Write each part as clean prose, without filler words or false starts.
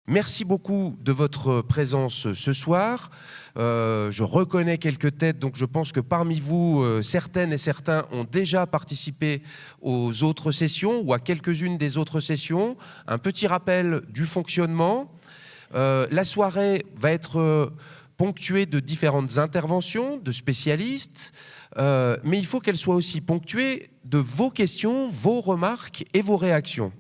Merci beaucoup de votre présence ce soir. Je reconnais quelques têtes, donc je pense que parmi vous, certaines et certains ont déjà participé aux autres sessions ou à quelques-unes des autres sessions. Un petit rappel du fonctionnement. La soirée va être ponctuée de différentes interventions de spécialistes, mais il faut qu'elle soit aussi ponctuée de vos questions, vos remarques et vos réactions.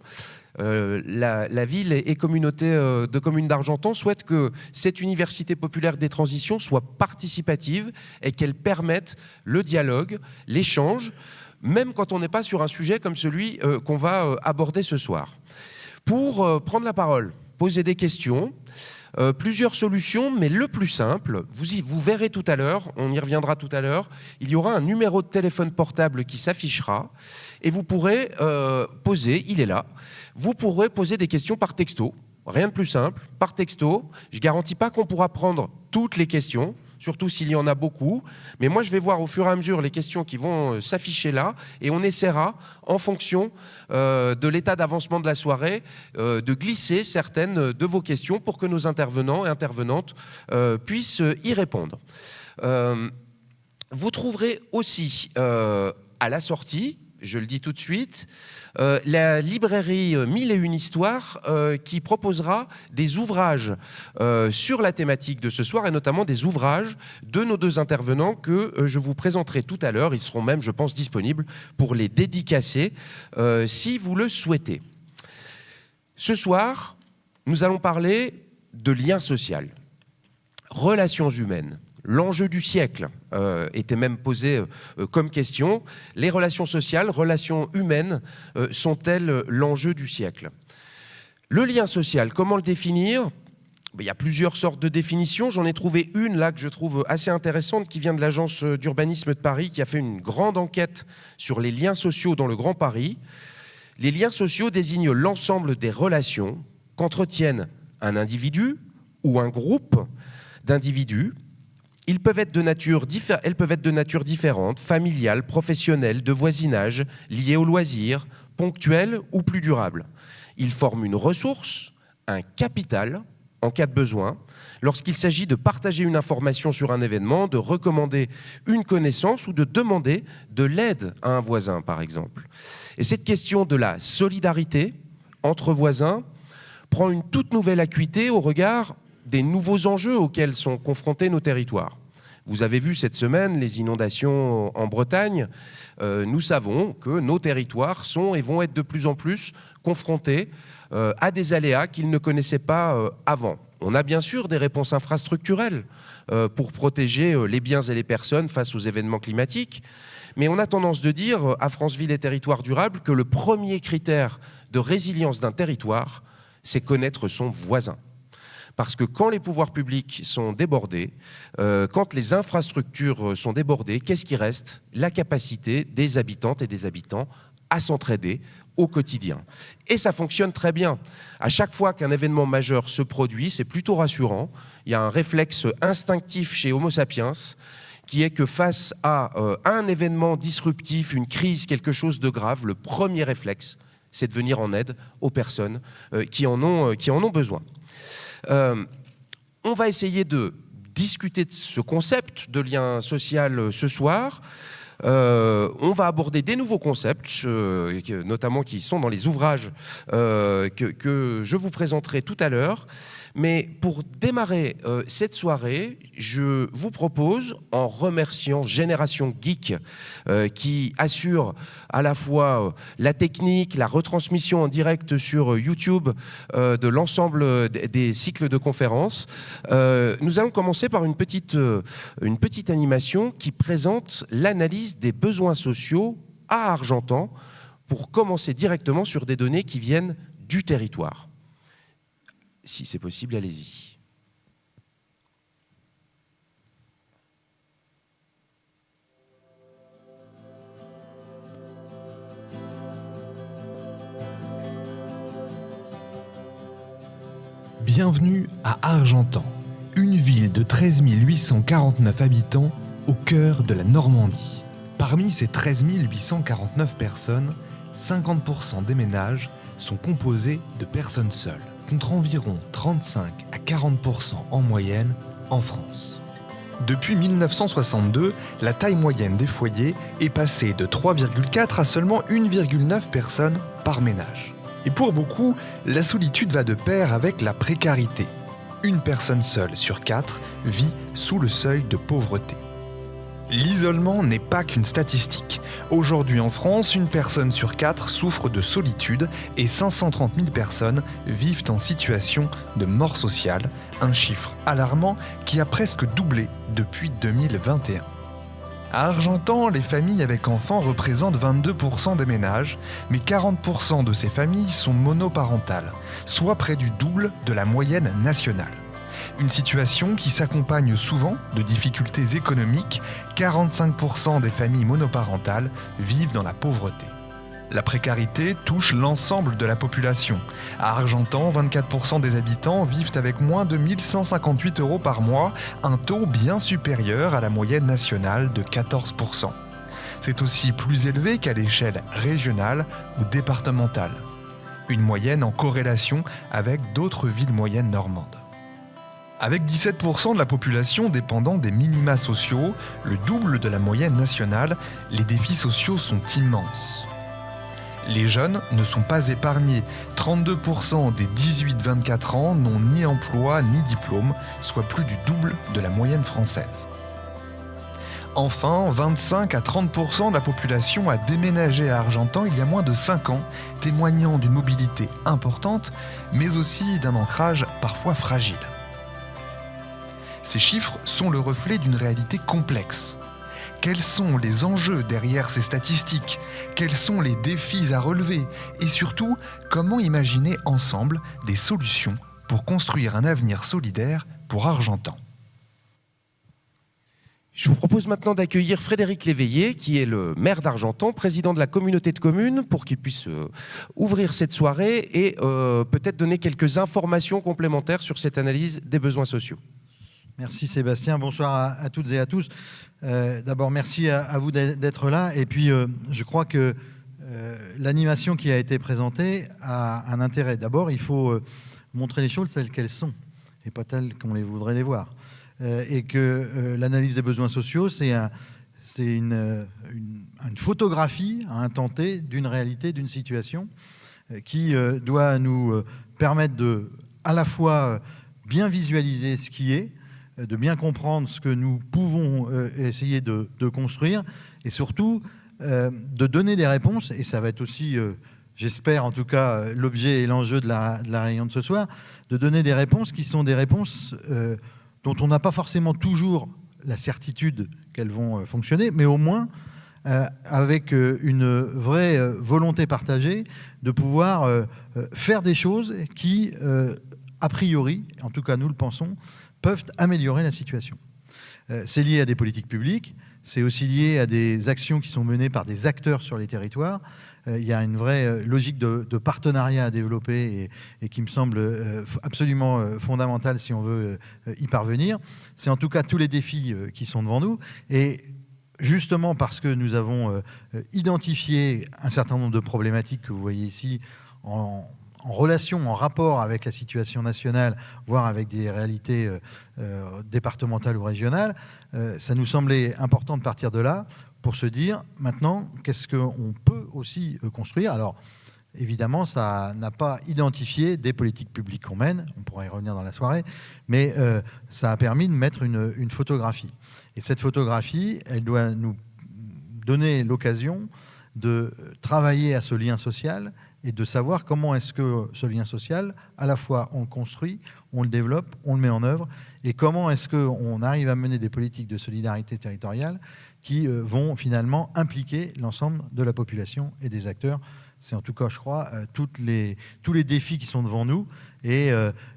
La ville et communauté de communes d'Argentan souhaite que cette université populaire des transitions soit participative et qu'elle permette le dialogue, l'échange, même quand on n'est pas sur un sujet comme celui qu'on va aborder ce soir. Pour prendre la parole, poser des questions, plusieurs solutions, mais le plus simple, vous verrez tout à l'heure, on y reviendra tout à l'heure, il y aura un numéro de téléphone portable qui s'affichera et vous pourrez poser, il est là, vous pourrez poser des questions par texto, rien de plus simple, par texto. Je ne garantis pas qu'on pourra prendre toutes les questions, surtout s'il y en a beaucoup, mais moi je vais voir au fur et à mesure les questions qui vont s'afficher là, et on essaiera, en fonction de l'état d'avancement de la soirée, de glisser certaines de vos questions pour que nos intervenants et intervenantes puissent y répondre. Vous trouverez aussi à la sortie, je le dis tout de suite, la librairie 1001 histoires qui proposera des ouvrages sur la thématique de ce soir et notamment des ouvrages de nos deux intervenants que je vous présenterai tout à l'heure. Ils seront même, je pense, disponibles pour les dédicacer si vous le souhaitez. Ce soir, nous allons parler de lien social, relations humaines. L'enjeu du siècle était même posé comme question. Les relations sociales, relations humaines, sont-elles l'enjeu du siècle? Le lien social, comment le définir? Il y a plusieurs sortes de définitions. J'en ai trouvé une là que je trouve assez intéressante qui vient de l'agence d'urbanisme de Paris qui a fait une grande enquête sur les liens sociaux dans le Grand Paris. Les liens sociaux désignent l'ensemble des relations qu'entretiennent un individu ou un groupe d'individus. Elles peuvent être de nature différente, familiale, professionnelle, de voisinage, liées au loisir, ponctuelles ou plus durables. Ils forment une ressource, un capital, en cas de besoin, lorsqu'il s'agit de partager une information sur un événement, de recommander une connaissance ou de demander de l'aide à un voisin, par exemple. Et cette question de la solidarité entre voisins prend une toute nouvelle acuité au regard des nouveaux enjeux auxquels sont confrontés nos territoires. Vous avez vu cette semaine les inondations en Bretagne. Nous savons que nos territoires sont et vont être de plus en plus confrontés à des aléas qu'ils ne connaissaient pas avant. On a bien sûr des réponses infrastructurelles pour protéger les biens et les personnes face aux événements climatiques, mais on a tendance de dire à France Ville et Territoires Durables que le premier critère de résilience d'un territoire, c'est connaître son voisin. Parce que quand les pouvoirs publics sont débordés, quand les infrastructures sont débordées, qu'est-ce qui reste? La capacité des habitantes et des habitants à s'entraider au quotidien. Et ça fonctionne très bien. À chaque fois qu'un événement majeur se produit, c'est plutôt rassurant. Il y a un réflexe instinctif chez Homo sapiens qui est que face à un événement disruptif, une crise, quelque chose de grave, le premier réflexe, c'est de venir en aide aux personnes qui en ont besoin. On va essayer de discuter de ce concept de lien social ce soir. On va aborder des nouveaux concepts, notamment qui sont dans les ouvrages que je vous présenterai tout à l'heure. Mais pour démarrer cette soirée, je vous propose, en remerciant Génération Geek, qui assure à la fois la technique, la retransmission en direct sur YouTube de l'ensemble des cycles de conférences, nous allons commencer par une petite animation qui présente l'analyse des besoins sociaux à Argentan pour commencer directement sur des données qui viennent du territoire. Si c'est possible, allez-y. Bienvenue à Argentan, une ville de 13 849 habitants au cœur de la Normandie. Parmi ces 13 849 personnes, 50% des ménages sont composés de personnes seules. contre environ 35 à 40% en moyenne en France. Depuis 1962, la taille moyenne des foyers est passée de 3,4 à seulement 1,9 personnes par ménage. Et pour beaucoup, la solitude va de pair avec la précarité. Une personne seule sur 4 vit sous le seuil de pauvreté. L'isolement n'est pas qu'une statistique. Aujourd'hui en France, une personne sur 4 souffre de solitude et 530 000 personnes vivent en situation de mort sociale, un chiffre alarmant qui a presque doublé depuis 2021. À Argentan, les familles avec enfants représentent 22% des ménages, mais 40% de ces familles sont monoparentales, soit près du double de la moyenne nationale. Une situation qui s'accompagne souvent de difficultés économiques, 45% des familles monoparentales vivent dans la pauvreté. La précarité touche l'ensemble de la population. À Argentan, 24% des habitants vivent avec moins de 1 158 € par mois, un taux bien supérieur à la moyenne nationale de 14%. C'est aussi plus élevé qu'à l'échelle régionale ou départementale. Une moyenne en corrélation avec d'autres villes moyennes normandes. Avec 17% de la population dépendant des minima sociaux, le double de la moyenne nationale, les défis sociaux sont immenses. Les jeunes ne sont pas épargnés. 32% des 18-24 ans n'ont ni emploi ni diplôme, soit plus du double de la moyenne française. Enfin, 25 à 30% de la population a déménagé à Argentan il y a moins de 5 ans, témoignant d'une mobilité importante, mais aussi d'un ancrage parfois fragile. Ces chiffres sont le reflet d'une réalité complexe. Quels sont les enjeux derrière ces statistiques? Quels sont les défis à relever? Et surtout, comment imaginer ensemble des solutions pour construire un avenir solidaire pour Argentan? Je vous propose maintenant d'accueillir Frédéric Léveillé, qui est le maire d'Argentan, président de la communauté de communes, pour qu'il puisse ouvrir cette soirée et peut-être donner quelques informations complémentaires sur cette analyse des besoins sociaux. Merci Sébastien, bonsoir à toutes et à tous. D'abord, merci à vous d'être là. Et puis, je crois que l'animation qui a été présentée a un intérêt. D'abord, il faut montrer les choses telles qu'elles sont et pas telles qu'on les voudrait les voir. Et que l'analyse des besoins sociaux, c'est une photographie à un temps T d'une réalité, d'une situation qui doit nous permettre de, à la fois, bien visualiser ce qui est, de bien comprendre ce que nous pouvons essayer de construire et surtout de donner des réponses, et ça va être aussi, j'espère en tout cas, l'objet et l'enjeu de la réunion de ce soir, de donner des réponses qui sont des réponses dont on n'a pas forcément toujours la certitude qu'elles vont fonctionner, mais au moins avec une vraie volonté partagée de pouvoir faire des choses qui, a priori, en tout cas nous le pensons, peuvent améliorer la situation. C'est lié à des politiques publiques, c'est aussi lié à des actions qui sont menées par des acteurs sur les territoires. Il y a une vraie logique de partenariat à développer et qui me semble absolument fondamentale si on veut y parvenir. C'est en tout cas tous les défis qui sont devant nous. Et justement parce que nous avons identifié un certain nombre de problématiques que vous voyez ici en relation, en rapport avec la situation nationale, voire avec des réalités départementales ou régionales, ça nous semblait important de partir de là pour se dire, maintenant, qu'est-ce qu'on peut aussi construire? Alors, évidemment, ça n'a pas identifié des politiques publiques qu'on mène, on pourra y revenir dans la soirée, mais ça a permis de mettre une photographie. Et cette photographie, elle doit nous donner l'occasion de travailler à ce lien social et de savoir comment est-ce que ce lien social, à la fois on le construit, on le développe, on le met en œuvre, et comment est-ce qu'on arrive à mener des politiques de solidarité territoriale qui vont finalement impliquer l'ensemble de la population et des acteurs. C'est en tout cas, je crois, tous les défis qui sont devant nous et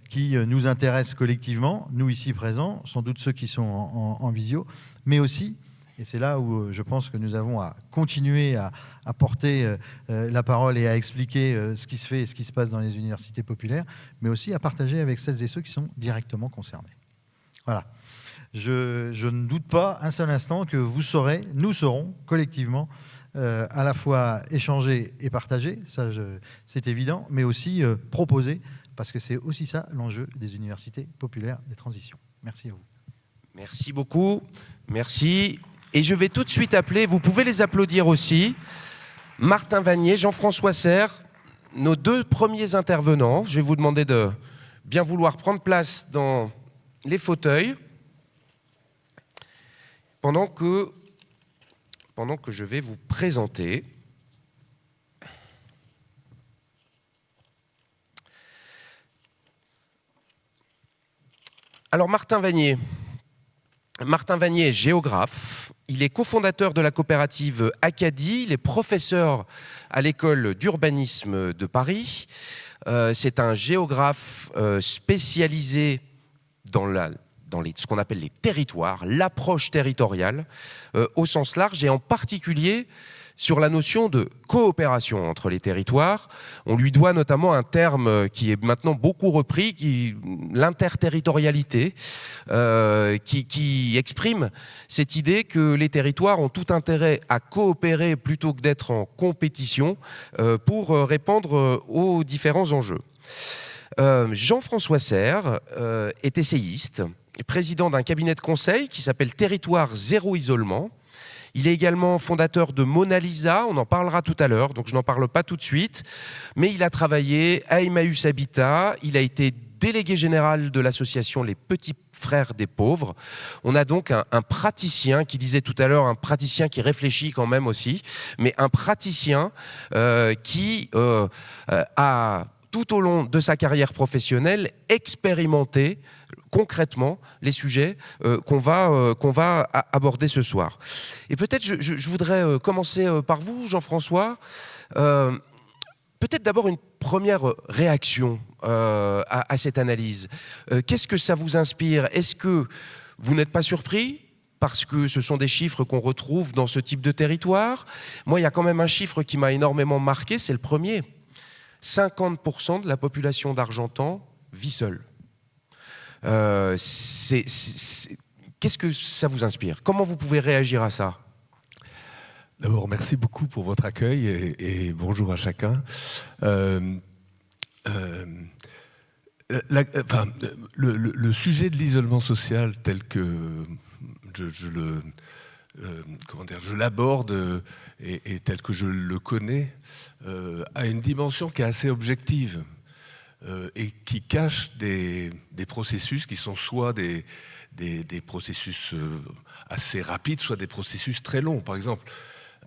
qui nous intéressent collectivement, nous ici présents, sans doute ceux qui sont en visio, mais aussi, et c'est là où je pense que nous avons à continuer à porter la parole et à expliquer ce qui se fait et ce qui se passe dans les universités populaires, mais aussi à partager avec celles et ceux qui sont directement concernés. Voilà. Je ne doute pas un seul instant que vous saurez, nous saurons collectivement à la fois échanger et partager, ça c'est évident, mais aussi proposer parce que c'est aussi ça l'enjeu des universités populaires des transitions. Merci à vous. Merci beaucoup, merci. Et je vais tout de suite appeler, vous pouvez les applaudir aussi, Martin Vanier, Jean-François Serre, nos deux premiers intervenants. Je vais vous demander de bien vouloir prendre place dans les fauteuils pendant que je vais vous présenter. Alors Martin Vanier est géographe, il est cofondateur de la coopérative Acadie, il est professeur à l'école d'urbanisme de Paris. C'est un géographe spécialisé dans ce qu'on appelle les territoires, l'approche territoriale au sens large et en particulier sur la notion de coopération entre les territoires. On lui doit notamment un terme qui est maintenant beaucoup repris, l'interterritorialité, qui exprime cette idée que les territoires ont tout intérêt à coopérer plutôt que d'être en compétition pour répondre aux différents enjeux. Jean-François Serre est essayiste, président d'un cabinet de conseil qui s'appelle Territoire Zéro Isolement. Il est également fondateur de Mona Lisa, on en parlera tout à l'heure, donc je n'en parle pas tout de suite. Mais il a travaillé à Emmaüs Habitat, il a été délégué général de l'association Les Petits Frères des Pauvres. On a donc un praticien, qui disait tout à l'heure, un praticien qui réfléchit quand même aussi, mais un praticien qui a, tout au long de sa carrière professionnelle, expérimenté concrètement les sujets qu'on va aborder ce soir. Et peut-être je voudrais commencer par vous, Jean-François. Peut-être d'abord une première réaction à cette analyse. Qu'est-ce que ça vous inspire? Est-ce que vous n'êtes pas surpris parce que ce sont des chiffres qu'on retrouve dans ce type de territoire? Moi, il y a quand même un chiffre qui m'a énormément marqué, c'est le premier. 50% de la population d'Argentan vit seule. Qu'est-ce que ça vous inspire? Comment vous pouvez réagir à ça? D'abord, merci beaucoup pour votre accueil et bonjour à chacun. Le sujet de l'isolement social tel que je l'aborde et tel que je le connais a une dimension qui est assez objective. Et qui cache des processus qui sont soit des processus assez rapides, soit des processus très longs. Par exemple,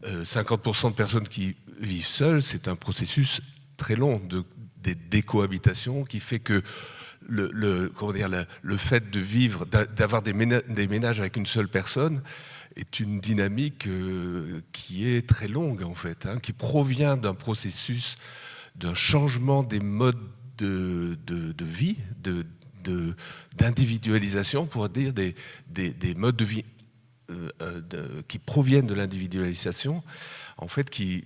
50% de personnes qui vivent seules, c'est un processus très long de décohabitation qui fait que le fait de vivre, d'avoir des ménages avec une seule personne est une dynamique qui est très longue en fait, qui provient d'un processus, d'un changement des modes de vie, d'individualisation, pour dire des modes de vie qui proviennent de l'individualisation, en fait, qui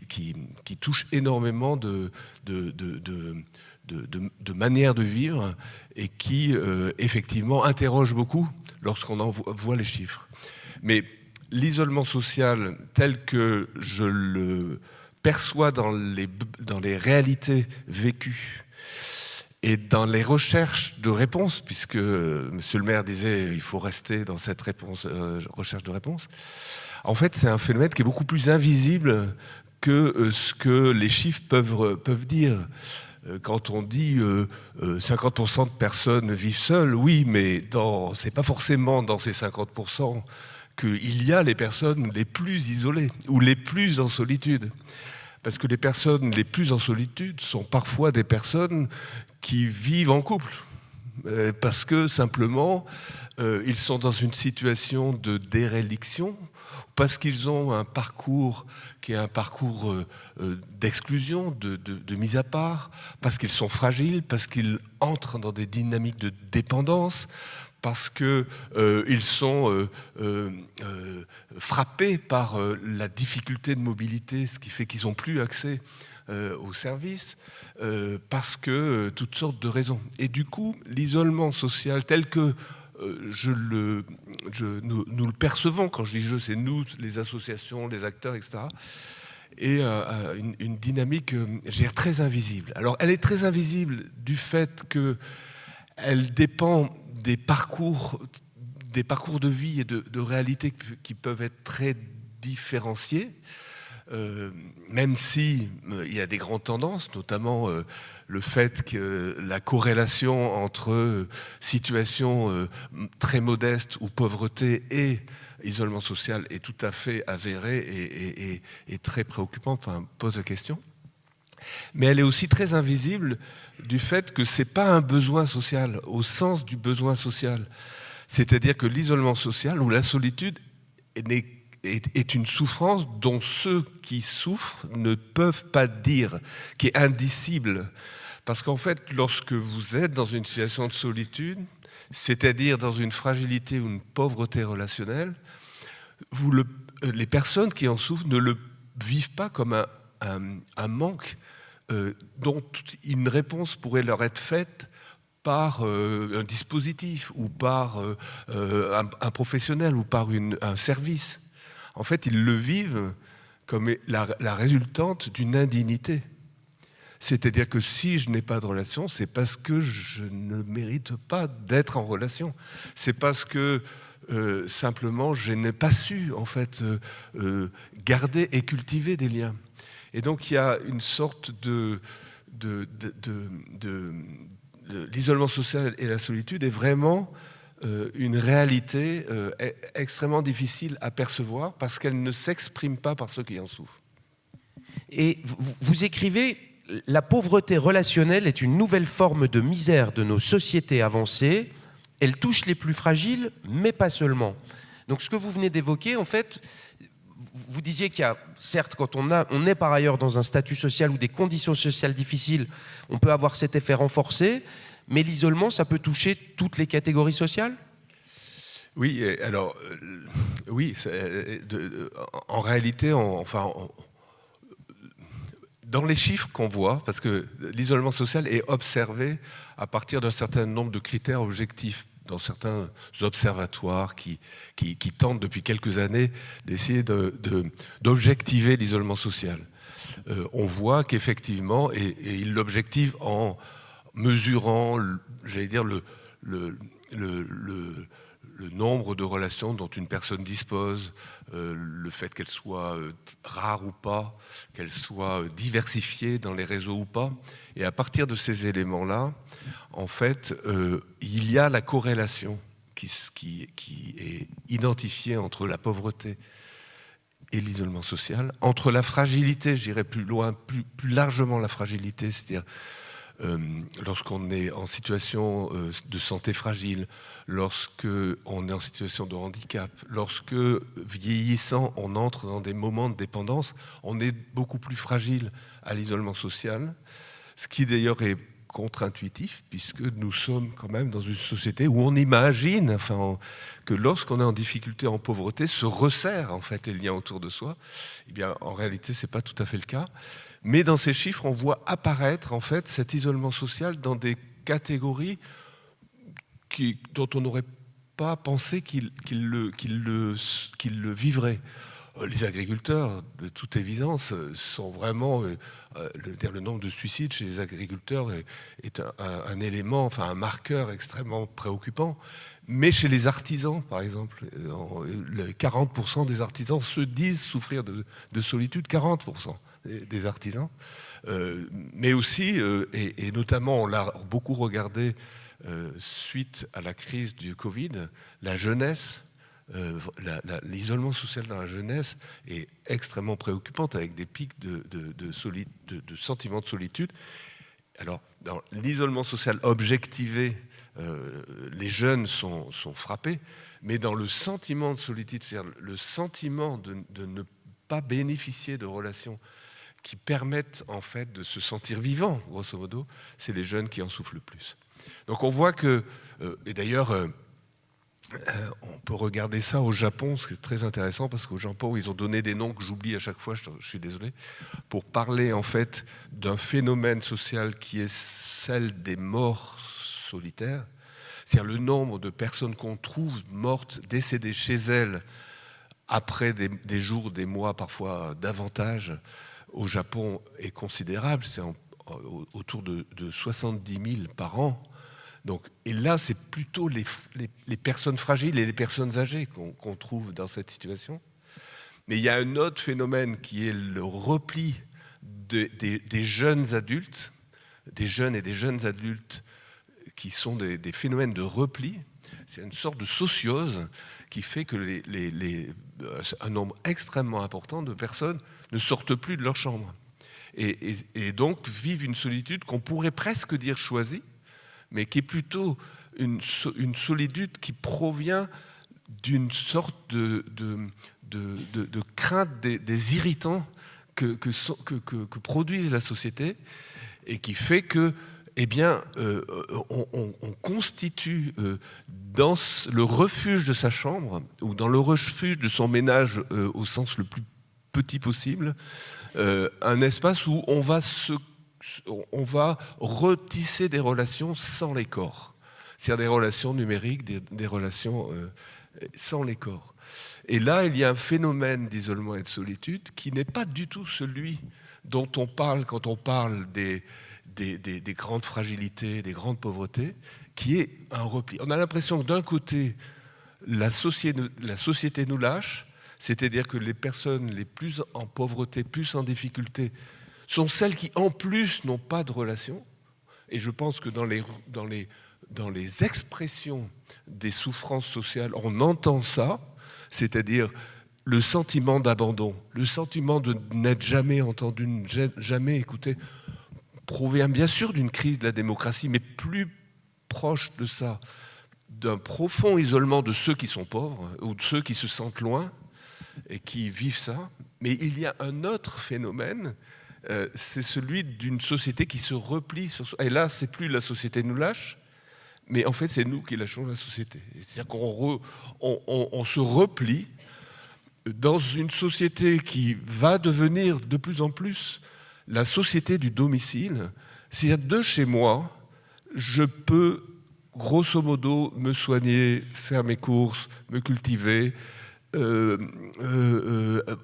touchent énormément de manières de vivre et qui, effectivement, interrogent beaucoup lorsqu'on en voit les chiffres. Mais l'isolement social tel que je le perçois dans les réalités vécues, et dans les recherches de réponses, puisque Monsieur le maire disait il faut rester dans cette recherche de réponses, en fait c'est un phénomène qui est beaucoup plus invisible que ce que les chiffres peuvent dire. Quand on dit 50% de personnes vivent seules, oui, mais c'est pas forcément dans ces 50% qu'il y a les personnes les plus isolées ou les plus en solitude. Parce que les personnes les plus en solitude sont parfois des personnes qui vivent en couple, parce que simplement ils sont dans une situation de déréliction, parce qu'ils ont un parcours qui est un parcours d'exclusion, de mise à part, parce qu'ils sont fragiles, parce qu'ils entrent dans des dynamiques de dépendance, parce qu'ils sont frappés par la difficulté de mobilité, ce qui fait qu'ils n'ont plus accès aux services, parce que toutes sortes de raisons. Et du coup, l'isolement social tel que nous le percevons, quand je dis je, c'est nous, les associations, les acteurs, etc., et une dynamique, je dirais, très invisible. Alors, elle est très invisible du fait qu'elle dépend des parcours de vie et de réalité qui peuvent être très différenciés, même si il y a des grandes tendances, notamment le fait que la corrélation entre situation très modeste ou pauvreté et isolement social est tout à fait avérée et très préoccupante, enfin, pose la question. Mais elle est aussi très invisible du fait que ce n'est pas un besoin social, au sens du besoin social. C'est-à-dire que l'isolement social ou la solitude est une souffrance dont ceux qui souffrent ne peuvent pas dire, qui est indicible. Parce qu'en fait, lorsque vous êtes dans une situation de solitude, c'est-à-dire dans une fragilité ou une pauvreté relationnelle, les personnes qui en souffrent ne le vivent pas comme un manque dont une réponse pourrait leur être faite par un dispositif ou par un professionnel ou par un service. En fait, ils le vivent comme la résultante d'une indignité. C'est-à-dire que si je n'ai pas de relation, c'est parce que je ne mérite pas d'être en relation. C'est parce que simplement je n'ai pas su en fait garder et cultiver des liens. Et donc il y a une sorte l'isolement social et la solitude est vraiment une réalité extrêmement difficile à percevoir parce qu'elle ne s'exprime pas par ceux qui en souffrent. Et vous écrivez « La pauvreté relationnelle est une nouvelle forme de misère de nos sociétés avancées. Elle touche les plus fragiles, mais pas seulement. » Donc ce que vous venez d'évoquer, en fait, vous disiez qu'il y a, certes, quand on est par ailleurs dans un statut social ou des conditions sociales difficiles, on peut avoir cet effet renforcé, mais l'isolement, ça peut toucher toutes les catégories sociales ? Oui, alors, oui, en réalité, dans les chiffres qu'on voit, parce que l'isolement social est observé à partir d'un certain nombre de critères objectifs, dans certains observatoires qui tentent depuis quelques années d'essayer d'objectiver l'isolement social. On voit qu'effectivement, et ils l'objectivent en mesurant, j'allais dire, le nombre de relations dont une personne dispose, le fait qu'elle soit rare ou pas, qu'elle soit diversifiée dans les réseaux ou pas. Et à partir de ces éléments-là, en fait, il y a la corrélation qui est identifiée entre la pauvreté et l'isolement social, entre la fragilité, j'irais plus loin, plus largement la fragilité, c'est-à-dire lorsqu'on est en situation de santé fragile, lorsqu'on est en situation de handicap, lorsque, vieillissant, on entre dans des moments de dépendance, on est beaucoup plus fragile à l'isolement social, ce qui d'ailleurs est contre-intuitif, puisque nous sommes quand même dans une société où on imagine que lorsqu'on est en difficulté, en pauvreté, se resserrent en fait les liens autour de soi. Eh bien, en réalité, ce n'est pas tout à fait le cas. Mais dans ces chiffres, on voit apparaître en fait cet isolement social dans des catégories dont on n'aurait pas pensé qu'ils le vivraient. Les agriculteurs, de toute évidence, sont vraiment... le nombre de suicides chez les agriculteurs est un élément, enfin un marqueur extrêmement préoccupant. Mais chez les artisans, par exemple, 40% des artisans se disent souffrir de solitude, 40% des artisans. Mais aussi, et notamment on l'a beaucoup regardé suite à la crise du Covid, la jeunesse, l'isolement social dans la jeunesse est extrêmement préoccupante avec des pics de sentiments de solitude. Alors, dans l'isolement social objectivé, les jeunes sont frappés, mais dans le sentiment de solitude, c'est-à-dire le sentiment de ne pas bénéficier de relations qui permettent en fait de se sentir vivant, grosso modo, c'est les jeunes qui en souffrent le plus. Donc on voit que, et d'ailleurs, on peut regarder ça au Japon, ce qui est très intéressant, parce qu'au Japon, ils ont donné des noms que j'oublie à chaque fois, je suis désolé, pour parler en fait d'un phénomène social qui est celle des morts solitaires, c'est-à-dire le nombre de personnes qu'on trouve mortes, décédées chez elles, après des jours, des mois, parfois davantage, au Japon est considérable. C'est autour de 70 000 par an. Donc, et là, c'est plutôt les personnes fragiles et les personnes âgées qu'on trouve dans cette situation. Mais il y a un autre phénomène qui est le repli des jeunes adultes, des jeunes et des jeunes adultes qui sont des phénomènes de repli. C'est une sorte de sociose qui fait que un nombre extrêmement important de personnes ne sortent plus de leur chambre. Et donc vivent une solitude qu'on pourrait presque dire choisie, mais qui est plutôt une solitude qui provient d'une sorte de crainte des irritants que produit la société, et qui fait que, eh bien, on constitue dans le refuge de sa chambre, ou dans le refuge de son ménage au sens le plus petit possible, un espace où on va retisser des relations sans les corps. C'est-à-dire des relations numériques, des relations sans les corps. Et là, il y a un phénomène d'isolement et de solitude qui n'est pas du tout celui dont on parle quand on parle des grandes fragilités, des grandes pauvretés, qui est un repli. On a l'impression que d'un côté, la société nous lâche, c'est-à-dire que les personnes les plus en pauvreté, plus en difficulté, sont celles qui, en plus, n'ont pas de relation. Et je pense que dans les expressions des souffrances sociales, on entend ça, c'est-à-dire le sentiment d'abandon, le sentiment de n'être jamais entendu, jamais écouté, provient bien sûr d'une crise de la démocratie, mais plus proche de ça, d'un profond isolement de ceux qui sont pauvres ou de ceux qui se sentent loin et qui vivent ça. Mais il y a un autre phénomène, c'est celui d'une société qui se replie sur soi. Et là, c'est plus la société nous lâche, mais en fait, c'est nous qui lâchons la société. C'est-à-dire qu'on se replie dans une société qui va devenir de plus en plus la société du domicile. C'est-à-dire, de chez moi, je peux, grosso modo, me soigner, faire mes courses, me cultiver,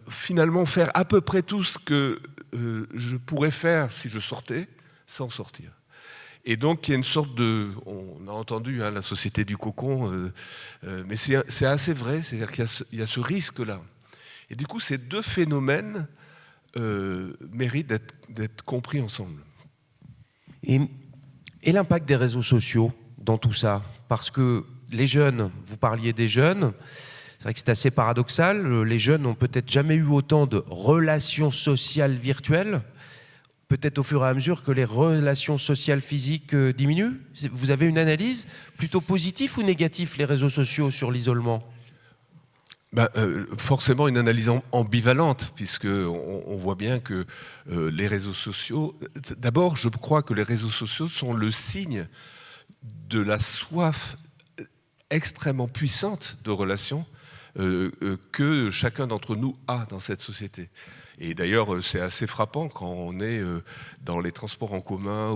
finalement faire à peu près tout ce que je pourrais faire si je sortais, sans sortir. Et donc, il y a une sorte de... On a entendu la société du cocon, mais c'est assez vrai, c'est-à-dire qu'il y a ce risque-là. Et du coup, ces deux phénomènes méritent d'être compris ensemble. Et l'impact des réseaux sociaux dans tout ça? Parce que les jeunes, vous parliez des jeunes, c'est vrai que c'est assez paradoxal, les jeunes n'ont peut-être jamais eu autant de relations sociales virtuelles, peut-être au fur et à mesure que les relations sociales physiques diminuent. Vous avez une analyse plutôt positive ou négative, les réseaux sociaux, sur l'isolement? Forcément une analyse ambivalente, puisqu'on voit bien que les réseaux sociaux... D'abord, je crois que les réseaux sociaux sont le signe de la soif extrêmement puissante de relations que chacun d'entre nous a dans cette société. Et d'ailleurs, c'est assez frappant quand on est dans les transports en commun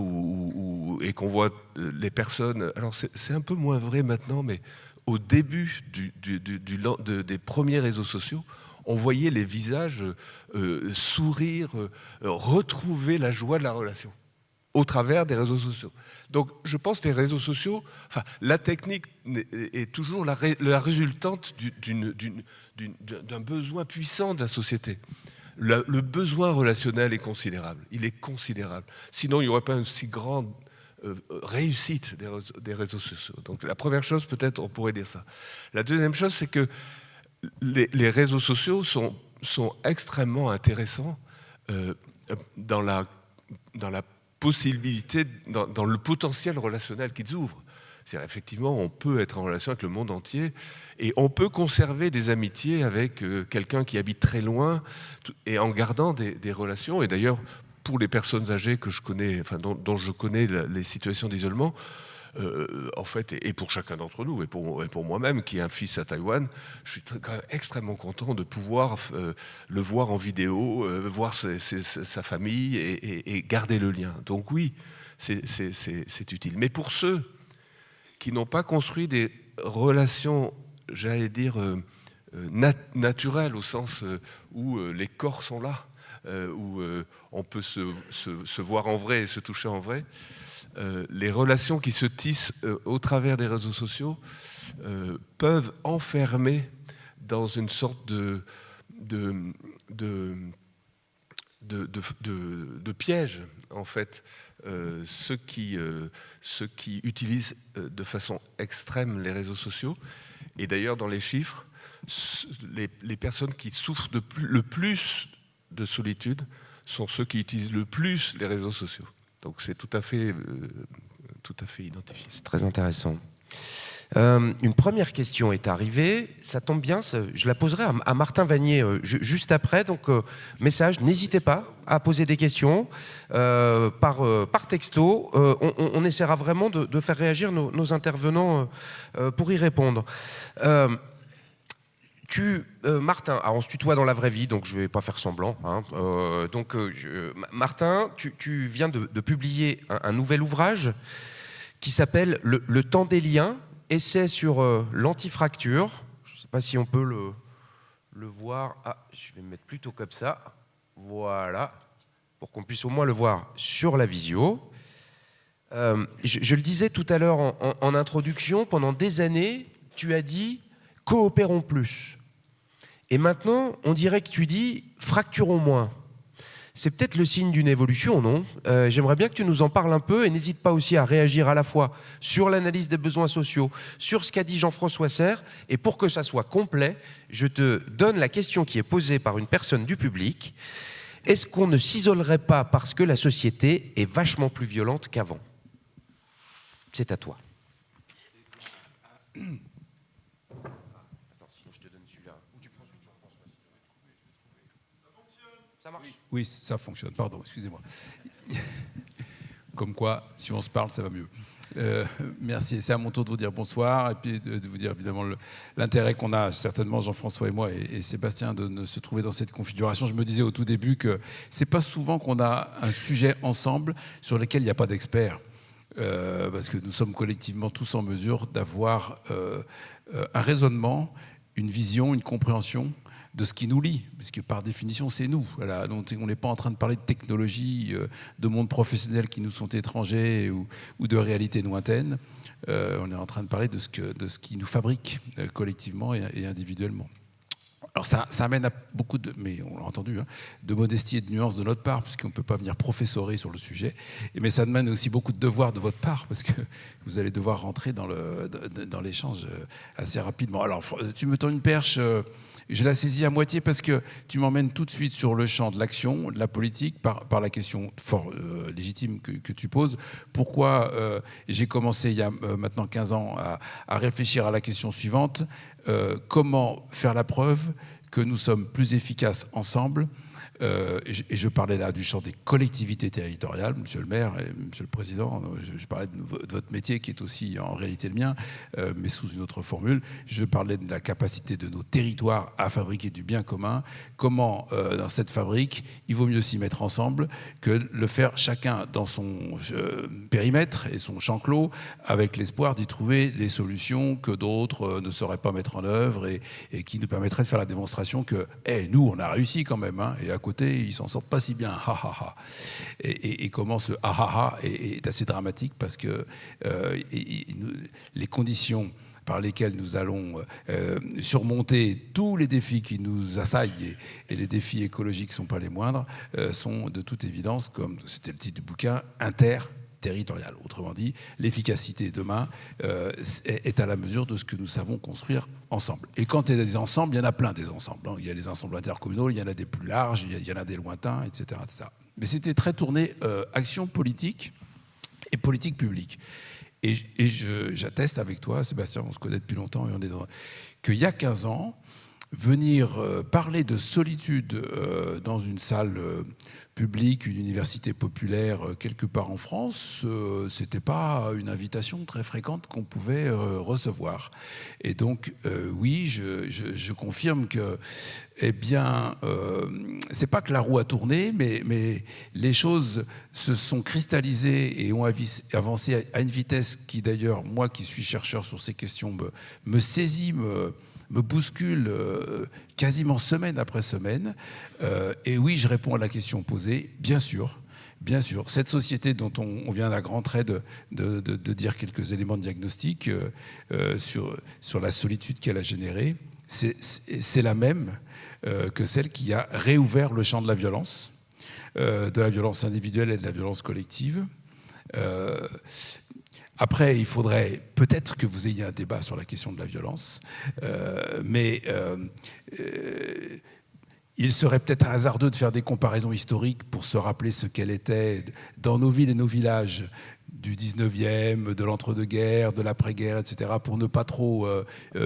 et qu'on voit les personnes... Alors, c'est un peu moins vrai maintenant, mais au début des premiers réseaux sociaux, on voyait les visages sourire, retrouver la joie de la relation au travers des réseaux sociaux. Donc, je pense que les réseaux sociaux... Enfin, la technique est toujours la résultante d'un besoin puissant de la société. Le besoin relationnel est considérable. Il est considérable. Sinon, il n'y aurait pas une si grande réussite des réseaux sociaux. Donc, la première chose, peut-être, on pourrait dire ça. La deuxième chose, c'est que les réseaux sociaux sont extrêmement intéressants dans la possibilité, dans le potentiel relationnel qu'ils ouvrent. C'est-à-dire, effectivement, on peut être en relation avec le monde entier et on peut conserver des amitiés avec quelqu'un qui habite très loin et en gardant des relations. Et d'ailleurs, pour les personnes âgées que je connais, enfin, dont je connais les situations d'isolement, en fait, et pour chacun d'entre nous, et pour moi-même, qui ai un fils à Taïwan, je suis quand même extrêmement content de pouvoir le voir en vidéo, voir sa famille et garder le lien. Donc oui, c'est utile. Mais pour ceux qui n'ont pas construit des relations, j'allais dire, naturel, au sens où les corps sont là, où on peut se voir en vrai et se toucher en vrai. Les relations qui se tissent au travers des réseaux sociaux peuvent enfermer dans une sorte de piège, en fait, ceux qui utilisent de façon extrême les réseaux sociaux. Et d'ailleurs, dans les chiffres, les personnes qui souffrent le plus de solitude sont ceux qui utilisent le plus les réseaux sociaux. Donc c'est tout à fait identifié. C'est très intéressant. Une première question est arrivée, ça tombe bien, je la poserai à Martin Vanier juste après, donc message, n'hésitez pas à poser des questions par texto, on essaiera vraiment de faire réagir nos intervenants pour y répondre. Martin, on se tutoie dans la vraie vie, donc je ne vais pas faire semblant. Martin, tu viens de publier un nouvel ouvrage qui s'appelle Le temps des liens, essai sur l'antifracture. Je ne sais pas si on peut le voir. Ah, je vais me mettre plutôt comme ça. Voilà, pour qu'on puisse au moins le voir sur la visio. Je le disais tout à l'heure en introduction, pendant des années, tu as dit « coopérons plus ». Et maintenant, on dirait que tu dis « fracturons moins ». C'est peut-être le signe d'une évolution, non ? J'aimerais bien que tu nous en parles un peu et n'hésite pas aussi à réagir à la fois sur l'analyse des besoins sociaux, sur ce qu'a dit Jean-François Serre, et pour que ça soit complet, je te donne la question qui est posée par une personne du public. Est-ce qu'on ne s'isolerait pas parce que la société est vachement plus violente qu'avant ? C'est à toi. Oui, ça fonctionne. Pardon, excusez-moi. Comme quoi, si on se parle, ça va mieux. Merci. C'est à mon tour de vous dire bonsoir et puis de vous dire évidemment l'intérêt qu'on a certainement Jean-François et moi et Sébastien de se trouver dans cette configuration. Je me disais au tout début que c'est pas souvent qu'on a un sujet ensemble sur lequel il n'y a pas d'experts. Parce que nous sommes collectivement tous en mesure d'avoir un raisonnement, une vision, une compréhension de ce qui nous lie, parce que par définition, c'est nous. Voilà. Donc, on n'est pas en train de parler de technologie, de mondes professionnels qui nous sont étrangers ou de réalités lointaines. On est en train de parler de ce qui nous fabrique collectivement et individuellement. Alors ça amène à beaucoup de, mais on l'a entendu, hein, de modestie et de nuances de notre part, puisqu'on ne peut pas venir professorer sur le sujet. Mais ça amène aussi beaucoup de devoirs de votre part, parce que vous allez devoir rentrer dans l'échange assez rapidement. Alors, tu me tends une perche, je la saisis à moitié parce que tu m'emmènes tout de suite sur le champ de l'action, de la politique, par la question fort légitime que tu poses. Pourquoi j'ai commencé il y a maintenant 15 ans à réfléchir à la question suivante. Comment faire la preuve que nous sommes plus efficaces ensemble et je parlais là du champ des collectivités territoriales, monsieur le maire et monsieur le président, je parlais de votre métier qui est aussi en réalité le mien, mais sous une autre formule. Je parlais de la capacité de nos territoires à fabriquer du bien commun. Comment, dans cette fabrique, il vaut mieux s'y mettre ensemble que le faire chacun dans son périmètre et son champ clos, avec l'espoir d'y trouver des solutions que d'autres ne sauraient pas mettre en œuvre et qui nous permettraient de faire la démonstration que, nous, on a réussi quand même, hein, et à côté, ils s'en sortent pas si bien. Ha, ha, ha. Et comment ce ha, ha, ha est assez dramatique parce que les conditions par lesquelles nous allons surmonter tous les défis qui nous assaillent, et les défis écologiques ne sont pas les moindres, sont de toute évidence, comme c'était le titre du bouquin, interterritoriales. Autrement dit, l'efficacité demain est à la mesure de ce que nous savons construire ensemble. Et quand il y a des ensembles, il y en a plein des ensembles. Il y a les ensembles intercommunaux, il y en a des plus larges, il y en a des lointains, etc. etc. Mais c'était très tourné action politique et politique publique. Et j'atteste avec toi, Sébastien, on se connaît depuis longtemps, et qu'il y a 15 ans, venir parler de solitude dans une salle publique, une université populaire quelque part en France, c'était pas une invitation très fréquente qu'on pouvait recevoir. Et donc, oui, je confirme que, c'est pas que la roue a tourné, mais les choses se sont cristallisées et ont avancé à une vitesse qui, d'ailleurs, moi qui suis chercheur sur ces questions, me saisit, me bouscule quasiment semaine après semaine. Et oui, je réponds à la question posée, bien sûr. Bien sûr, cette société dont on vient à grands traits de dire quelques éléments de diagnostic sur la solitude qu'elle a générée, c'est la même que celle qui a réouvert le champ de la violence individuelle et de la violence collective. Après, il faudrait peut-être que vous ayez un débat sur la question de la violence, mais il serait peut-être hasardeux de faire des comparaisons historiques pour se rappeler ce qu'elle était dans nos villes et nos villages du 19e, de l'entre-deux-guerres, de l'après-guerre, etc., pour ne pas trop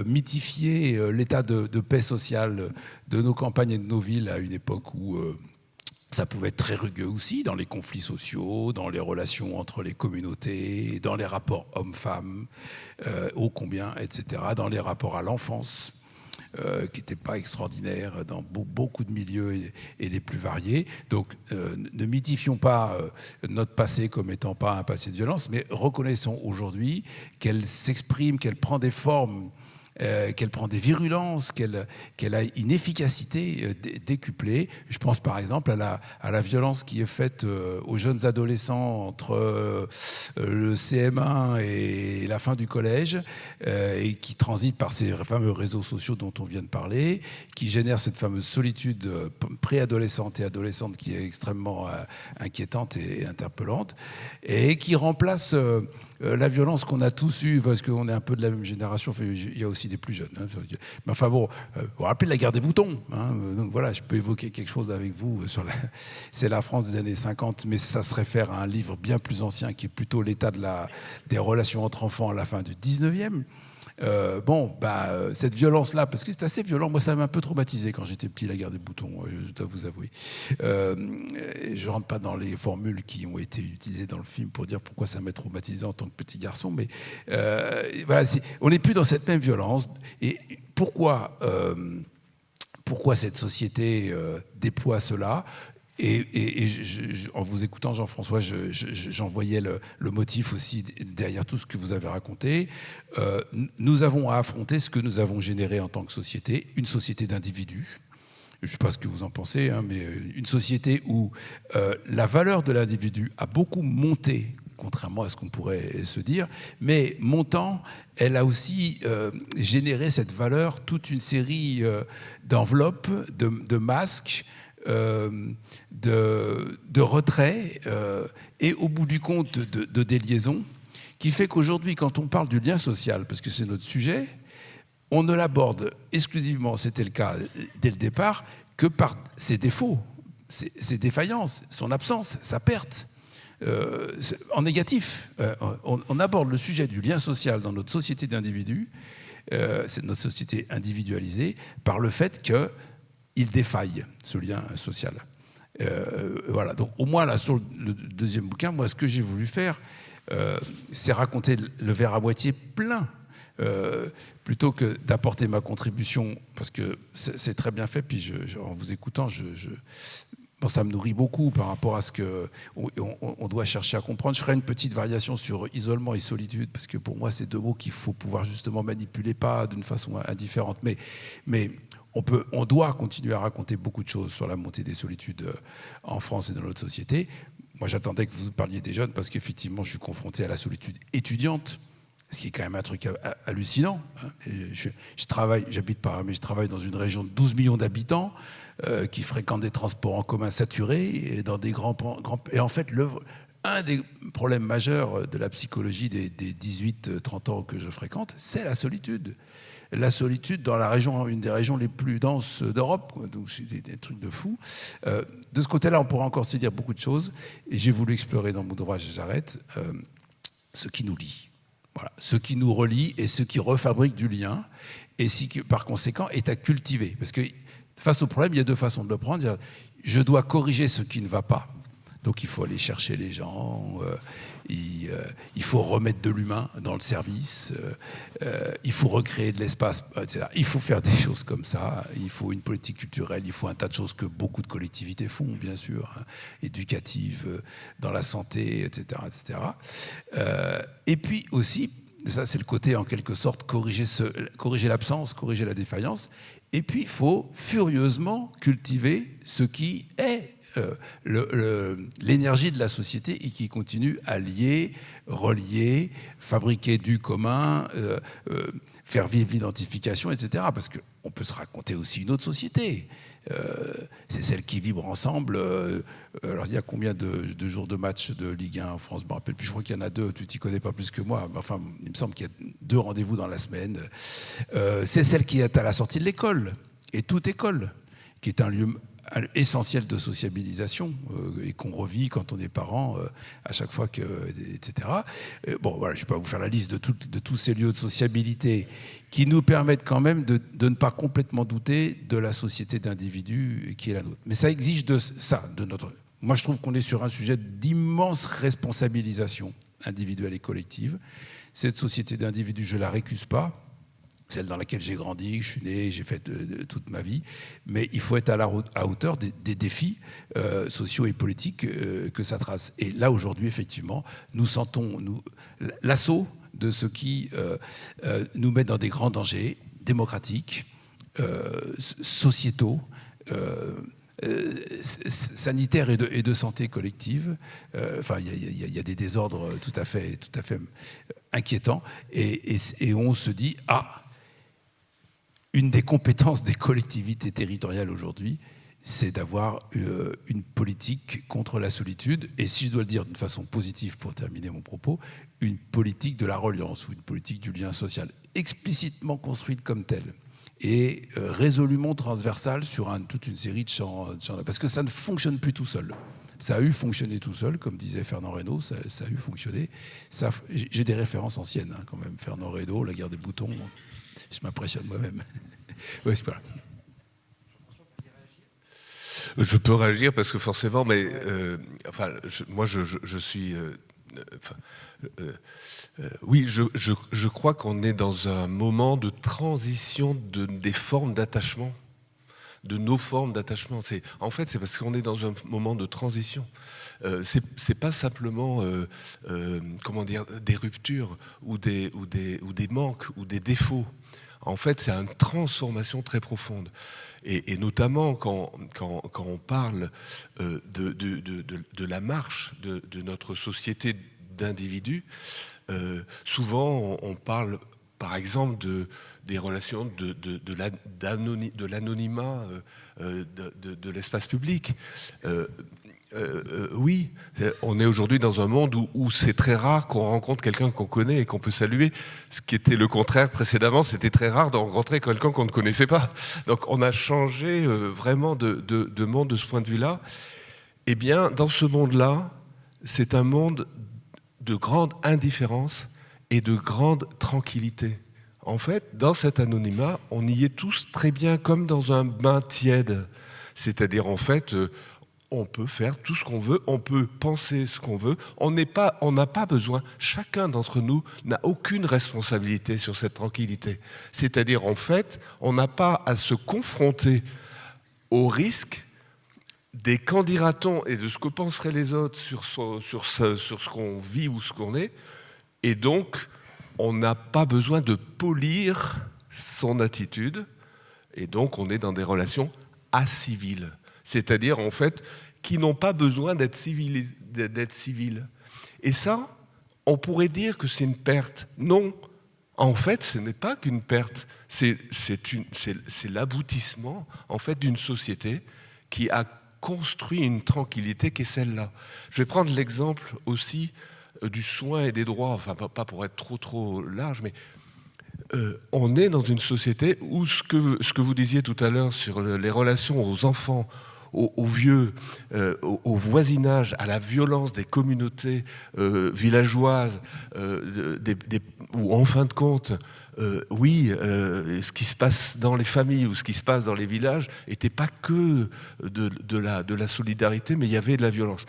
mythifier l'état de paix sociale de nos campagnes et de nos villes à une époque où ça pouvait être très rugueux aussi, dans les conflits sociaux, dans les relations entre les communautés, dans les rapports hommes-femmes, ô combien, etc., dans les rapports à l'enfance, qui n'étaient pas extraordinaires dans beaucoup de milieux et les plus variés. Donc, ne mythifions pas notre passé comme étant pas un passé de violence, mais reconnaissons aujourd'hui qu'elle s'exprime, qu'elle prend des formes, qu'elle prend des virulences, qu'elle a une efficacité décuplée. Je pense par exemple à la violence qui est faite aux jeunes adolescents entre le CM1 et la fin du collège, et qui transite par ces fameux réseaux sociaux dont on vient de parler, qui génère cette fameuse solitude préadolescente et adolescente qui est extrêmement inquiétante et interpellante, et qui remplace la violence qu'on a tous eue, parce qu'on est un peu de la même génération, il y a aussi des plus jeunes. Hein. Mais enfin bon, vous vous rappelez la guerre des boutons. Hein. Donc voilà, je peux évoquer quelque chose avec vous sur c'est la France des années 50, mais ça se réfère à un livre bien plus ancien qui est plutôt l'état des relations entre enfants à la fin du 19e. Cette violence-là, parce que c'est assez violent, moi ça m'a un peu traumatisé quand j'étais petit, la guerre des boutons, je dois vous avouer. Je ne rentre pas dans les formules qui ont été utilisées dans le film pour dire pourquoi ça m'a traumatisé en tant que petit garçon, mais voilà, on n'est plus dans cette même violence. Et pourquoi cette société déploie cela ? Et en vous écoutant, Jean-François, j'en voyais le motif aussi derrière tout ce que vous avez raconté. Nous avons à affronter ce que nous avons généré en tant que société, une société d'individus. Je ne sais pas ce que vous en pensez, hein, mais une société où la valeur de l'individu a beaucoup monté, contrairement à ce qu'on pourrait se dire, mais montant, elle a aussi généré cette valeur, toute une série d'enveloppes, de masques, de retrait et au bout du compte de déliaison, qui fait qu'aujourd'hui, quand on parle du lien social, parce que c'est notre sujet, on ne l'aborde exclusivement, c'était le cas dès le départ, que par ses défauts, ses défaillances, son absence, sa perte. En négatif, on aborde le sujet du lien social dans notre société d'individus, c'est notre société individualisée, par le fait que il défaille, ce lien social. Voilà. Donc, au moins, là, sur le deuxième bouquin, moi, ce que j'ai voulu faire, c'est raconter le verre à moitié plein, plutôt que d'apporter ma contribution, parce que c'est très bien fait, puis en vous écoutant, ça me nourrit beaucoup par rapport à ce qu'on doit chercher à comprendre. Je ferai une petite variation sur isolement et solitude, parce que pour moi, c'est deux mots qu'il faut pouvoir justement manipuler, pas d'une façon indifférente, mais on doit continuer à raconter beaucoup de choses sur la montée des solitudes en France et dans notre société. Moi, j'attendais que vous parliez des jeunes parce qu'effectivement, je suis confronté à la solitude étudiante, ce qui est quand même un truc hallucinant. J'habite Paris, mais je travaille dans une région de 12 millions d'habitants qui fréquentent des transports en commun saturés et dans des grands... Et en fait, un des problèmes majeurs de la psychologie des 18-30 ans que je fréquente, c'est la solitude. La solitude dans la région, une des régions les plus denses d'Europe, donc c'est des trucs de fou. De ce côté-là, on pourra encore se dire beaucoup de choses, et j'ai voulu explorer dans mon ouvrage, et j'arrête, ce qui nous lie. Voilà, ce qui nous relie et ce qui refabrique du lien, et qui, par conséquent, est à cultiver. Parce que face au problème, il y a deux façons de le prendre. Je dois corriger ce qui ne va pas. Donc il faut aller chercher les gens, il faut remettre de l'humain dans le service, il faut recréer de l'espace, etc. Il faut faire des choses comme ça, il faut une politique culturelle, il faut un tas de choses que beaucoup de collectivités font, bien sûr, hein, éducatives, dans la santé, etc. etc. Et puis aussi, Ça, c'est le côté, en quelque sorte, corriger l'absence, corriger la défaillance. Et puis, il faut furieusement cultiver ce qui est l'énergie de la société et qui continue à lier, relier, fabriquer du commun, faire vivre l'identification, etc. Parce qu'on peut se raconter aussi une autre société. C'est celle qui vibre ensemble. Alors, il y a combien de jours de match de Ligue 1 en France? Je me rappelle plus, je crois qu'il y en a 2. Tu t'y connais pas plus que moi. Enfin, il me semble qu'il y a 2 rendez-vous dans la semaine. C'est celle qui est à la sortie de l'école, et toute école, qui est un lieu essentiel de sociabilisation et qu'on revit quand on est parent à chaque fois que, etc. Bon, voilà, je ne vais pas vous faire la liste de tous ces lieux de sociabilité qui nous permettent quand même de ne pas complètement douter de la société d'individus qui est la nôtre. Mais ça exige de notre... Moi, je trouve qu'on est sur un sujet d'immense responsabilisation individuelle et collective. Cette société d'individus, je ne la récuse pas. Celle dans laquelle j'ai grandi, je suis né, j'ai fait toute ma vie. Mais il faut être à hauteur des défis sociaux et politiques que ça trace. Et là, aujourd'hui, effectivement, nous sentons l'assaut de ce qui nous met dans des grands dangers démocratiques, sociétaux, sanitaires et de santé collective. Enfin, il y a des désordres tout à fait inquiétants. Et on se dit, une des compétences des collectivités territoriales aujourd'hui, c'est d'avoir une politique contre la solitude, et si je dois le dire d'une façon positive pour terminer mon propos, une politique de la reliance ou une politique du lien social, explicitement construite comme telle, et résolument transversale sur toute une série de champs, parce que ça ne fonctionne plus tout seul. Ça a eu fonctionné tout seul, comme disait Fernand Reynaud, ça a eu fonctionné. J'ai des références anciennes, quand même. Fernand Reynaud, La guerre des boutons, je m'impressionne moi-même. Oui, c'est pas là. Je peux réagir parce que forcément, mais moi je suis... oui, je crois qu'on est dans un moment de transition des formes d'attachement, de nos formes d'attachement. En fait, c'est parce qu'on est dans un moment de transition. C'est pas simplement comment dire, des ruptures ou des manques ou des défauts. En fait, c'est une transformation très profonde. Et notamment quand on parle de la marche de notre société d'individus, souvent on parle par exemple des relations de l'anonymat de l'espace public. Oui, on est aujourd'hui dans un monde où c'est très rare qu'on rencontre quelqu'un qu'on connaît et qu'on peut saluer. Ce qui était le contraire précédemment, c'était très rare de rencontrer quelqu'un qu'on ne connaissait pas. Donc on a changé vraiment de monde de ce point de vue-là. Eh bien, dans ce monde-là, c'est un monde de grande indifférence et de grande tranquillité. En fait, dans cet anonymat, on y est tous très bien comme dans un bain tiède. C'est-à-dire, en fait... on peut faire tout ce qu'on veut, on peut penser ce qu'on veut, on n'a pas besoin, chacun d'entre nous n'a aucune responsabilité sur cette tranquillité. C'est-à-dire, en fait, on n'a pas à se confronter au risque des qu'en dira-t-on et de ce que penseraient les autres sur ce qu'on vit ou ce qu'on est, et donc on n'a pas besoin de polir son attitude, et donc on est dans des relations aciviles. C'est-à-dire, en fait, qui n'ont pas besoin d'être civils. Et ça, on pourrait dire que c'est une perte. Non, en fait, ce n'est pas qu'une perte. C'est l'aboutissement, en fait, d'une société qui a construit une tranquillité qui est celle-là. Je vais prendre l'exemple aussi du soin et des droits, enfin, pas pour être trop large, mais... on est dans une société où ce que vous disiez tout à l'heure sur les relations aux enfants, aux vieux, au voisinage, à la violence des communautés villageoises, où en fin de compte, ce qui se passe dans les familles ou ce qui se passe dans les villages n'était pas que de la solidarité, mais il y avait de la violence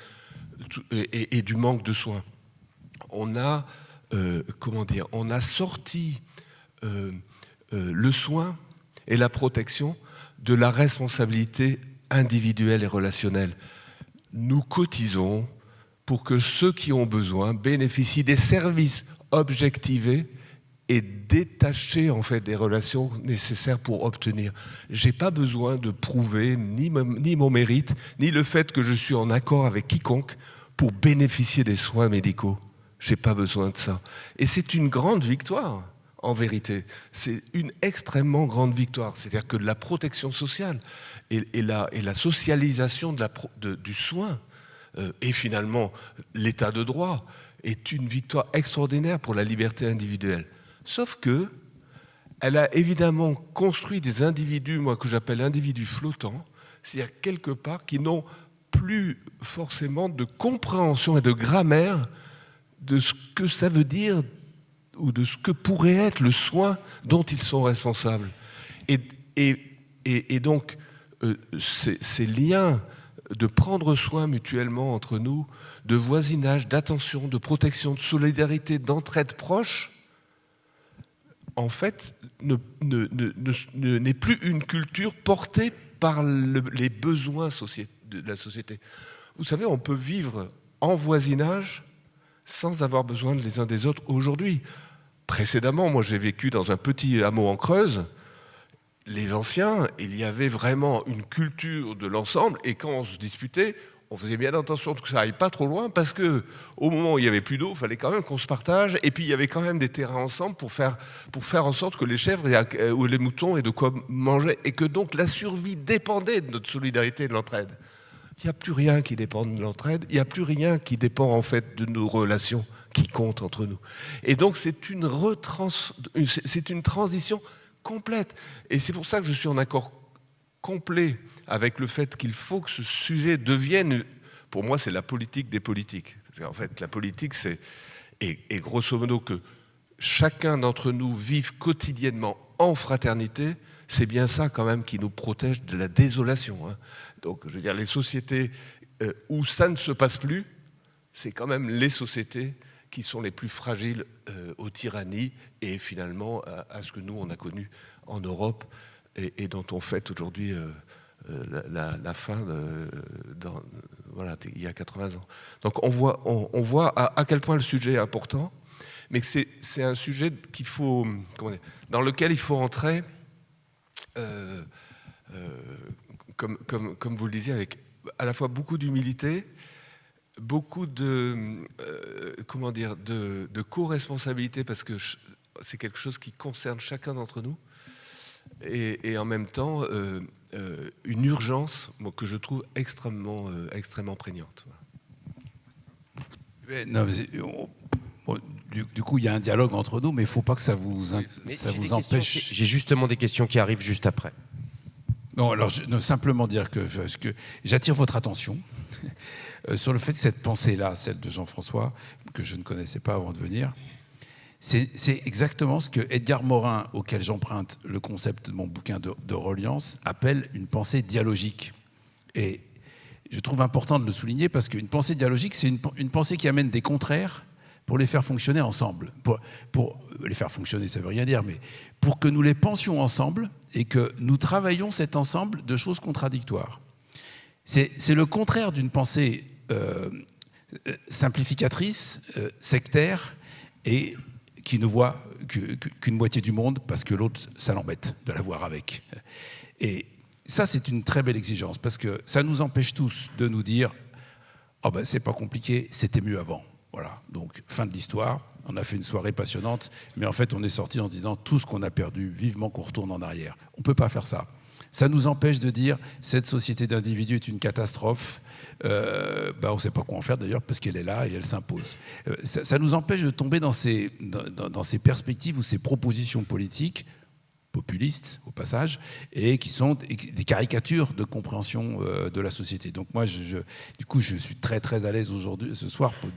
et du manque de soins. On a sorti le soin et la protection de la responsabilité individuelle et relationnelle. Nous cotisons pour que ceux qui ont besoin bénéficient des services objectivés est détaché en fait des relations nécessaires pour obtenir. J'ai pas besoin de prouver ni mon mérite, ni le fait que je suis en accord avec quiconque pour bénéficier des soins médicaux. J'ai pas besoin de ça. Et c'est une grande victoire, en vérité. C'est une extrêmement grande victoire. C'est-à-dire que la protection sociale et la socialisation du soin et finalement l'état de droit est une victoire extraordinaire pour la liberté individuelle. Sauf que elle a évidemment construit des individus, moi que j'appelle individus flottants, c'est-à-dire quelque part qui n'ont plus forcément de compréhension et de grammaire de ce que ça veut dire ou de ce que pourrait être le soin dont ils sont responsables. Et donc, ces liens de prendre soin mutuellement entre nous, de voisinage, d'attention, de protection, de solidarité, d'entraide proche, en fait, n'est plus une culture portée par les besoins de la société. Vous savez, on peut vivre en voisinage sans avoir besoin les uns des autres aujourd'hui. Précédemment, moi j'ai vécu dans un petit hameau en Creuse. Les anciens, il y avait vraiment une culture de l'ensemble, et quand on se disputait, on faisait bien attention que ça n'aille pas trop loin, parce que au moment où il n'y avait plus d'eau, il fallait quand même qu'on se partage, et puis il y avait quand même des terrains ensemble pour faire en sorte que les chèvres ou les moutons aient de quoi manger, et que donc la survie dépendait de notre solidarité et de l'entraide. Il n'y a plus rien qui dépend de l'entraide, il n'y a plus rien qui dépend en fait de nos relations qui comptent entre nous. Et donc c'est une transition complète. Et c'est pour ça que je suis en accord complet avec le fait qu'il faut que ce sujet devienne, pour moi c'est la politique des politiques. En fait la politique c'est, et grosso modo que chacun d'entre nous vive quotidiennement en fraternité, c'est bien ça quand même qui nous protège de la désolation. Hein. Donc je veux dire, les sociétés où ça ne se passe plus, c'est quand même les sociétés qui sont les plus fragiles aux tyrannies et finalement à ce que nous on a connu en Europe et dont on fête aujourd'hui la fin voilà, il y a 80 ans. Donc on voit à quel point le sujet est important, mais que c'est un sujet qu'il faut, dans lequel il faut entrer comme vous le disiez, avec à la fois beaucoup d'humilité, beaucoup de co-responsabilité, parce que c'est quelque chose qui concerne chacun d'entre nous, et en même temps une urgence que je trouve extrêmement prégnante. Non, du coup, il y a un dialogue entre nous, mais il ne faut pas que ça vous empêche. J'ai justement des questions qui arrivent juste après. Non, alors simplement dire que j'attire votre attention sur le fait que cette pensée-là, celle de Jean-François, que je ne connaissais pas avant de venir, c'est exactement ce que Edgar Morin, auquel j'emprunte le concept de mon bouquin de reliance, appelle une pensée dialogique. Et je trouve important de le souligner parce qu'une pensée dialogique, c'est une pensée qui amène des contraires pour les faire fonctionner ensemble. Pour les faire fonctionner, ça ne veut rien dire, mais pour que nous les pensions ensemble et que nous travaillions cet ensemble de choses contradictoires. C'est le contraire d'une pensée simplificatrice, sectaire, et qui ne voit qu'une moitié du monde parce que l'autre, ça l'embête de la voir avec. Et ça, c'est une très belle exigence parce que ça nous empêche tous de nous dire « Oh ben, c'est pas compliqué, c'était mieux avant ». Voilà, donc fin de l'histoire, on a fait une soirée passionnante, mais en fait on est sorti en se disant tout ce qu'on a perdu, vivement qu'on retourne en arrière. On ne peut pas faire ça. Ça nous empêche de dire cette société d'individus est une catastrophe, on ne sait pas quoi en faire d'ailleurs parce qu'elle est là et elle s'impose. Ça nous empêche de tomber dans ces perspectives ou ces propositions politiques populistes au passage, et qui sont des caricatures de compréhension de la société. Donc moi, du coup, je suis très très à l'aise aujourd'hui, ce soir, pour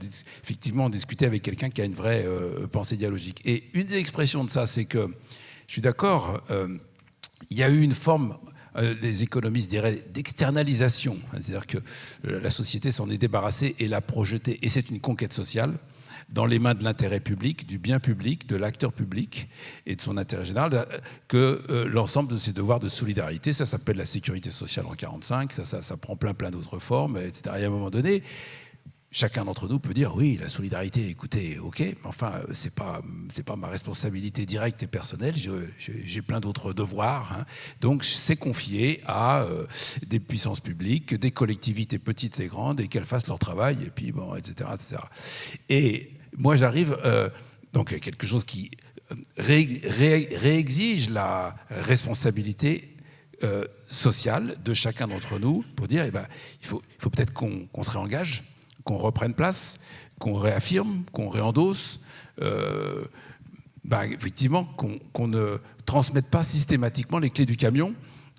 effectivement discuter avec quelqu'un qui a une vraie pensée dialogique. Et une des expressions de ça, c'est que, je suis d'accord, il y a eu une forme, les économistes diraient, d'externalisation. C'est-à-dire que la société s'en est débarrassée et l'a projetée, et c'est une conquête sociale, dans les mains de l'intérêt public, du bien public, de l'acteur public et de son intérêt général, que l'ensemble de ses devoirs de solidarité. Ça s'appelle la sécurité sociale en 1945, ça prend plein d'autres formes, etc. Et à un moment donné, chacun d'entre nous peut dire oui, la solidarité, écoutez, ok, mais enfin, c'est pas ma responsabilité directe et personnelle. J'ai plein d'autres devoirs. Hein. Donc, c'est confié à des puissances publiques, des collectivités petites et grandes, et qu'elles fassent leur travail, et puis bon, etc., etc. Et moi, j'arrive donc à quelque chose qui réexige la responsabilité sociale de chacun d'entre nous pour dire, il faut peut-être qu'on se réengage, qu'on reprenne place, qu'on réaffirme, qu'on réendosse, effectivement, qu'on ne transmette pas systématiquement les clés du camion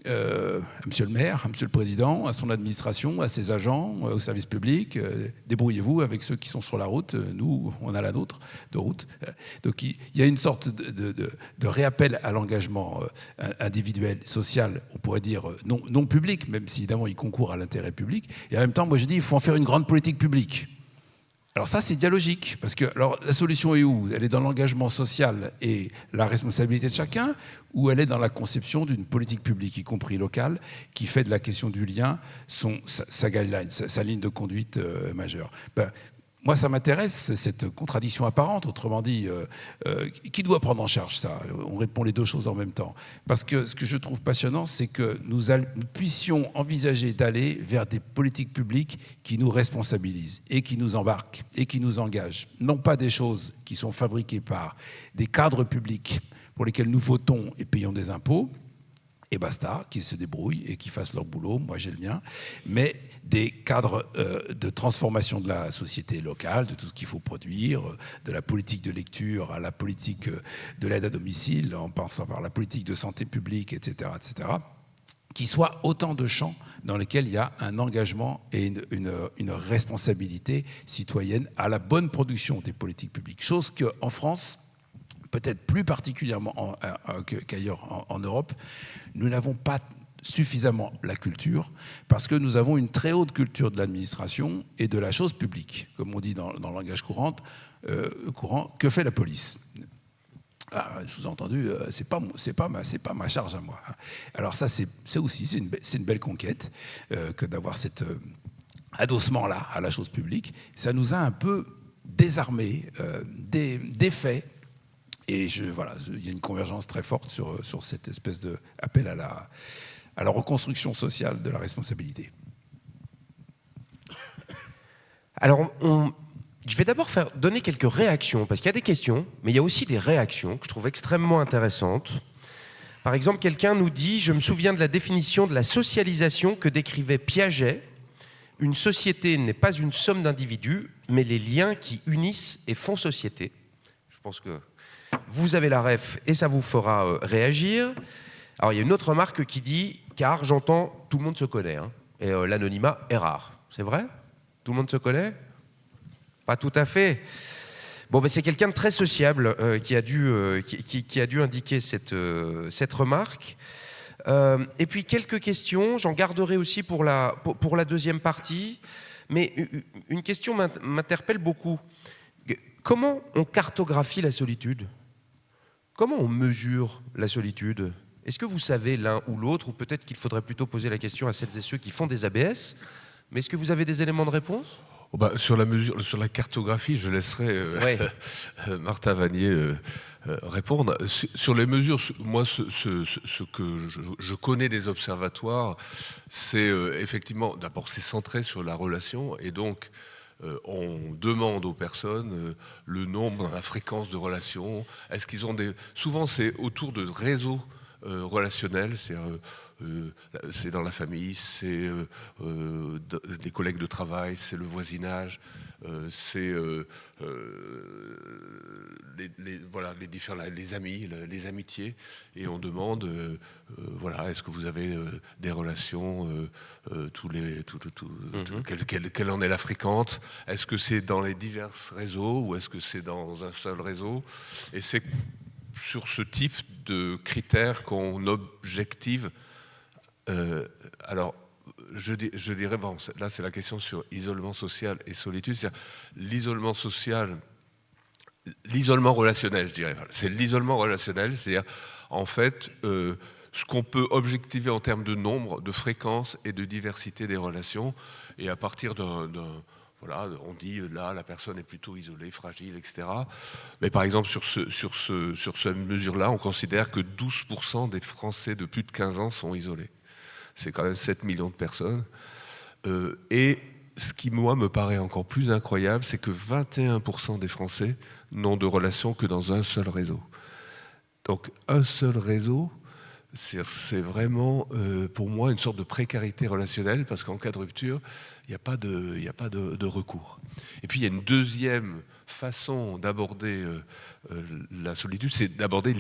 à monsieur le maire, à monsieur le président, à son administration, à ses agents, au service public. Débrouillez-vous avec ceux qui sont sur la route. Nous, on a la nôtre de route. Donc il y a une sorte de réappel à l'engagement individuel, social, on pourrait dire non public, même si évidemment il concourt à l'intérêt public. Et en même temps, moi je dis, il faut en faire une grande politique publique. Alors ça, c'est dialogique, parce que alors, la solution est où? Elle est dans l'engagement social et la responsabilité de chacun, ou elle est dans la conception d'une politique publique, y compris locale, qui fait de la question du lien sa guideline, sa ligne de conduite majeure. Moi, ça m'intéresse, cette contradiction apparente, autrement dit, qui doit prendre en charge ça? On répond les deux choses en même temps. Parce que ce que je trouve passionnant, c'est que nous puissions envisager d'aller vers des politiques publiques qui nous responsabilisent et qui nous embarquent et qui nous engagent. Non pas des choses qui sont fabriquées par des cadres publics pour lesquels nous votons et payons des impôts, et basta, qu'ils se débrouillent et qu'ils fassent leur boulot, moi j'ai le mien, mais des cadres de transformation de la société locale, de tout ce qu'il faut produire, de la politique de lecture à la politique de l'aide à domicile, en passant par la politique de santé publique, etc., qui soient autant de champs dans lesquels il y a un engagement et une responsabilité citoyenne à la bonne production des politiques publiques. Chose qu'en France, peut-être plus particulièrement qu'ailleurs en Europe, nous n'avons pas suffisamment la culture, parce que nous avons une très haute culture de l'administration et de la chose publique. Comme on dit dans le langage courant, que fait la police? Sous-entendu, c'est pas ma charge à moi. Alors ça, c'est une belle conquête que d'avoir cet adossement-là à la chose publique. Ça nous a un peu désarmés, défaits. Et il y a une convergence très forte sur cette espèce d'appel à la reconstruction sociale de la responsabilité. Alors, je vais d'abord donner quelques réactions, parce qu'il y a des questions, mais il y a aussi des réactions que je trouve extrêmement intéressantes. Par exemple, quelqu'un nous dit « Je me souviens de la définition de la socialisation que décrivait Piaget. Une société n'est pas une somme d'individus, mais les liens qui unissent et font société. » Je pense que vous avez la ref et ça vous fera réagir. Alors, il y a une autre remarque qui dit « Car j'entends, tout le monde se connaît, hein, et l'anonymat est rare. » C'est vrai? Tout le monde se connaît? Pas tout à fait. Bon, c'est quelqu'un de très sociable qui a dû indiquer cette remarque. Et puis, quelques questions. J'en garderai aussi pour la deuxième partie. Mais une question m'interpelle beaucoup. Comment on cartographie la solitude? Comment on mesure la solitude? Est-ce que vous savez l'un ou l'autre, ou peut-être qu'il faudrait plutôt poser la question à celles et ceux qui font des ABS, mais est-ce que vous avez des éléments de réponse? Sur la cartographie, je laisserai Martha Vanier répondre. Sur les mesures, moi, ce que je connais des observatoires, c'est effectivement, d'abord, c'est centré sur la relation, et donc on demande aux personnes le nombre, la fréquence de relations. Est-ce qu'ils ont souvent, c'est autour de réseaux relationnels, c'est dans la famille, c'est des collègues de travail, c'est le voisinage, c'est les amis, les amitiés, et on demande est-ce que vous avez des relations quelle en est la fréquence, est-ce que c'est dans les divers réseaux ou est-ce que c'est dans un seul réseau, et c'est sur ce type de critères qu'on objective. Alors, je dirais, là c'est la question sur isolement social et solitude, c'est-à-dire l'isolement social, l'isolement relationnel, je dirais. C'est l'isolement relationnel, c'est-à-dire, en fait, ce qu'on peut objectiver en termes de nombre, de fréquence et de diversité des relations, et à partir Voilà, on dit là, la personne est plutôt isolée, fragile, etc. Mais par exemple, sur cette mesure-là, on considère que 12% des Français de plus de 15 ans sont isolés. C'est quand même 7 millions de personnes. Et ce qui, moi, me paraît encore plus incroyable, c'est que 21% des Français n'ont de relation que dans un seul réseau. Donc, un seul réseau, c'est vraiment, pour moi, une sorte de précarité relationnelle, parce qu'en cas de rupture, il n'y a pas de recours. Et puis, il y a une deuxième façon d'aborder la solitude, c'est d'aborder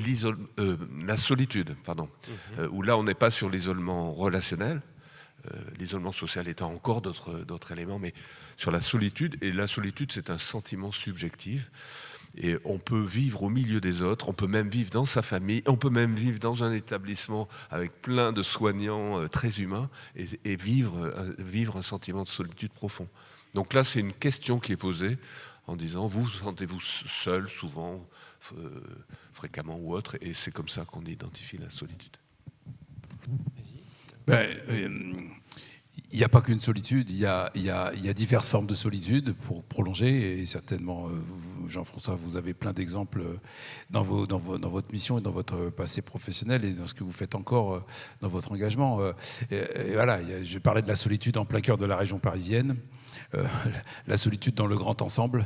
la solitude, où là, on n'est pas sur l'isolement relationnel, l'isolement social étant encore d'autres éléments, mais sur la solitude. Et la solitude, c'est un sentiment subjectif. Et on peut vivre au milieu des autres, on peut même vivre dans sa famille, on peut même vivre dans un établissement avec plein de soignants très humains et vivre un sentiment de solitude profond. Donc là, c'est une question qui est posée en disant, vous sentez-vous seul souvent, fréquemment ou autre, et c'est comme ça qu'on identifie la solitude. Il n'y a pas qu'une solitude, il y a diverses formes de solitude pour prolonger, et certainement, Jean-François, vous avez plein d'exemples dans votre mission et dans votre passé professionnel et dans ce que vous faites encore dans votre engagement. Et voilà, je parlais de la solitude en plein cœur de la région parisienne, la solitude dans le grand ensemble.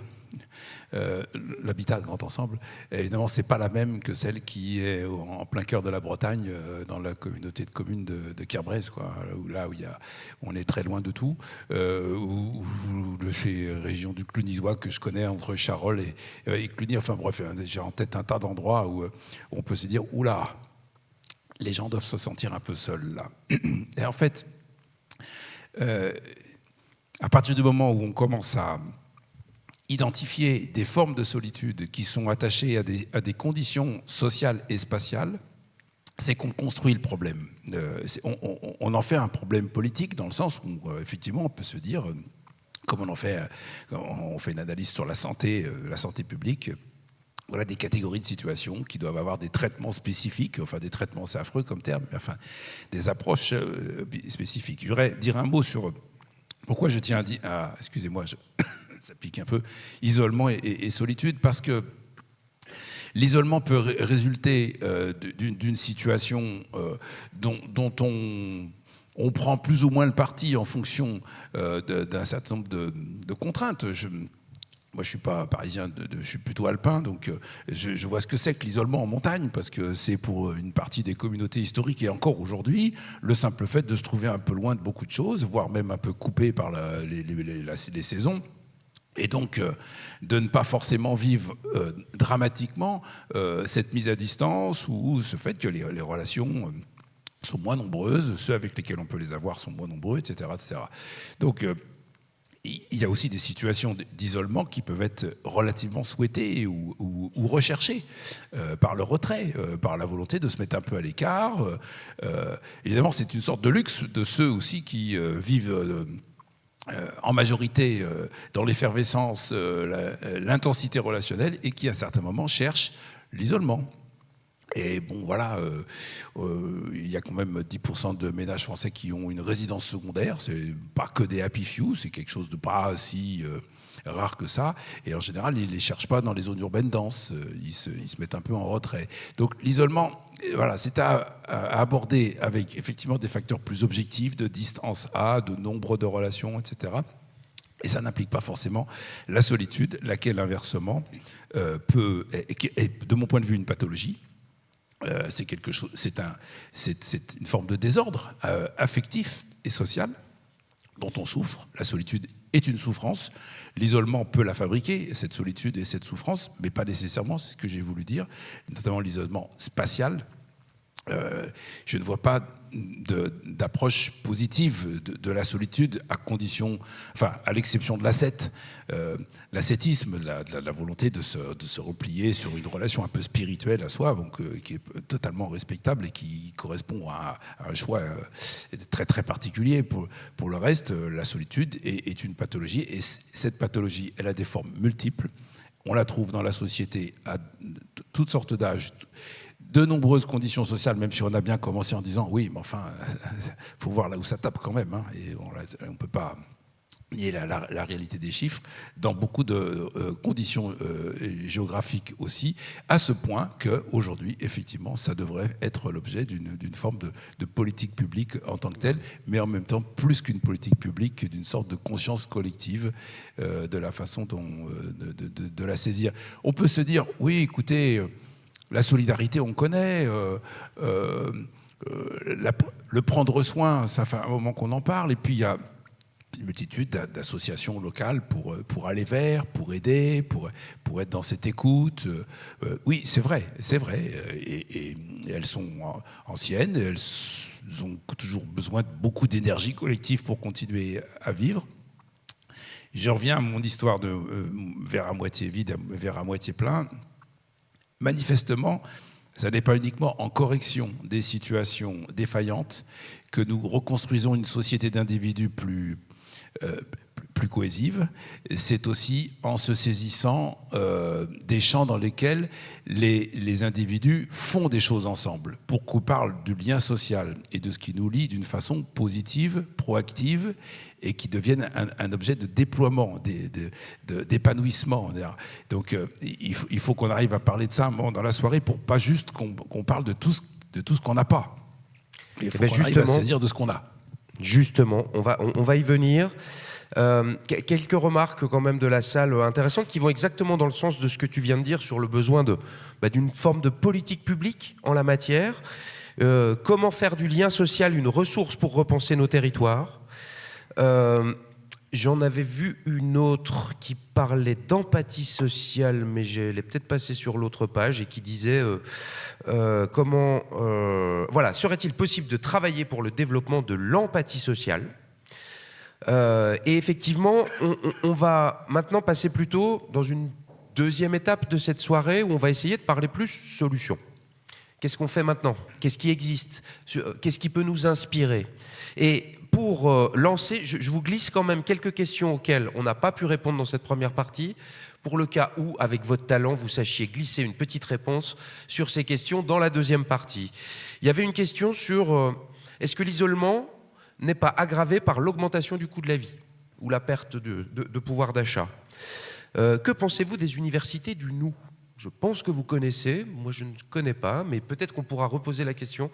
L'habitat de grand ensemble, évidemment, c'est pas la même que celle qui est en plein cœur de la Bretagne, dans la communauté de communes de Kerbrez, quoi, où on est très loin de tout, ou de ces régions du Clunisois que je connais entre Charolles et Cluny. Enfin bref, j'ai en tête un tas d'endroits où on peut se dire, oula, les gens doivent se sentir un peu seuls là. Et en fait, à partir du moment où on commence à identifier des formes de solitude qui sont attachées à des conditions sociales et spatiales, c'est qu'on construit le problème. On en fait un problème politique dans le sens où, effectivement, on peut se dire, comme on fait une analyse sur la santé publique, voilà des catégories de situations qui doivent avoir des traitements spécifiques, enfin des traitements, c'est affreux comme terme, mais enfin des approches spécifiques. Je voudrais dire un mot sur pourquoi je tiens à excusez-moi, ça pique un peu, isolement et solitude, parce que l'isolement peut résulter d'une situation dont on prend plus ou moins le parti en fonction d'un certain nombre de contraintes. Moi, je ne suis pas parisien, je suis plutôt alpin, donc je vois ce que c'est que l'isolement en montagne, parce que c'est pour une partie des communautés historiques, et encore aujourd'hui, le simple fait de se trouver un peu loin de beaucoup de choses, voire même un peu coupé par les saisons, et donc de ne pas forcément vivre dramatiquement cette mise à distance ou ce fait que les relations sont moins nombreuses, ceux avec lesquels on peut les avoir sont moins nombreux, etc. etc. Donc il y a aussi des situations d'isolement qui peuvent être relativement souhaitées ou recherchées par le retrait, par la volonté de se mettre un peu à l'écart. Évidemment, c'est une sorte de luxe de ceux aussi qui vivent en majorité dans l'effervescence, l'intensité relationnelle, et qui à certains moments cherchent l'isolement. Et bon, voilà, il y a quand même 10% de ménages français qui ont une résidence secondaire. C'est pas que des happy few, c'est quelque chose de pas si rare que ça. Et en général, ils les cherchent pas dans les zones urbaines denses. Ils se mettent un peu en retrait. Donc l'isolement, voilà, c'est à aborder avec effectivement des facteurs plus objectifs, de distance de nombre de relations, etc. Et ça n'implique pas forcément la solitude, laquelle inversement est, de mon point de vue, une pathologie. C'est quelque chose, c'est une forme de désordre affectif et social dont on souffre. La solitude est une souffrance. L'isolement peut la fabriquer, cette solitude et cette souffrance, mais pas nécessairement, c'est ce que j'ai voulu dire, notamment l'isolement spatial. Je ne vois pas d'approche positive de la solitude à condition, enfin à l'exception de l'ascétisme, la volonté de se replier sur une relation un peu spirituelle à soi, donc qui est totalement respectable et qui correspond à un choix très très particulier. Pour le reste, la solitude est une pathologie, et cette pathologie, elle a des formes multiples. On la trouve dans la société à toutes sortes d'âges, de nombreuses conditions sociales, même si on a bien commencé en disant oui, mais enfin, il faut voir là où ça tape quand même, hein, et on ne peut pas nier la réalité des chiffres dans beaucoup de conditions géographiques aussi, à ce point qu'aujourd'hui, effectivement, ça devrait être l'objet d'une forme de politique publique en tant que telle, mais en même temps, plus qu'une politique publique, d'une sorte de conscience collective de la façon de la saisir. On peut se dire, oui, écoutez, la solidarité, on connaît, le prendre soin, ça fait un moment qu'on en parle, et puis il y a une multitude d'associations locales pour aller vers, pour aider, pour être dans cette écoute. Oui, c'est vrai. Et elles sont anciennes, elles ont toujours besoin de beaucoup d'énergie collective pour continuer à vivre. Je reviens à mon histoire de verre à moitié vide, verre à moitié plein. Manifestement, ça n'est pas uniquement en correction des situations défaillantes que nous reconstruisons une société d'individus plus cohésive, c'est aussi en se saisissant des champs dans lesquels les individus font des choses ensemble, pour qu'on parle du lien social et de ce qui nous lie d'une façon positive, proactive, et qui devienne un objet de déploiement, d'épanouissement. Donc il faut qu'on arrive à parler de ça un moment dans la soirée pour pas juste qu'on parle de tout ce qu'on n'a pas. Il faut qu'on arrive à saisir de ce qu'on a. Justement, on va y venir. Quelques remarques quand même de la salle intéressantes qui vont exactement dans le sens de ce que tu viens de dire sur le besoin d'une forme de politique publique en la matière. Comment faire du lien social une ressource pour repenser nos territoires. J'en avais vu une autre qui parlait d'empathie sociale, mais je l'ai peut-être passée sur l'autre page, et qui disait serait-il possible de travailler pour le développement de l'empathie sociale ? Et effectivement, on va maintenant passer plutôt dans une deuxième étape de cette soirée où on va essayer de parler plus solutions. Qu'est-ce qu'on fait maintenant ? Qu'est-ce qui existe ? Qu'est-ce qui peut nous inspirer ? Et pour lancer, je vous glisse quand même quelques questions auxquelles on n'a pas pu répondre dans cette première partie, pour le cas où, avec votre talent, vous sachiez glisser une petite réponse sur ces questions dans la deuxième partie. Il y avait une question sur est-ce que l'isolement n'est pas aggravé par l'augmentation du coût de la vie ou la perte de pouvoir d'achat. Que pensez-vous des universités du nous ? Je pense que vous connaissez, moi je ne connais pas, mais peut-être qu'on pourra reposer la question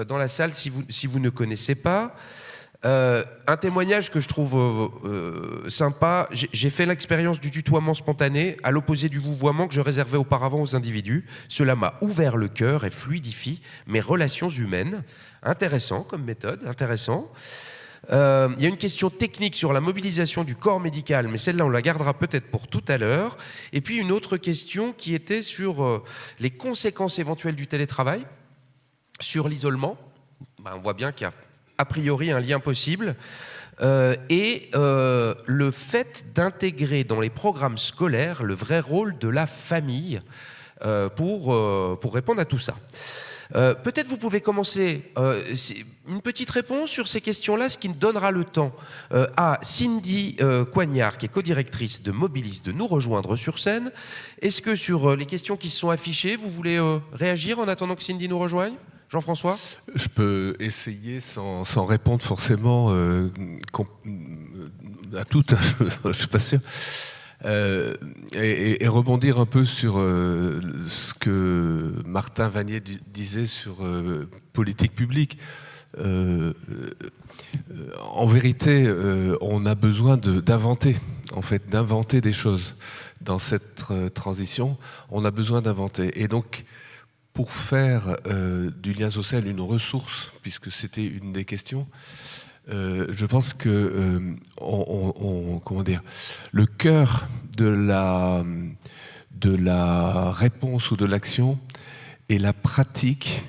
dans la salle si vous ne connaissez pas. Un témoignage que je trouve sympa, j'ai fait l'expérience du tutoiement spontané à l'opposé du vouvoiement que je réservais auparavant aux individus. Cela m'a ouvert le cœur et fluidifie mes relations humaines. Intéressant comme méthode, intéressant. Il y a une question technique sur la mobilisation du corps médical, mais celle-là on la gardera peut-être pour tout à l'heure. Et puis une autre question qui était sur les conséquences éventuelles du télétravail, sur l'isolement. On voit bien qu'il y a a priori un lien possible, et le fait d'intégrer dans les programmes scolaires le vrai rôle de la famille pour répondre à tout ça. Peut-être vous pouvez commencer une petite réponse sur ces questions-là, ce qui donnera le temps à Cindy Coignard, qui est co-directrice de Mobilis, de nous rejoindre sur scène. Est-ce que sur les questions qui se sont affichées, vous voulez réagir en attendant que Cindy nous rejoigne ? Jean-François ? Je peux essayer sans répondre forcément à toutes, je ne suis pas sûr, et rebondir un peu sur ce que Martin Vanier disait sur politique publique. En vérité, on a besoin d'inventer des choses. Dans cette transition, on a besoin d'inventer. Et donc, pour faire du lien social une ressource, puisque c'était une des questions, je pense que le cœur de la réponse ou de l'action est la pratique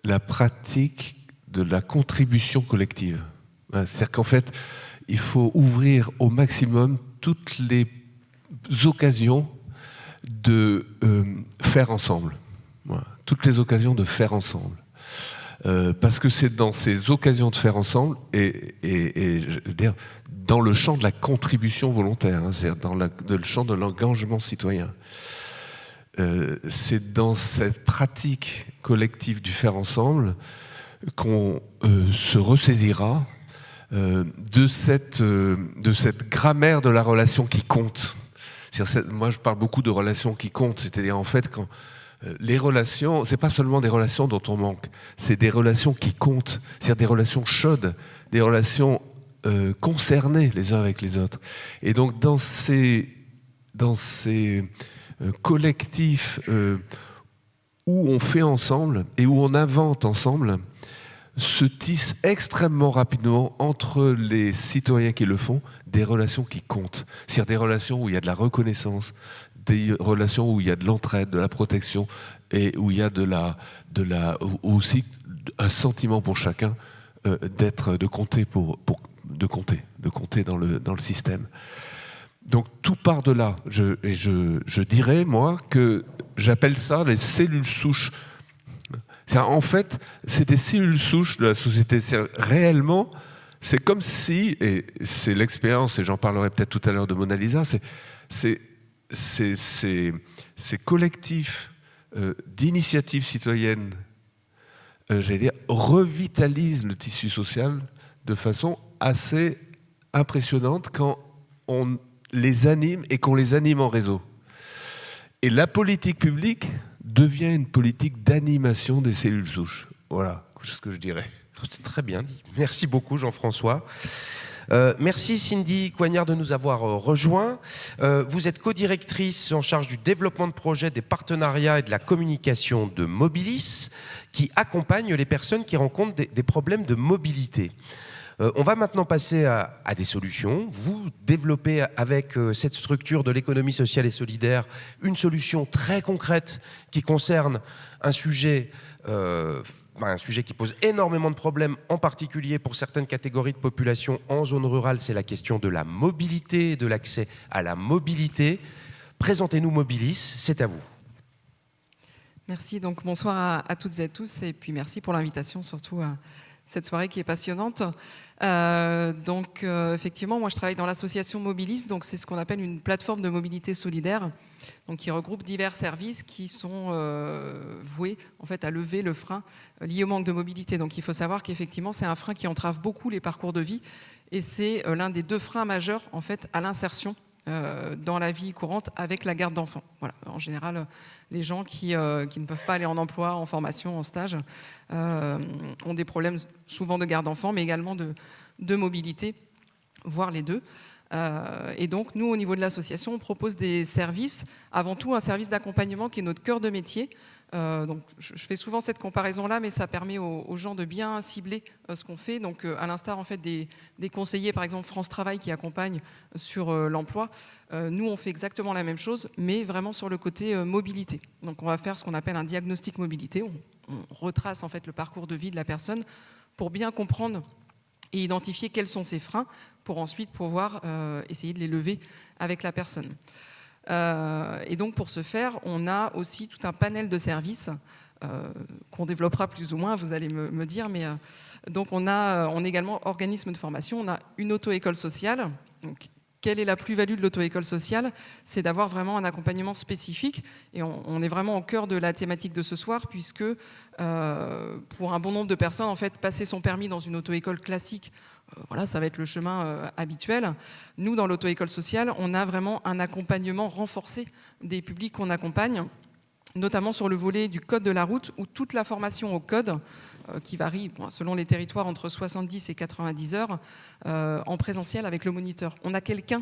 de la contribution collective. C'est-à-dire qu'en fait, il faut ouvrir au maximum toutes les occasions de faire ensemble. Voilà. Toutes les occasions de faire ensemble. Parce que c'est dans ces occasions de faire ensemble et je veux dire, dans le champ de la contribution volontaire, c'est-à-dire dans le champ de l'engagement citoyen. C'est dans cette pratique collective du faire ensemble qu'on se ressaisira de cette grammaire de la relation qui compte. Moi, je parle beaucoup de relations qui comptent, c'est-à-dire en fait quand les relations, c'est pas seulement des relations dont on manque, c'est des relations qui comptent, c'est-à-dire des relations chaudes, des relations concernées les uns avec les autres. Et donc dans ces collectifs où on fait ensemble et où on invente ensemble, se tissent extrêmement rapidement entre les citoyens qui le font des relations qui comptent. C'est-à-dire des relations où il y a de la reconnaissance, des relations où il y a de l'entraide, de la protection et où il y a aussi un sentiment pour chacun de compter dans le système. Donc tout part de là. Je dirais, moi, que j'appelle ça les cellules souches. En fait, c'est des cellules souches de la société. Réellement, c'est comme si, et c'est l'expérience, et j'en parlerai peut-être tout à l'heure de Mona Lisa, ces collectifs d'initiatives citoyennes, j'allais dire, revitalisent le tissu social de façon assez impressionnante quand on les anime et qu'on les anime en réseau. Et la politique publique devient une politique d'animation des cellules souches. Voilà ce que je dirais. C'est très bien dit. Merci beaucoup, Jean-François. Merci Cindy Coignard de nous avoir rejoints. Vous êtes co-directrice en charge du développement de projets, des partenariats et de la communication de Mobilis, qui accompagne les personnes qui rencontrent des problèmes de mobilité. On va maintenant passer à des solutions. Vous développez avec cette structure de l'économie sociale et solidaire une solution très concrète qui concerne un sujet qui pose énormément de problèmes, en particulier pour certaines catégories de population en zone rurale, c'est la question de la mobilité et de l'accès à la mobilité. Présentez-nous Mobilis, c'est à vous. Merci, donc bonsoir à toutes et à tous, et puis merci pour l'invitation, surtout à cette soirée qui est passionnante. Effectivement, moi je travaille dans l'association Mobilis, donc c'est ce qu'on appelle une plateforme de mobilité solidaire, donc qui regroupe divers services qui sont voués en fait à lever le frein lié au manque de mobilité. Donc il faut savoir qu'effectivement c'est un frein qui entrave beaucoup les parcours de vie et c'est l'un des 2 freins majeurs en fait à l'insertion dans la vie courante avec la garde d'enfants. Voilà. En général, les gens qui ne peuvent pas aller en emploi, en formation, en stage, ont des problèmes souvent de garde d'enfants, mais également de mobilité, voire les 2. Et donc, nous, au niveau de l'association, on propose des services, avant tout un service d'accompagnement qui est notre cœur de métier. Donc, je fais souvent cette comparaison-là, mais ça permet aux gens de bien cibler ce qu'on fait. Donc, à l'instar en fait des conseillers, par exemple France Travail, qui accompagnent sur l'emploi, nous, on fait exactement la même chose, mais vraiment sur le côté mobilité. Donc, on va faire ce qu'on appelle un diagnostic mobilité. On retrace en fait le parcours de vie de la personne pour bien comprendre et identifier quels sont ses freins pour ensuite pouvoir essayer de les lever avec la personne. Et donc pour ce faire, on a aussi tout un panel de services qu'on développera plus ou moins, vous allez me dire, mais donc on est également organisme de formation, on a une auto-école sociale. Donc, quelle est la plus-value de l'auto-école sociale? C'est d'avoir vraiment un accompagnement spécifique et on est vraiment au cœur de la thématique de ce soir puisque pour un bon nombre de personnes, en fait, passer son permis dans une auto-école classique, voilà, ça va être le chemin habituel. Nous, dans l'auto-école sociale, on a vraiment un accompagnement renforcé des publics qu'on accompagne, notamment sur le volet du code de la route où toute la formation au code qui varie selon les territoires entre 70 et 90 heures en présentiel avec le moniteur. On a quelqu'un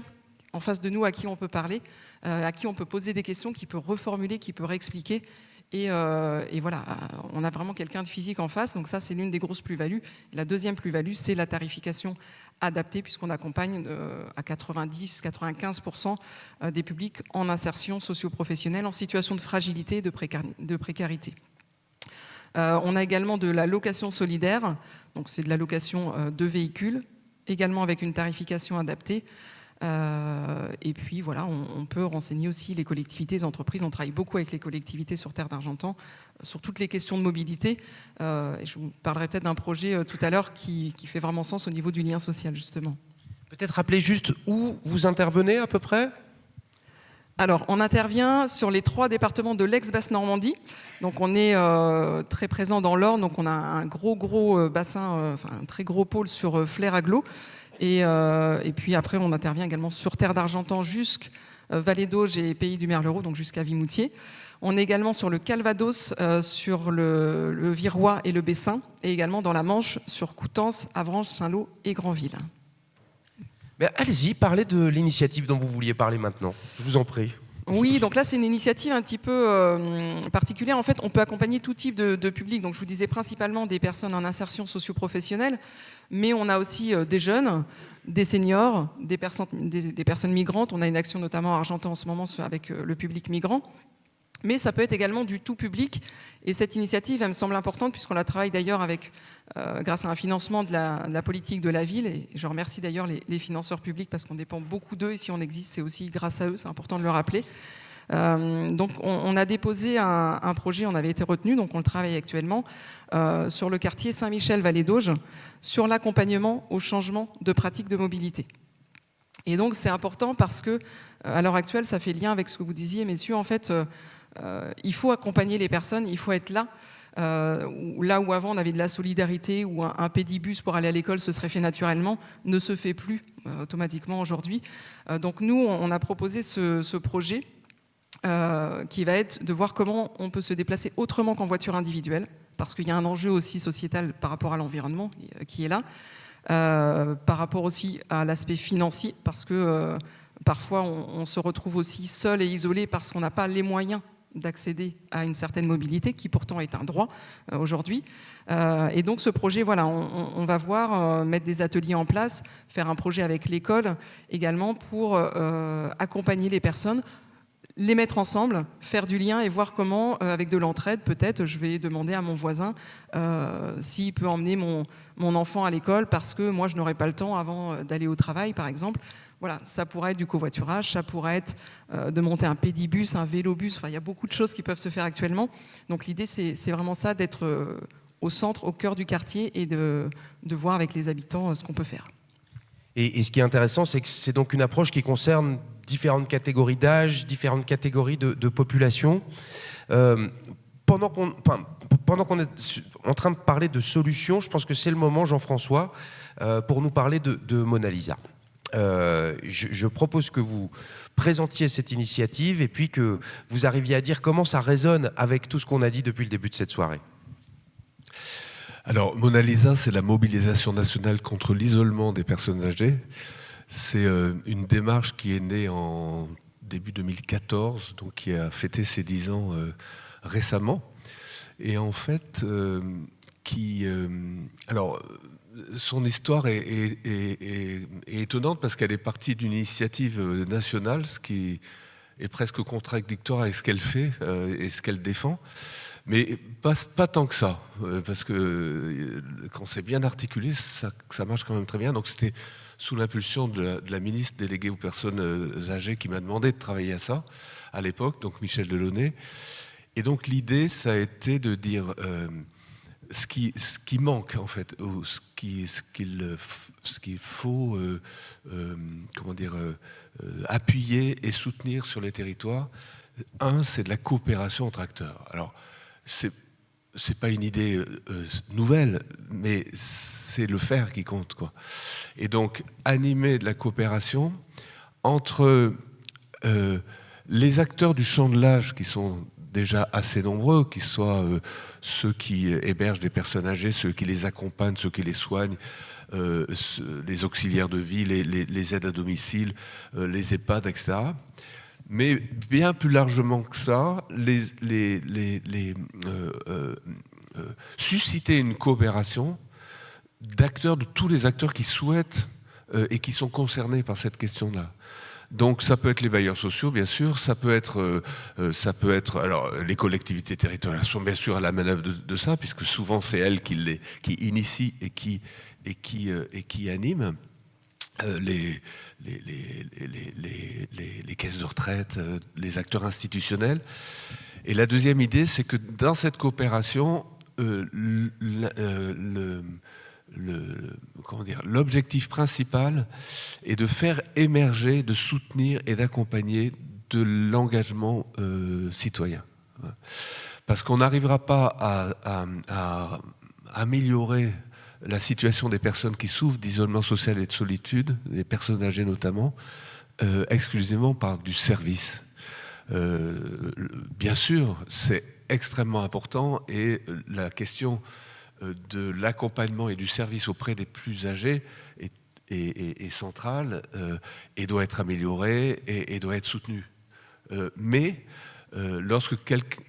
en face de nous à qui on peut parler, à qui on peut poser des questions, qui peut reformuler, qui peut réexpliquer. Et voilà, on a vraiment quelqu'un de physique en face, donc ça c'est l'une des grosses plus-values. La deuxième plus-value, c'est la tarification adaptée, puisqu'on accompagne à 90-95% des publics en insertion socio-professionnelle, en situation de fragilité et de précarité. On a également de la location solidaire, donc c'est de la location de véhicules, également avec une tarification adaptée. Et puis voilà, on peut renseigner aussi les collectivités, les entreprises. On travaille beaucoup avec les collectivités sur Terre d'Argentan sur toutes les questions de mobilité. Et je vous parlerai peut-être d'un projet tout à l'heure qui fait vraiment sens au niveau du lien social, justement. Peut-être rappeler juste où vous intervenez à peu près ? Alors, on intervient sur les 3 départements de l'ex-Basse-Normandie. Donc, on est très présent dans l'Orne. Donc, on a un gros bassin, un très gros pôle sur Flers-Aglo. Et puis après, on intervient également sur Terre d'Argentan jusqu'à Vallée d'Auge et Pays du Merlereau, donc jusqu'à Vimoutiers. On est également sur le Calvados, sur le Virois et le Bessin, et également dans la Manche, sur Coutances, Avranches, Saint-Lô et Granville. Mais allez-y, parlez de l'initiative dont vous vouliez parler maintenant. Je vous en prie. Oui, donc là, c'est une initiative un petit peu particulière. En fait, on peut accompagner tout type de public. Donc, je vous disais principalement des personnes en insertion socio-professionnelle, mais on a aussi des jeunes, des seniors, des personnes migrantes. On a une action notamment à Argentan en ce moment avec le public migrant. Mais ça peut être également du tout public. Et cette initiative, elle me semble importante puisqu'on la travaille d'ailleurs grâce à un financement de la politique de la ville. Et je remercie d'ailleurs les financeurs publics parce qu'on dépend beaucoup d'eux. Et si on existe, c'est aussi grâce à eux. C'est important de le rappeler. Donc on a déposé un projet, on avait été retenu, donc on le travaille actuellement, sur le quartier Saint-Michel-Vallée d'Auge, sur l'accompagnement au changement de pratiques de mobilité. Et donc c'est important parce que à l'heure actuelle, ça fait lien avec ce que vous disiez, messieurs. En fait, il faut accompagner les personnes, il faut être là. Là où avant on avait de la solidarité, où un pédibus pour aller à l'école se serait fait naturellement, ne se fait plus automatiquement aujourd'hui. Donc nous, on a proposé ce projet qui va être de voir comment on peut se déplacer autrement qu'en voiture individuelle, parce qu'il y a un enjeu aussi sociétal par rapport à l'environnement qui est là, par rapport aussi à l'aspect financier, parce que parfois on se retrouve aussi seul et isolé parce qu'on n'a pas les moyens d'accéder à une certaine mobilité, qui pourtant est un droit aujourd'hui. Et donc ce projet, voilà, on va voir mettre des ateliers en place, faire un projet avec l'école également pour accompagner les personnes, les mettre ensemble, faire du lien et voir comment, avec de l'entraide, peut-être, je vais demander à mon voisin s'il peut emmener mon enfant à l'école parce que moi, je n'aurai pas le temps avant d'aller au travail, par exemple. Voilà, ça pourrait être du covoiturage, ça pourrait être de monter un pédibus, un vélobus. Enfin, il y a beaucoup de choses qui peuvent se faire actuellement. Donc l'idée, c'est vraiment ça, d'être au centre, au cœur du quartier et de voir avec les habitants ce qu'on peut faire. Et ce qui est intéressant, c'est que c'est donc une approche qui concerne différentes catégories d'âge, différentes catégories de population. Pendant qu'on est en train de parler de solutions, je pense que c'est le moment, Jean-François, pour nous parler de Mona Lisa. Je propose que vous présentiez cette initiative et puis que vous arriviez à dire comment ça résonne avec tout ce qu'on a dit depuis le début de cette soirée. Alors, Mona Lisa, c'est la mobilisation nationale contre l'isolement des personnes âgées. C'est une démarche qui est née en début 2014, donc qui a fêté ses 10 ans récemment. Et en fait, alors, son histoire est étonnante parce qu'elle est partie d'une initiative nationale, ce qui est presque contradictoire avec ce qu'elle fait et ce qu'elle défend. Mais pas tant que ça, parce que quand c'est bien articulé, ça marche quand même très bien. Donc c'était sous l'impulsion de la ministre déléguée aux personnes âgées qui m'a demandé de travailler à ça, à l'époque, donc Michel Delaunay. Et donc l'idée, ça a été de dire ce qui manque, en fait, ou ce qu'il faut appuyer et soutenir sur les territoires. Un, c'est de la coopération entre acteurs. Alors, c'est pas une idée nouvelle, mais c'est le faire qui compte, quoi. Et donc, animer de la coopération entre les acteurs du champ de l'âge qui sont déjà assez nombreux, qui soient ceux qui hébergent des personnes âgées, ceux qui les accompagnent, ceux qui les soignent, les auxiliaires de vie, les aides à domicile, les EHPAD, etc. Mais bien plus largement que ça, susciter une coopération d'acteurs, de tous les acteurs qui souhaitent et qui sont concernés par cette question-là. Donc ça peut être les bailleurs sociaux, bien sûr, ça peut être alors les collectivités territoriales sont bien sûr à la manœuvre de ça, puisque souvent c'est elles qui initient et qui animent. Les caisses de retraite, les acteurs institutionnels. Et la deuxième idée, c'est que dans cette coopération, l'objectif principal est de faire émerger, de soutenir et d'accompagner de l'engagement citoyen. Parce qu'on n'arrivera pas à améliorer la situation des personnes qui souffrent d'isolement social et de solitude, des personnes âgées notamment, exclusivement par du service. Bien sûr, c'est extrêmement important et la question de l'accompagnement et du service auprès des plus âgés est centrale et doit être améliorée et doit être soutenue. Mais lorsque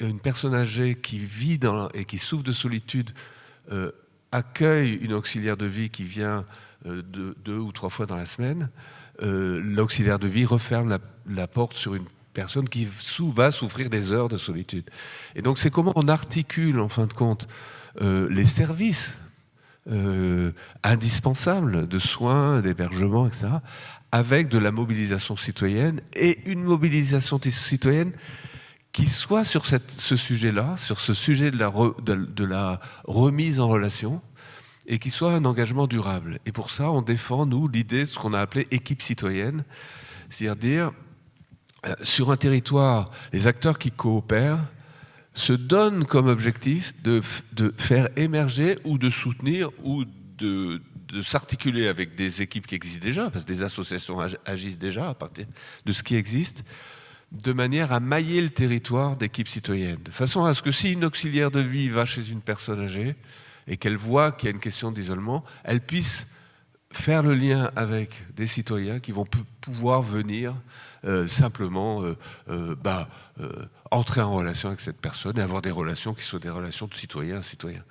une personne âgée qui vit et qui souffre de solitude accueille une auxiliaire de vie qui vient 2 ou 3 fois dans la semaine, l'auxiliaire de vie referme la porte sur une personne qui va souffrir des heures de solitude. Et donc c'est comment on articule en fin de compte les services indispensables de soins, d'hébergement, etc., avec de la mobilisation citoyenne et une mobilisation citoyenne qui soit sur ce sujet-là, sur ce sujet de la remise en relation, et qui soit un engagement durable. Et pour ça, on défend, nous, l'idée de ce qu'on a appelé équipe citoyenne, c'est-à-dire sur un territoire, les acteurs qui coopèrent se donnent comme objectif de faire émerger ou de soutenir ou de s'articuler avec des équipes qui existent déjà, parce que des associations agissent déjà à partir de ce qui existe, de manière à mailler le territoire d'équipes citoyennes, de façon à ce que si une auxiliaire de vie va chez une personne âgée et qu'elle voit qu'il y a une question d'isolement, elle puisse faire le lien avec des citoyens qui vont pouvoir venir simplement entrer en relation avec cette personne et avoir des relations qui soient des relations de citoyen à citoyen.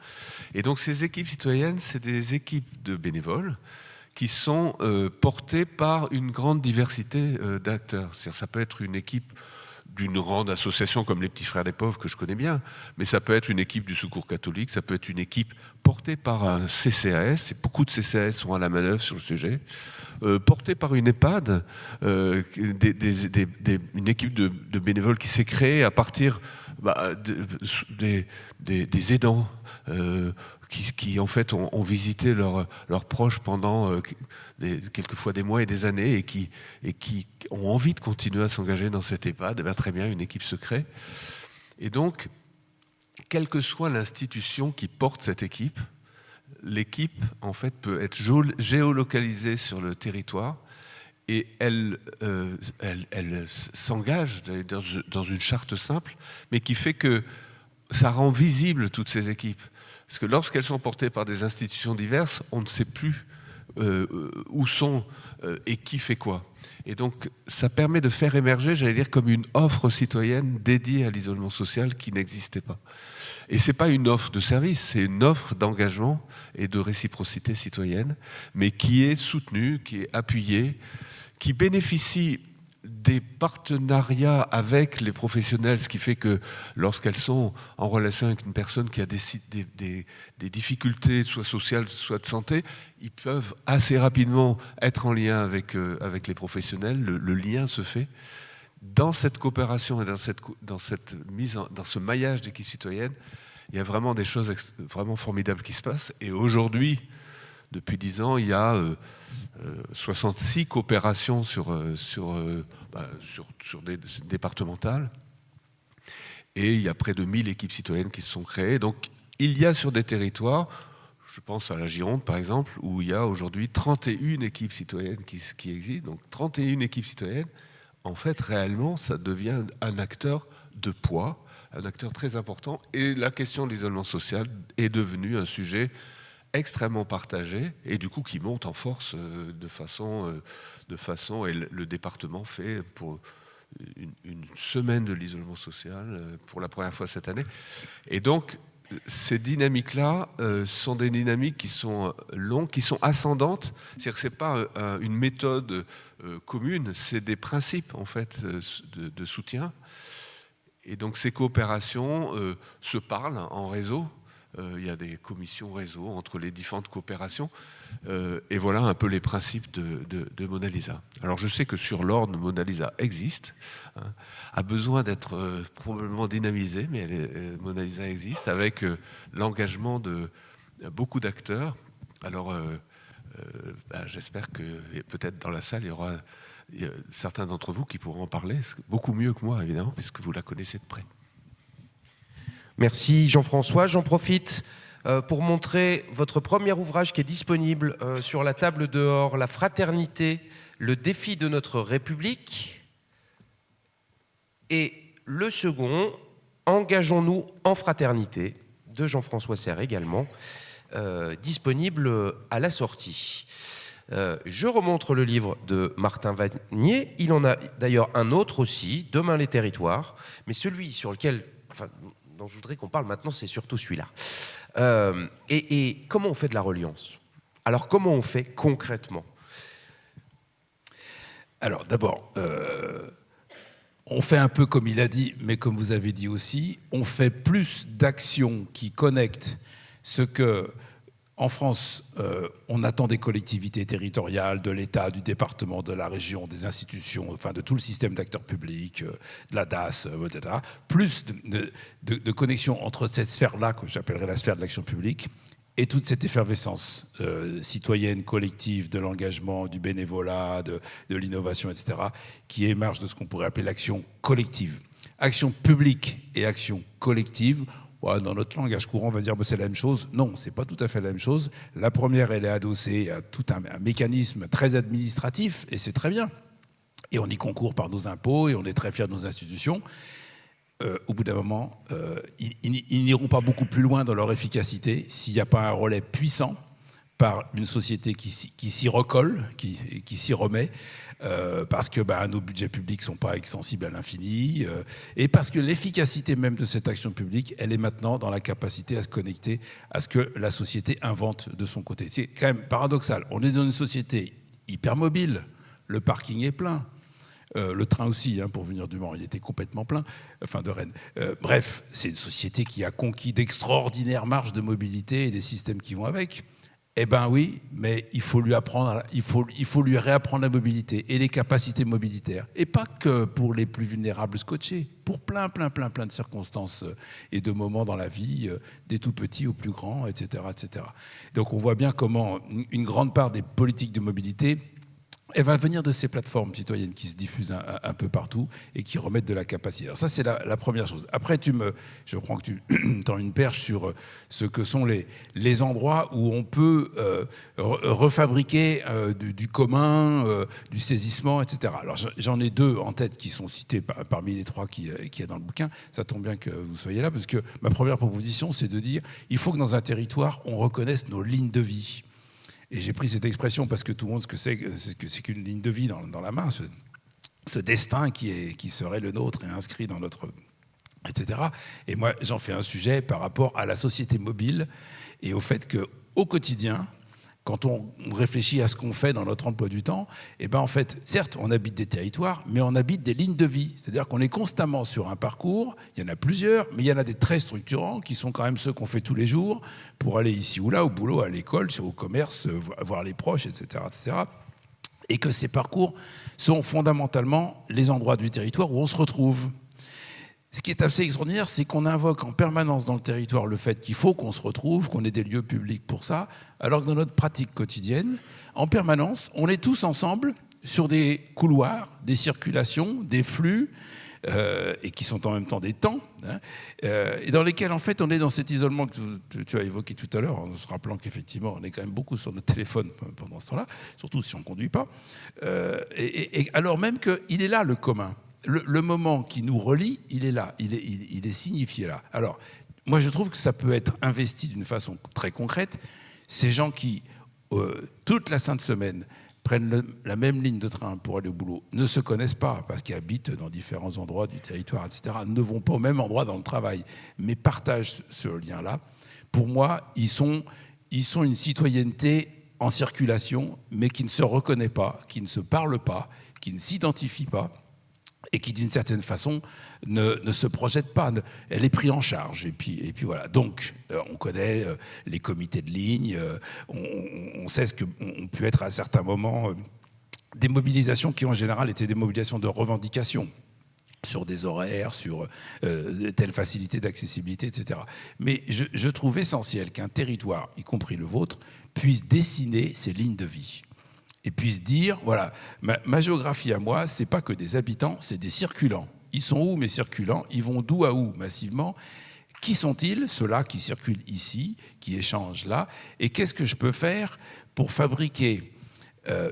Et donc ces équipes citoyennes, c'est des équipes de bénévoles qui sont portés par une grande diversité d'acteurs. C'est-à-dire, ça peut être une équipe d'une grande association comme les Petits Frères des Pauvres, que je connais bien, mais ça peut être une équipe du Secours catholique, ça peut être une équipe portée par un CCAS, et beaucoup de CCAS sont à la manœuvre sur le sujet, portée par une EHPAD, une équipe de bénévoles qui s'est créée à partir des aidants, qui en fait ont visité leurs proches pendant quelquefois des mois et des années et qui ont envie de continuer à s'engager dans cette EHPAD. Ben, très bien, une équipe se crée. Et donc, quelle que soit l'institution qui porte cette équipe, l'équipe en fait peut être géolocalisée sur le territoire et elle s'engage dans une charte simple, mais qui fait que ça rend visible toutes ces équipes. Parce que lorsqu'elles sont portées par des institutions diverses, on ne sait plus où sont et qui fait quoi. Et donc, ça permet de faire émerger, j'allais dire, comme une offre citoyenne dédiée à l'isolement social qui n'existait pas. Et ce n'est pas une offre de service, c'est une offre d'engagement et de réciprocité citoyenne, mais qui est soutenue, qui est appuyée, qui bénéficie des partenariats avec les professionnels, ce qui fait que lorsqu'elles sont en relation avec une personne qui a des difficultés, soit sociales, soit de santé, ils peuvent assez rapidement être en lien avec les professionnels. Le lien se fait. Dans cette coopération et dans ce maillage d'équipes citoyennes, il y a vraiment des choses vraiment formidables qui se passent. Et aujourd'hui, depuis 10 ans, il y a 66 coopérations sur des départementales. Et il y a près de 1000 équipes citoyennes qui se sont créées. Donc, il y a sur des territoires, je pense à la Gironde par exemple, où il y a aujourd'hui 31 équipes citoyennes qui existent. Donc, 31 équipes citoyennes, en fait, réellement, ça devient un acteur de poids, un acteur très important. Et la question de l'isolement social est devenue un sujet extrêmement partagé et du coup qui monte en force de façon et le département fait pour une semaine de l'isolement social pour la première fois cette année. Et donc ces dynamiques-là sont des dynamiques qui sont longues, qui sont ascendantes. C'est-à-dire que c'est pas une méthode commune, c'est des principes en fait de soutien. Et donc ces coopérations se parlent en réseau. Il y a des commissions réseau entre les différentes coopérations. Et voilà un peu les principes de Mona Lisa. Alors je sais que sur l'ordre, Mona Lisa existe, a besoin d'être probablement dynamisée, mais Mona Lisa existe avec l'engagement de beaucoup d'acteurs. Alors j'espère que peut-être dans la salle, il y aura Il y a certains d'entre vous qui pourront en parler beaucoup mieux que moi, évidemment, puisque vous la connaissez de près. Merci Jean-François. J'en profite pour montrer votre premier ouvrage qui est disponible sur la table dehors, La fraternité, le défi de notre République. Et le second, Engageons-nous en fraternité, de Jean-François Serre également, disponible à la sortie. Je remontre le livre de Martin Vanier. Il en a d'ailleurs un autre aussi, Demain les territoires, mais celui sur lequel, dont je voudrais qu'on parle maintenant, c'est surtout celui-là. Et comment on fait de la reliance? Alors comment on fait concrètement? Alors d'abord, on fait un peu comme il a dit, mais comme vous avez dit aussi, on fait plus d'actions qui connectent ce que, en France, on attend des collectivités territoriales, de l'État, du département, de la région, des institutions, enfin de tout le système d'acteurs publics, de la DAS, etc. Plus de connexion entre cette sphère-là, que j'appellerais la sphère de l'action publique, et toute cette effervescence citoyenne, collective, de l'engagement, du bénévolat, de l'innovation, etc., qui émerge de ce qu'on pourrait appeler l'action collective. Action publique et action collective, dans notre langage courant, on va dire que c'est la même chose. Non, ce n'est pas tout à fait la même chose. La première, elle est adossée à tout un mécanisme très administratif, et c'est très bien. Et on y concourt par nos impôts, et on est très fiers de nos institutions. Au bout d'un moment, ils n'iront pas beaucoup plus loin dans leur efficacité s'il n'y a pas un relais puissant par une société qui s'y recolle, qui s'y remet, parce que nos budgets publics ne sont pas extensibles à l'infini, et parce que l'efficacité même de cette action publique, elle est maintenant dans la capacité à se connecter à ce que la société invente de son côté. C'est quand même paradoxal. On est dans une société hyper mobile, le parking est plein. Le train aussi, pour venir du Mans, il était complètement plein, enfin de Rennes. Bref, c'est une société qui a conquis d'extraordinaires marges de mobilité et des systèmes qui vont avec. Eh bien oui, mais il faut lui apprendre, il faut lui réapprendre la mobilité et les capacités mobilitaires. Et pas que pour les plus vulnérables scotchés, pour plein de circonstances et de moments dans la vie, des tout petits aux plus grands, etc., etc. Donc on voit bien comment une grande part des politiques de mobilité, elle va venir de ces plateformes citoyennes qui se diffusent un peu partout et qui remettent de la capacité. Alors ça, c'est la première chose. Après, je crois que tu tends une perche sur ce que sont les endroits où on peut refabriquer du commun, du saisissement, etc. Alors j'en ai deux en tête qui sont cités parmi les trois qu'il y a dans le bouquin. Ça tombe bien que vous soyez là, parce que ma première proposition, c'est de dire il faut que dans un territoire, on reconnaisse nos lignes de vie. Et j'ai pris cette expression parce que tout le monde sait c'est qu'une ligne de vie dans la main, ce destin qui serait le nôtre et inscrit dans notre... etc. Et moi, j'en fais un sujet par rapport à la société mobile et au fait qu'au quotidien, quand on réfléchit à ce qu'on fait dans notre emploi du temps, en fait, certes, on habite des territoires, mais on habite des lignes de vie. C'est-à-dire qu'on est constamment sur un parcours, il y en a plusieurs, mais il y en a des très structurants qui sont quand même ceux qu'on fait tous les jours pour aller ici ou là, au boulot, à l'école, au commerce, voir les proches, etc., etc. Et que ces parcours sont fondamentalement les endroits du territoire où on se retrouve. Ce qui est assez extraordinaire, c'est qu'on invoque en permanence dans le territoire le fait qu'il faut qu'on se retrouve, qu'on ait des lieux publics pour ça, alors que dans notre pratique quotidienne, en permanence, on est tous ensemble sur des couloirs, des circulations, des flux, et qui sont en même temps des temps, et dans lesquels, en fait, on est dans cet isolement que tu as évoqué tout à l'heure, en se rappelant qu'effectivement, on est quand même beaucoup sur notre téléphone pendant ce temps-là, surtout si on ne conduit pas, et alors même qu'il est là, le commun. Le moment qui nous relie, il est là, il est signifié là. Alors, moi, je trouve que ça peut être investi d'une façon très concrète. Ces gens qui, toute la sainte semaine, prennent la même ligne de train pour aller au boulot, ne se connaissent pas parce qu'ils habitent dans différents endroits du territoire, etc., ne vont pas au même endroit dans le travail, mais partagent ce lien-là. Pour moi, ils sont une citoyenneté en circulation, mais qui ne se reconnaît pas, qui ne se parle pas, qui ne s'identifie pas, et qui, d'une certaine façon, ne se projette pas. Elle est prise en charge. Et puis voilà. Donc, on connaît les comités de ligne. On sait ce qu'ont pu être à certains moments des mobilisations qui, en général, étaient des mobilisations de revendication sur des horaires, sur telle facilité d'accessibilité, etc. Mais je trouve essentiel qu'un territoire, y compris le vôtre, puisse dessiner ses lignes de vie. et puis se dire, voilà, ma géographie à moi, c'est pas que des habitants, c'est des circulants. Ils sont où mes circulants? Ils vont d'où à où massivement? Qui sont-ils, ceux-là qui circulent ici, qui échangent là? Et qu'est-ce que je peux faire pour fabriquer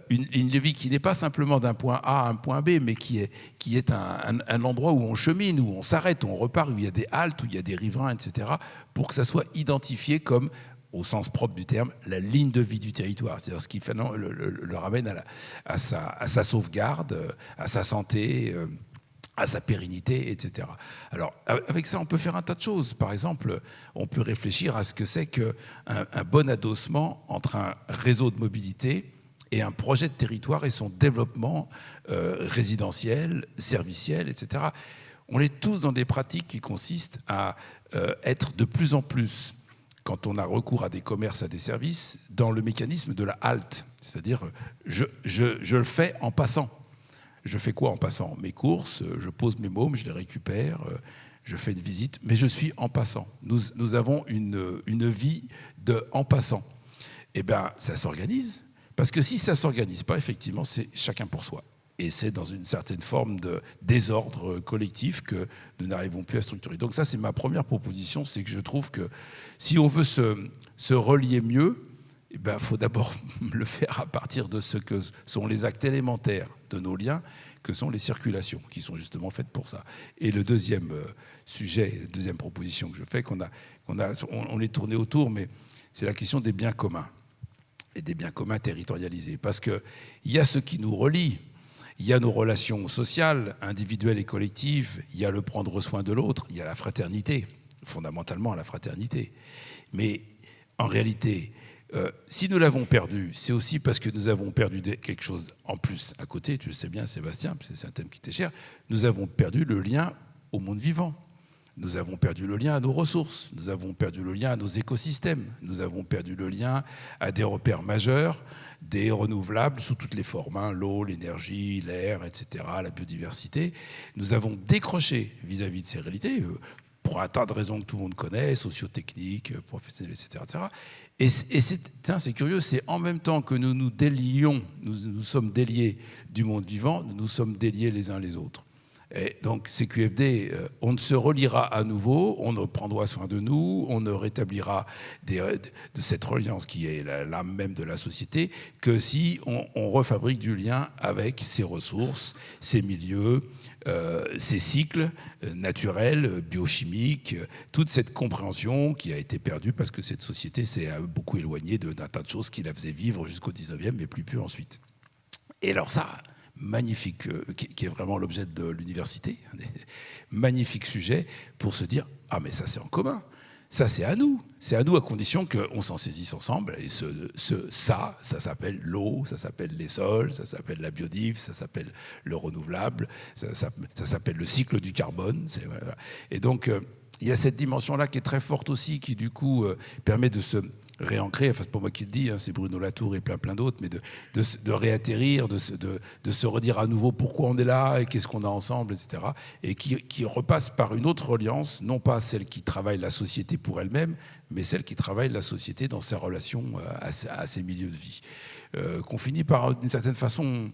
une ligne de vie qui n'est pas simplement d'un point A à un point B, mais qui est un endroit où on chemine, où on s'arrête, où on repart, où il y a des haltes, où il y a des riverains, etc., pour que ça soit identifié comme, au sens propre du terme, la ligne de vie du territoire. C'est-à-dire ce qui le ramène à sa sauvegarde, à sa santé, à sa pérennité, etc. Alors, avec ça, on peut faire un tas de choses. Par exemple, on peut réfléchir à ce que c'est qu'un bon adossement entre un réseau de mobilité et un projet de territoire et son développement résidentiel, serviciel, etc. On est tous dans des pratiques qui consistent à être de plus en plus, quand on a recours à des commerces, à des services, dans le mécanisme de la halte. C'est-à-dire, je le fais en passant. Je fais quoi en passant? Mes courses, je pose mes mômes, je les récupère, je fais une visite, mais je suis en passant. Nous avons une vie de en passant. Eh bien, ça s'organise. Parce que si ça ne s'organise pas, effectivement, c'est chacun pour soi. Et c'est dans une certaine forme de désordre collectif que nous n'arrivons plus à structurer. Donc ça, c'est ma première proposition, c'est que je trouve que si on veut se relier mieux, il faut d'abord le faire à partir de ce que sont les actes élémentaires de nos liens, que sont les circulations, qui sont justement faites pour ça. Et le deuxième sujet, la deuxième proposition que je fais, on est tourné autour, mais c'est la question des biens communs. Et des biens communs territorialisés. Parce qu'il y a ce qui nous relie, il y a nos relations sociales, individuelles et collectives, il y a le prendre soin de l'autre, il y a la fraternité, fondamentalement la fraternité. Mais en réalité, si nous l'avons perdu, c'est aussi parce que nous avons perdu quelque chose en plus à côté, tu le sais bien Sébastien, c'est un thème qui t'est cher, nous avons perdu le lien au monde vivant. Nous avons perdu le lien à nos ressources, nous avons perdu le lien à nos écosystèmes, nous avons perdu le lien à des repères majeurs, des renouvelables sous toutes les formes, l'eau, l'énergie, l'air, etc., la biodiversité. Nous avons décroché vis-à-vis de ces réalités, pour un tas de raisons que tout le monde connaît, socio-techniques, professionnelles, etc. Et c'est curieux, c'est en même temps que nous nous délions, nous sommes déliés du monde vivant, nous sommes déliés les uns les autres. Et donc, CQFD, on ne se reliera à nouveau, on ne prendra soin de nous, on ne rétablira de cette reliance qui est l'âme même de la société que si on refabrique du lien avec ses ressources, ses milieux, ses cycles naturels, biochimiques, toute cette compréhension qui a été perdue parce que cette société s'est beaucoup éloignée d'un tas de choses qui la faisaient vivre jusqu'au 19e, mais plus ensuite. Et alors ça, magnifique, qui est vraiment l'objet de l'université, magnifique sujet pour se dire « Ah mais ça c'est en commun, ça c'est à nous à condition qu'on s'en saisisse ensemble. » Et ça s'appelle l'eau, ça s'appelle les sols, ça s'appelle la biodive, ça s'appelle le renouvelable, ça s'appelle le cycle du carbone. Voilà. Et donc il y a cette dimension-là qui est très forte aussi, qui du coup permet de se réancrer, enfin c'est pas moi qui le dis, c'est Bruno Latour et plein d'autres, mais de réatterrir, de se redire à nouveau pourquoi on est là et qu'est-ce qu'on a ensemble, etc. Et qui repasse par une autre reliance, non pas celle qui travaille la société pour elle-même, mais celle qui travaille la société dans ses relations à ses milieux de vie. Qu'on finit par, d'une certaine façon,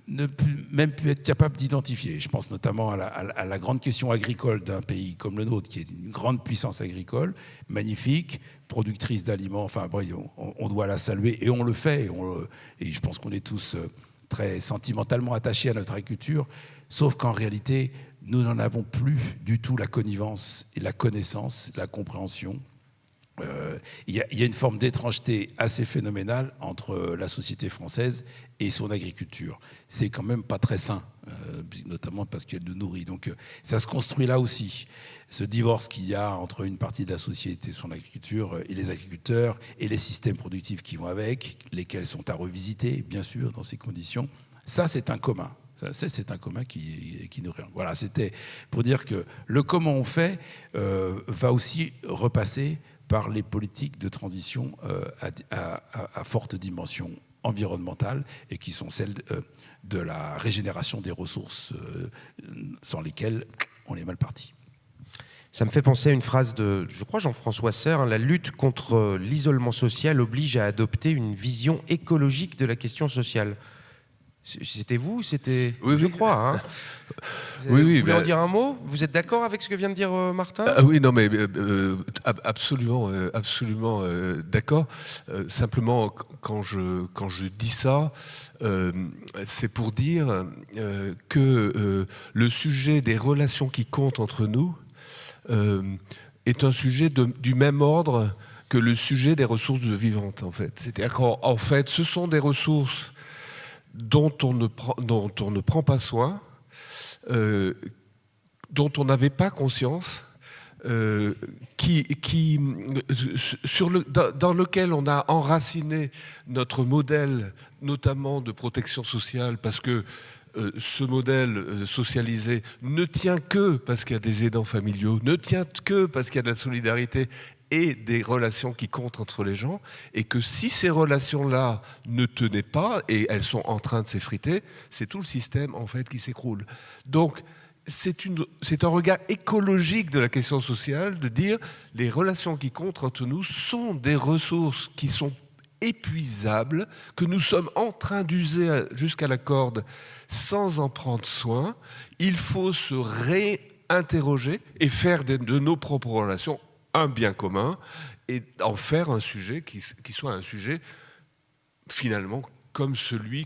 même plus être capable d'identifier. Je pense notamment à la grande question agricole d'un pays comme le nôtre, qui est une grande puissance agricole, magnifique, productrice d'aliments. Enfin, on doit la saluer et on le fait. Et je pense qu'on est tous très sentimentalement attachés à notre agriculture, sauf qu'en réalité, nous n'en avons plus du tout la connivence et la connaissance, la compréhension. Il y a une forme d'étrangeté assez phénoménale entre la société française et son agriculture. C'est quand même pas très sain, notamment parce qu'elle nous nourrit. Donc ça se construit là aussi, ce divorce qu'il y a entre une partie de la société, son agriculture, et les agriculteurs, et les systèmes productifs qui vont avec, lesquels sont à revisiter, bien sûr, dans ces conditions. Ça, c'est un commun. C'est un commun qui nous réunit. Voilà, c'était pour dire que le comment on fait va aussi repasser par les politiques de transition à forte dimension environnementale et qui sont celles de la régénération des ressources sans lesquelles on est mal parti. Ça me fait penser à une phrase de, je crois, Jean-François Serre, hein, la lutte contre l'isolement social oblige à adopter une vision écologique de la question sociale. C'était vous, c'était, oui, je oui. crois. Hein. Oui, Vous oui, voulez en dire un mot? Vous êtes d'accord avec ce que vient de dire Martin? Oui, non, mais absolument, absolument d'accord. Simplement, quand je dis ça, c'est pour dire que le sujet des relations qui comptent entre nous est un sujet du même ordre que le sujet des ressources vivantes, en fait. C'est-à-dire qu'en fait, ce sont des ressources dont on ne prend pas soin, dont on n'avait pas conscience, dans lequel on a enraciné notre modèle, notamment de protection sociale, parce que ce modèle socialisé ne tient que parce qu'il y a des aidants familiaux, ne tient que parce qu'il y a de la solidarité et des relations qui comptent entre les gens, et que si ces relations-là ne tenaient pas, et elles sont en train de s'effriter, c'est tout le système en fait qui s'écroule. Donc c'est un regard écologique de la question sociale de dire les relations qui comptent entre nous sont des ressources qui sont épuisables, que nous sommes en train d'user jusqu'à la corde sans en prendre soin. Il faut se réinterroger et faire de nos propres relations un bien commun et en faire un sujet qui soit un sujet finalement comme celui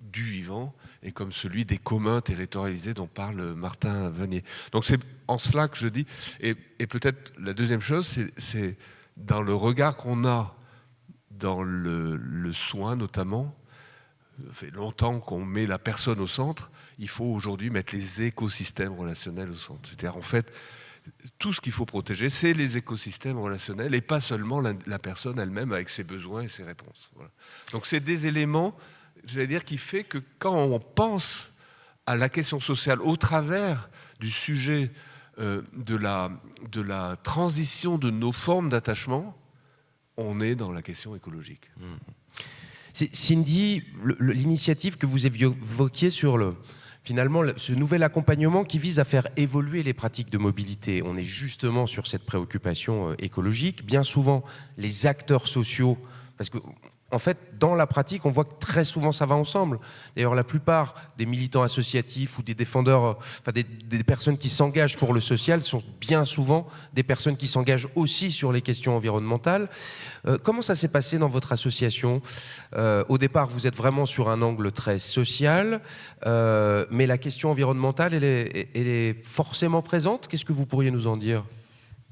du vivant et comme celui des communs territorialisés dont parle Martin Vanier. Donc c'est en cela que je dis, et peut-être la deuxième chose, c'est dans le regard qu'on a dans le soin notamment. Ça fait longtemps qu'on met la personne au centre, il faut aujourd'hui mettre les écosystèmes relationnels au centre. C'est-à-dire en fait, tout ce qu'il faut protéger, c'est les écosystèmes relationnels et pas seulement la personne elle-même avec ses besoins et ses réponses. Voilà. Donc c'est des éléments, j'allais dire, qui fait que quand on pense à la question sociale au travers du sujet de la transition de nos formes d'attachement, on est dans la question écologique. Cindy, l'initiative que vous évoquiez sur finalement ce nouvel accompagnement qui vise à faire évoluer les pratiques de mobilité, on est justement sur cette préoccupation écologique. Bien souvent, les acteurs sociaux, parce que en fait, dans la pratique, on voit que très souvent ça va ensemble. D'ailleurs, la plupart des militants associatifs ou des défendeurs, enfin des personnes qui s'engagent pour le social sont bien souvent des personnes qui s'engagent aussi sur les questions environnementales. Comment ça s'est passé dans votre association ? Au départ, vous êtes vraiment sur un angle très social, mais la question environnementale, elle est forcément présente. Qu'est-ce que vous pourriez nous en dire ?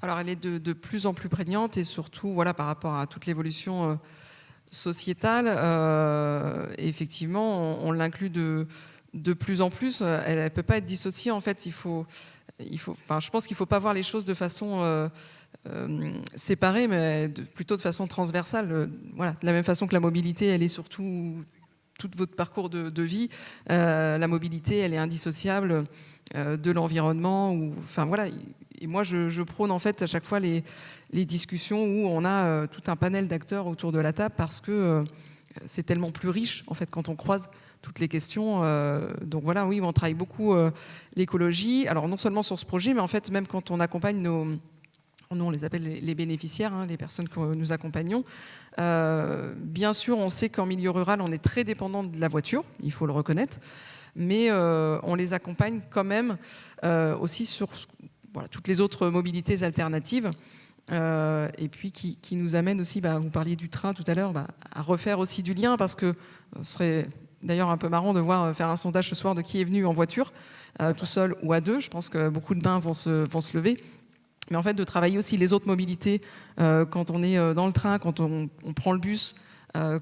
Alors, elle est de plus en plus prégnante et surtout, voilà, par rapport à toute l'évolution sociétale, effectivement, on l'inclut de plus en plus. Elle ne peut pas être dissociée. En fait, je pense qu'il ne faut pas voir les choses de façon séparée, mais plutôt de façon transversale. Voilà. De la même façon que la mobilité, elle est surtout tout votre parcours de vie. La mobilité, elle est indissociable de l'environnement. Enfin, voilà. Et moi, je prône en fait à chaque fois les discussions où on a tout un panel d'acteurs autour de la table parce que c'est tellement plus riche en fait quand on croise toutes les questions. Donc voilà, oui, on travaille beaucoup l'écologie. Alors non seulement sur ce projet, mais en fait même quand on accompagne nous on les appelle les bénéficiaires, hein, les personnes que nous accompagnons. Bien sûr, on sait qu'en milieu rural, on est très dépendant de la voiture, il faut le reconnaître, mais on les accompagne quand même aussi sur toutes les autres mobilités alternatives. Et puis qui nous amène aussi, vous parliez du train tout à l'heure, à refaire aussi du lien, parce que ce serait d'ailleurs un peu marrant de voir faire un sondage ce soir de qui est venu en voiture, tout seul ou à deux. Je pense que beaucoup de bains vont se lever. Mais en fait, de travailler aussi les autres mobilités, quand on est dans le train, quand on prend le bus,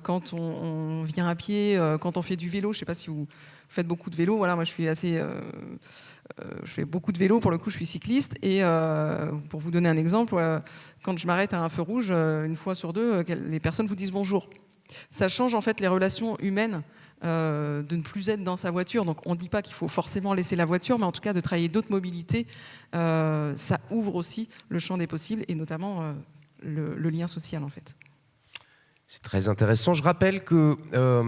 quand on vient à pied, quand on fait du vélo. Je ne sais pas si vous faites beaucoup de vélo. Voilà, moi, je fais beaucoup de vélo. Pour le coup, je suis cycliste. Et pour vous donner un exemple, quand je m'arrête à un feu rouge, une fois sur deux, les personnes vous disent bonjour. Ça change en fait les relations humaines. De ne plus être dans sa voiture. Donc on ne dit pas qu'il faut forcément laisser la voiture, mais en tout cas de travailler d'autres mobilités, ça ouvre aussi le champ des possibles et notamment le lien social en fait. C'est très intéressant. Je rappelle que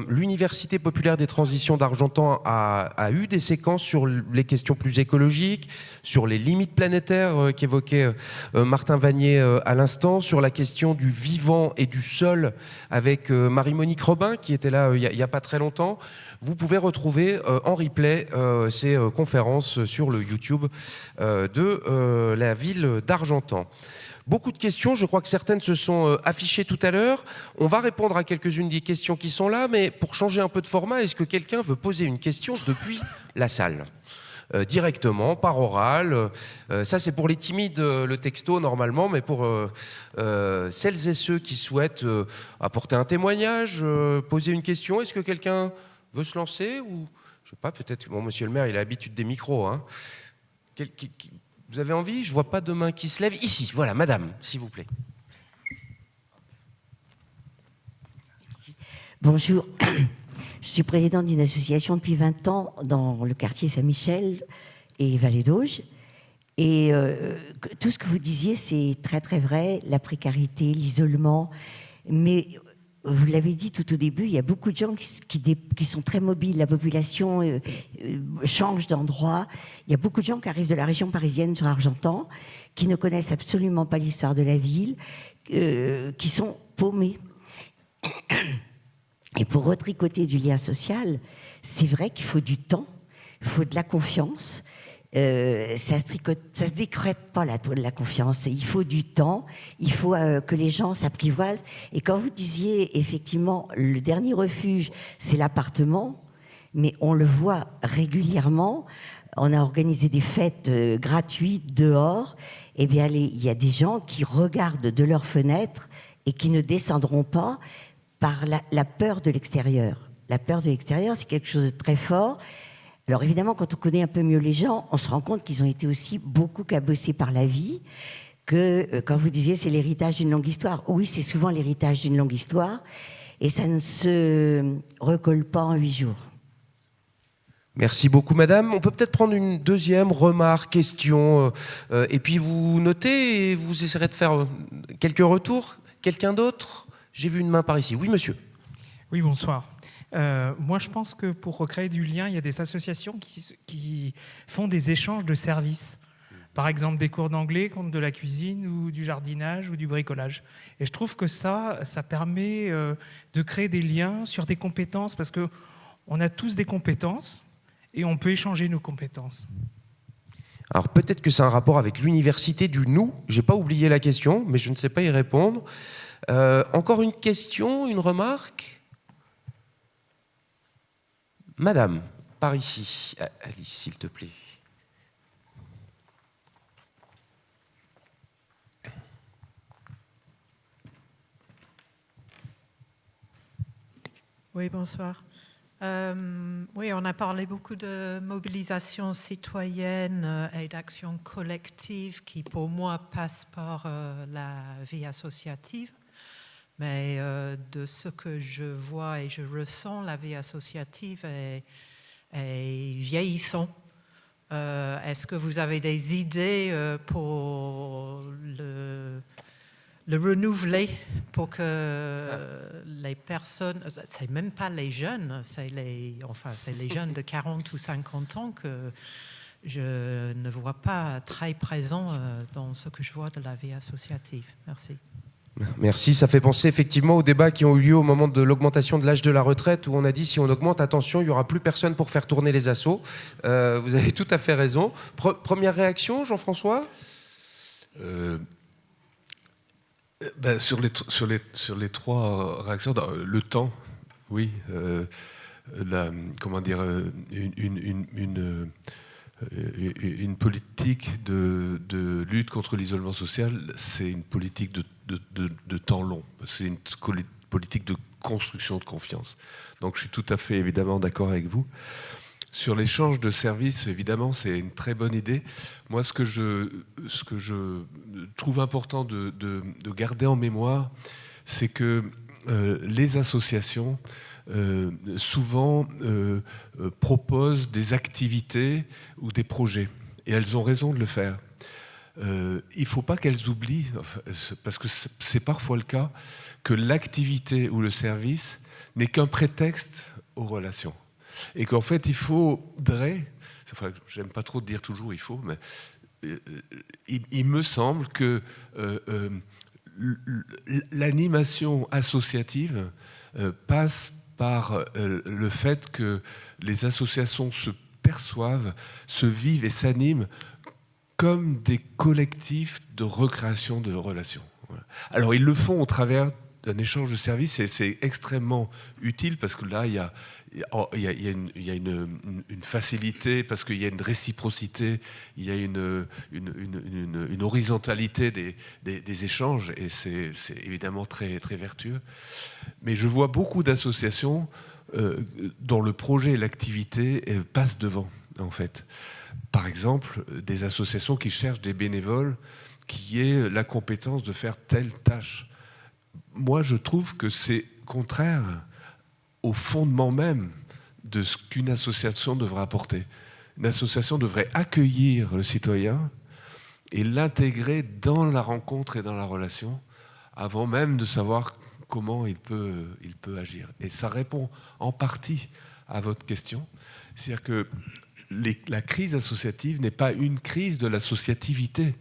l'Université populaire des transitions d'Argentan a eu des séquences sur les questions plus écologiques, sur les limites planétaires qu'évoquait Martin Vanier à l'instant, sur la question du vivant et du sol avec Marie-Monique Robin qui était là il n'y a pas très longtemps. Vous pouvez retrouver en replay ces conférences sur le YouTube de la ville d'Argentan. Beaucoup de questions, je crois que certaines se sont affichées tout à l'heure. On va répondre à quelques-unes des questions qui sont là, mais pour changer un peu de format, est-ce que quelqu'un veut poser une question depuis la salle ? Directement, par oral. Ça, c'est pour les timides, le texto, normalement, mais pour celles et ceux qui souhaitent apporter un témoignage, poser une question, est-ce que quelqu'un veut se lancer ou, je sais pas, peut-être, bon, monsieur le maire, il a l'habitude des micros, hein. Vous avez envie? Je vois pas de main qui se lève. Ici, voilà, madame, s'il vous plaît. Merci. Bonjour. Je suis présidente d'une association depuis 20 ans dans le quartier Saint-Michel et Vallée d'Auge. Et tout ce que vous disiez, c'est très très vrai, la précarité, l'isolement. Mais vous l'avez dit tout au début, il y a beaucoup de gens qui sont très mobiles. La population change d'endroit. Il y a beaucoup de gens qui arrivent de la région parisienne sur Argentan, qui ne connaissent absolument pas l'histoire de la ville, qui sont paumés. Et pour retricoter du lien social, c'est vrai qu'il faut du temps, il faut de la confiance. Ça se décrète pas la confiance. Il faut du temps, il faut que les gens s'apprivoisent. Et quand vous disiez effectivement le dernier refuge, c'est l'appartement, mais on le voit régulièrement. On a organisé des fêtes gratuites dehors. Eh bien, il y a des gens qui regardent de leurs fenêtres et qui ne descendront pas par la peur de l'extérieur. La peur de l'extérieur, c'est quelque chose de très fort. Alors évidemment, quand on connaît un peu mieux les gens, on se rend compte qu'ils ont été aussi beaucoup cabossés par la vie, que quand vous disiez c'est l'héritage d'une longue histoire, oui, c'est souvent l'héritage d'une longue histoire, et ça ne se recolle pas en 8 jours. Merci beaucoup, madame. On peut peut-être prendre une deuxième remarque, question, et puis vous notez et vous essaierez de faire quelques retours. Quelqu'un d'autre? J'ai vu une main par ici. Oui, monsieur. Oui, bonsoir. Moi, je pense que pour recréer du lien, il y a des associations qui font des échanges de services. Par exemple, des cours d'anglais contre de la cuisine ou du jardinage ou du bricolage. Et je trouve que ça permet de créer des liens sur des compétences, parce qu'on a tous des compétences et on peut échanger nos compétences. Alors peut-être que c'est un rapport avec l'université du nous. J'ai pas oublié la question, mais je ne sais pas y répondre. Encore une question, une remarque? Madame, par ici. Alice, s'il te plaît. Oui, bonsoir. Oui, on a parlé beaucoup de mobilisation citoyenne et d'action collective qui, pour moi, passe par la vie associative. Mais de ce que je vois et je ressens, la vie associative est vieillissant. Est-ce que vous avez des idées pour le renouveler, pour que les personnes, c'est même pas les jeunes, c'est les jeunes de 40 ou 50 ans que je ne vois pas très présents dans ce que je vois de la vie associative. Merci. Merci, ça fait penser effectivement aux débats qui ont eu lieu au moment de l'augmentation de l'âge de la retraite, où on a dit si on augmente, attention, il n'y aura plus personne pour faire tourner les assos. Vous avez tout à fait raison. Première réaction, Jean-François? Sur les trois réactions, le temps, oui. Une politique de lutte contre l'isolement social, c'est une politique de temps long. C'est une politique de construction de confiance. Donc je suis tout à fait évidemment d'accord avec vous. Sur l'échange de services, évidemment, c'est une très bonne idée. Moi, ce que je trouve important de garder en mémoire, c'est que les associations souvent proposent des activités ou des projets. Et elles ont raison de le faire. il ne faut pas qu'elles oublient, parce que c'est parfois le cas, que l'activité ou le service n'est qu'un prétexte aux relations. Et qu'en fait, il faudrait, enfin, j'aime pas trop dire toujours il faut, mais il me semble que l'animation associative passe par le fait que les associations se perçoivent, se vivent et s'animent comme des collectifs de recréation de relations. Voilà. Alors ils le font au travers d'un échange de services et c'est extrêmement utile parce que là il y a une facilité, parce qu'il y a une réciprocité, il y a une horizontalité des échanges et c'est évidemment très, très vertueux. Mais je vois beaucoup d'associations dont le projet et l'activité passent devant, en fait. Par exemple, des associations qui cherchent des bénévoles qui aient la compétence de faire telle tâche. Moi, je trouve que c'est contraire au fondement même de ce qu'une association devrait apporter. Une association devrait accueillir le citoyen et l'intégrer dans la rencontre et dans la relation avant même de savoir comment il peut agir. Et ça répond en partie à votre question. C'est-à-dire que la crise associative n'est pas une crise de l'associativité,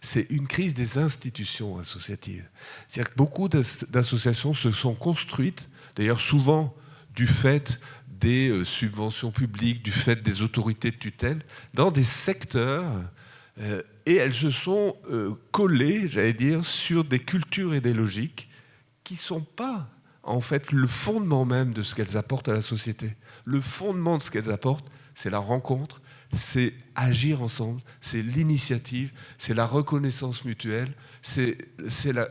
c'est une crise des institutions associatives. C'est-à-dire que beaucoup d'associations se sont construites, d'ailleurs souvent du fait des subventions publiques, du fait des autorités de tutelle, dans des secteurs, et elles se sont collées, j'allais dire, sur des cultures et des logiques qui ne sont pas, en fait, le fondement même de ce qu'elles apportent à la société. Le fondement de ce qu'elles apportent, c'est la rencontre, c'est agir ensemble, c'est l'initiative, c'est la reconnaissance mutuelle, c'est la...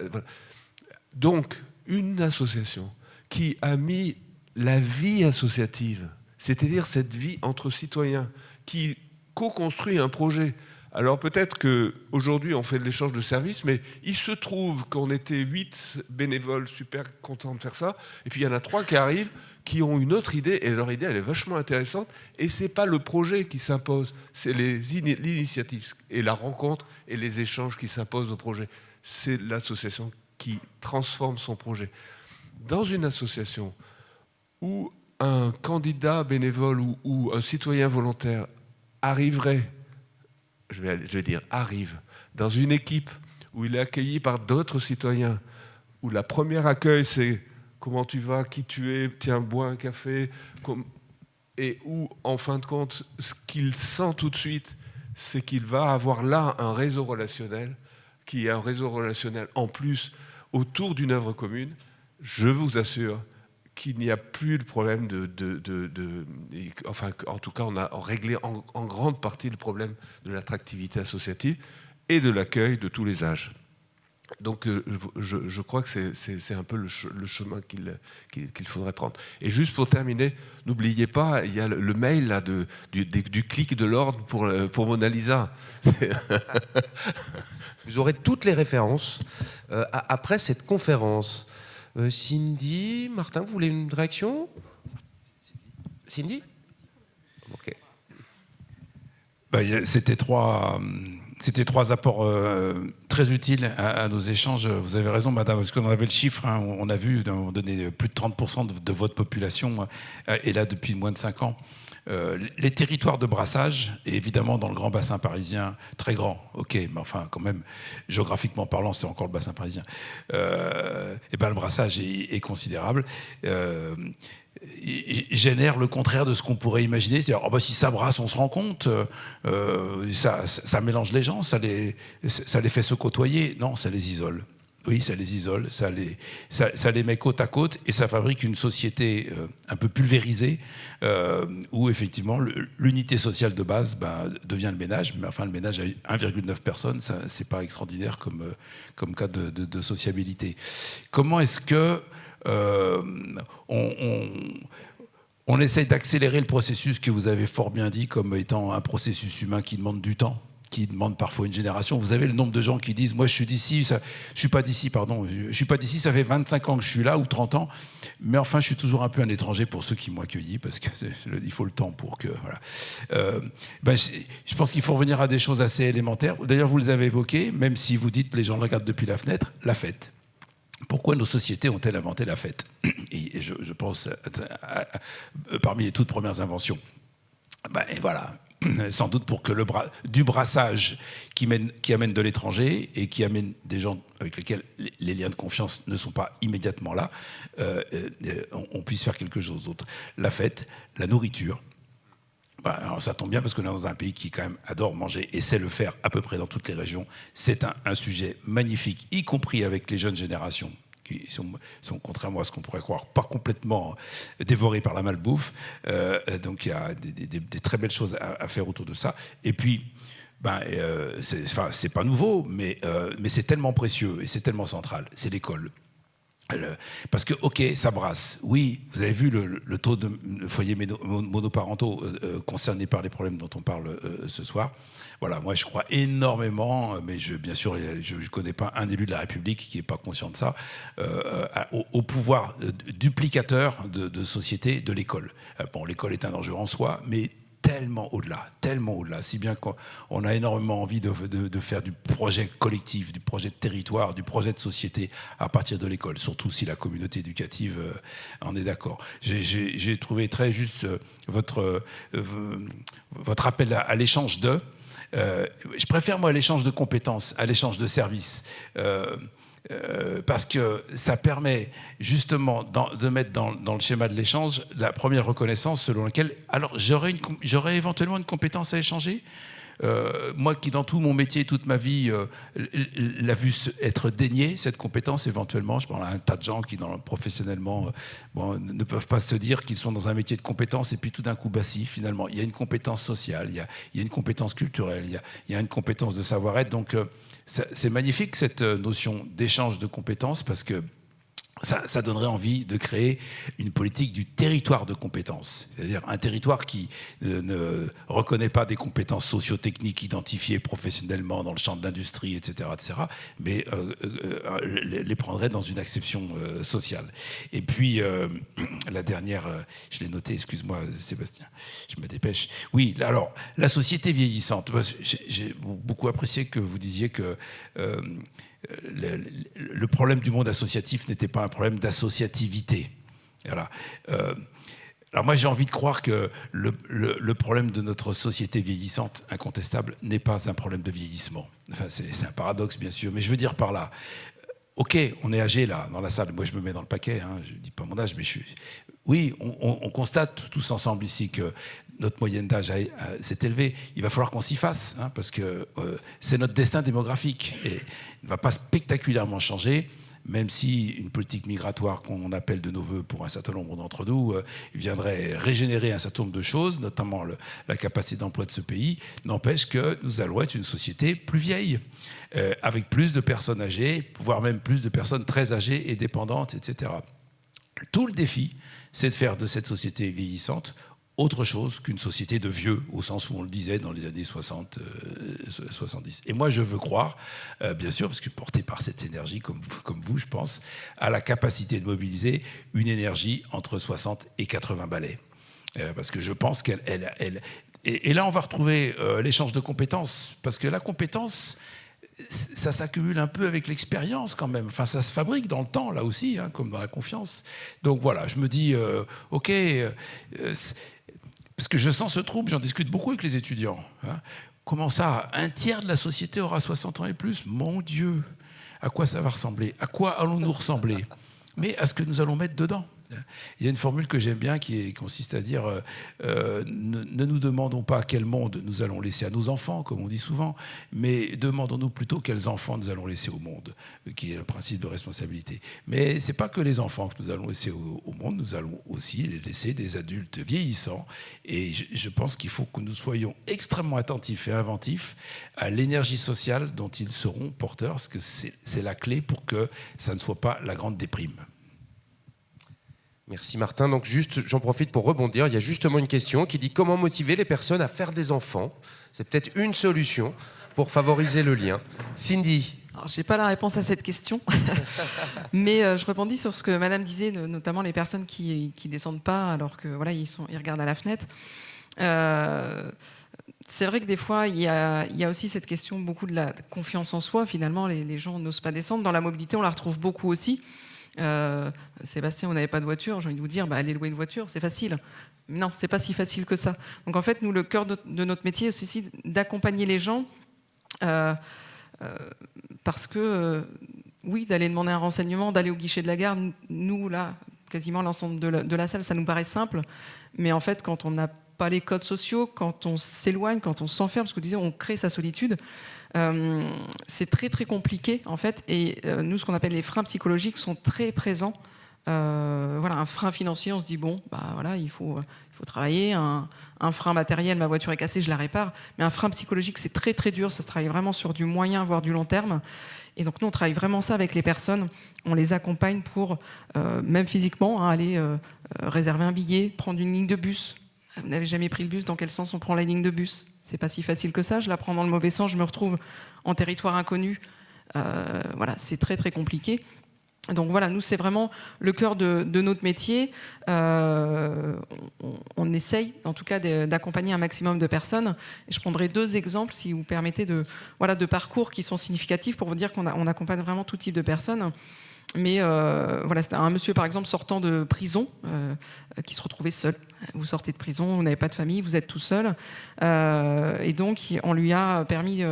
Donc, une association qui a mis la vie associative, c'est-à-dire cette vie entre citoyens, qui co-construit un projet. Alors peut-être qu'aujourd'hui on fait de l'échange de services, mais il se trouve qu'on était 8 bénévoles super contents de faire ça, et puis il y en a 3 qui arrivent, qui ont une autre idée, et leur idée elle est vachement intéressante, et c'est pas le projet qui s'impose, c'est l'initiative, et la rencontre, et les échanges qui s'imposent au projet. C'est l'association qui transforme son projet. Dans une association où un candidat bénévole ou un citoyen volontaire arriverait, je vais dire arrive, dans une équipe où il est accueilli par d'autres citoyens, où la première accueil c'est comment tu vas, qui tu es, tiens, bois un café, et où en fin de compte, ce qu'il sent tout de suite, c'est qu'il va avoir là un réseau relationnel, qui est un réseau relationnel en plus autour d'une œuvre commune. Je vous assure qu'il n'y a plus de problème enfin, en tout cas, on a réglé en grande partie le problème de l'attractivité associative et de l'accueil de tous les âges. Donc, je crois que c'est un peu le chemin qu'il faudrait prendre. Et juste pour terminer, n'oubliez pas, il y a le mail là, du clic de l'ordre pour Mona Lisa. Vous aurez toutes les références après cette conférence. Cindy, Martin, vous voulez une réaction? Cindy? Ok. C'était trois apports très utiles à nos échanges. Vous avez raison, madame, parce qu'on avait le chiffre, hein, on a vu, à un moment donné, plus de 30% de votre population est là depuis moins de 5 ans. Les territoires de brassage, et évidemment dans le grand bassin parisien, très grand, ok, mais enfin quand même, géographiquement parlant, c'est encore le bassin parisien, et ben le brassage est considérable. Il génère le contraire de ce qu'on pourrait imaginer, c'est-à-dire oh bah, si ça brasse, on se rend compte, ça mélange les gens, ça les fait se côtoyer. Non, ça les isole. Oui, ça les isole, ça les met côte à côte et ça fabrique une société un peu pulvérisée où effectivement l'unité sociale de base devient le ménage, mais enfin le ménage à 1,9 personnes, c'est pas extraordinaire comme cas de sociabilité. Comment est-ce que on essaye d'accélérer le processus que vous avez fort bien dit comme étant un processus humain qui demande du temps, qui demande parfois une génération. Vous avez le nombre de gens qui disent « Moi, je suis d'ici, je suis pas d'ici, ça fait 25 ans que je suis là, ou 30 ans, mais enfin, je suis toujours un peu un étranger pour ceux qui m'ont accueilli, parce qu'il faut le temps pour que... » Voilà. Je pense qu'il faut revenir à des choses assez élémentaires. D'ailleurs, vous les avez évoquées, même si vous dites « Les gens regardent depuis la fenêtre », la fête. Pourquoi nos sociétés ont-elles inventé la fête? Et je pense parmi les toutes premières inventions. Et voilà, sans doute pour que du brassage qui amène de l'étranger et qui amène des gens avec lesquels les liens de confiance ne sont pas immédiatement là, on puisse faire quelque chose d'autre. La fête, la nourriture. Alors ça tombe bien parce qu'on est dans un pays qui quand même adore manger et sait le faire à peu près dans toutes les régions. C'est un sujet magnifique, y compris avec les jeunes générations qui sont contrairement à ce qu'on pourrait croire, pas complètement dévorés par la malbouffe. Donc il y a des très belles choses à faire autour de ça. Et puis, c'est pas nouveau, mais c'est tellement précieux et c'est tellement central. C'est l'école. Parce que, ok, ça brasse. Oui, vous avez vu le taux de foyers monoparentaux concernés par les problèmes dont on parle ce soir. Voilà, moi je crois énormément, mais bien sûr, je ne connais pas un élu de la République qui n'est pas conscient de ça, au pouvoir duplicateur de société de l'école. Bon, l'école est un enjeu en soi, mais tellement au-delà, si bien qu'on a énormément envie de faire du projet collectif, du projet de territoire, du projet de société à partir de l'école, surtout si la communauté éducative en est d'accord. J'ai trouvé très juste votre appel à l'échange de... je préfère, moi, l'échange de compétences à l'échange de services. Parce que ça permet justement de mettre dans le schéma de l'échange la première reconnaissance selon laquelle, alors j'aurais éventuellement une compétence à échanger. Moi qui dans tout mon métier, toute ma vie, l'a vu être dénié, cette compétence éventuellement, je parle à un tas de gens qui professionnellement ne peuvent pas se dire qu'ils sont dans un métier de compétence et puis tout d'un coup, si finalement, il y a une compétence sociale, il y a une compétence culturelle, il y a une compétence de savoir-être, donc c'est magnifique cette notion d'échange de compétences parce que ça donnerait envie de créer une politique du territoire de compétences, c'est-à-dire un territoire qui ne reconnaît pas des compétences socio-techniques identifiées professionnellement dans le champ de l'industrie, etc., mais les prendrait dans une acception sociale. Et puis, la dernière, je l'ai notée, excuse-moi Sébastien, je me dépêche. Oui, alors, la société vieillissante. J'ai beaucoup apprécié que vous disiez que... le problème du monde associatif n'était pas un problème d'associativité. Voilà. Alors moi, j'ai envie de croire que le problème de notre société vieillissante, incontestable, n'est pas un problème de vieillissement. Enfin, c'est un paradoxe, bien sûr, mais je veux dire par là, ok, on est âgé là, dans la salle, moi je me mets dans le paquet, je ne dis pas mon âge, mais oui, on constate tous ensemble ici que notre moyenne d'âge s'est élevée. Il va falloir qu'on s'y fasse, parce que c'est notre destin démographique. Et il ne va pas spectaculairement changer, même si une politique migratoire qu'on appelle de nos voeux pour un certain nombre d'entre nous viendrait régénérer un certain nombre de choses, notamment la capacité d'emploi de ce pays, n'empêche que nous allons être une société plus vieille, avec plus de personnes âgées, voire même plus de personnes très âgées et dépendantes, etc. Tout le défi, c'est de faire de cette société vieillissante autre chose qu'une société de vieux, au sens où on le disait dans les années 60, 70. Et moi, je veux croire, bien sûr, parce que porté par cette énergie, comme vous, je pense, à la capacité de mobiliser une énergie entre 60 et 80 balais. Parce que je pense qu'elle... Et là, on va retrouver l'échange de compétences, parce que la compétence... ça s'accumule un peu avec l'expérience quand même. Enfin, ça se fabrique dans le temps, là aussi, comme dans la confiance. Donc voilà, je me dis, ok, parce que je sens ce trouble, j'en discute beaucoup avec les étudiants. Comment ça, un tiers de la société aura 60 ans et plus? Mon Dieu, à quoi ça va ressembler? À quoi allons-nous ressembler? Mais à ce que nous allons mettre dedans. Il y a une formule que j'aime bien qui consiste à dire ne nous demandons pas quel monde nous allons laisser à nos enfants, comme on dit souvent, mais demandons-nous plutôt quels enfants nous allons laisser au monde, qui est le principe de responsabilité. Mais ce n'est pas que les enfants que nous allons laisser au monde, nous allons aussi les laisser des adultes vieillissants. Et je pense qu'il faut que nous soyons extrêmement attentifs et inventifs à l'énergie sociale dont ils seront porteurs, parce que c'est la clé pour que ça ne soit pas la grande déprime. Merci Martin. Donc juste, j'en profite pour rebondir. Il y a justement une question qui dit comment motiver les personnes à faire des enfants. C'est peut-être une solution pour favoriser le lien. Cindy. Je n'ai pas la réponse à cette question, mais je rebondis sur ce que Madame disait, notamment les personnes qui descendent pas alors que voilà ils regardent à la fenêtre. C'est vrai que des fois il y a aussi cette question beaucoup de la confiance en soi. Finalement, les gens n'osent pas descendre. Dans la mobilité, on la retrouve beaucoup aussi. Sébastien, on n'avait pas de voiture. J'ai envie de vous dire, allez louer une voiture, c'est facile. Non, c'est pas si facile que ça. Donc en fait, nous, le cœur de notre métier, c'est aussi d'accompagner les gens. Parce que, oui, d'aller demander un renseignement, d'aller au guichet de la gare, nous, là, quasiment l'ensemble de la salle, ça nous paraît simple. Mais en fait, quand on n'a pas les codes sociaux, quand on s'éloigne, quand on s'enferme, parce que vous disiez, on crée sa solitude, c'est très, très compliqué, en fait. Et nous, ce qu'on appelle les freins psychologiques sont très présents. Voilà, un frein financier, on se dit, bon, bah, voilà, il faut travailler. Un frein matériel, ma voiture est cassée, je la répare. Mais un frein psychologique, c'est très très dur. Ça se travaille vraiment sur du moyen, voire du long terme. Et donc nous, on travaille vraiment ça avec les personnes. On les accompagne pour, même physiquement, aller réserver un billet, prendre une ligne de bus. Vous n'avez jamais pris le bus, dans quel sens on prend la ligne de bus? C'est pas si facile que ça. Je la prends dans le mauvais sens, je me retrouve en territoire inconnu. Voilà, c'est très très compliqué. Donc voilà, nous, c'est vraiment le cœur de notre métier. On essaye, en tout cas, d'accompagner un maximum de personnes. Et je prendrai 2 exemples, si vous permettez, de parcours qui sont significatifs pour vous dire qu'on accompagne vraiment tout type de personnes. Mais voilà, c'était un monsieur, par exemple, sortant de prison, qui se retrouvait seul. Vous sortez de prison, vous n'avez pas de famille, vous êtes tout seul. Et donc, on lui a permis,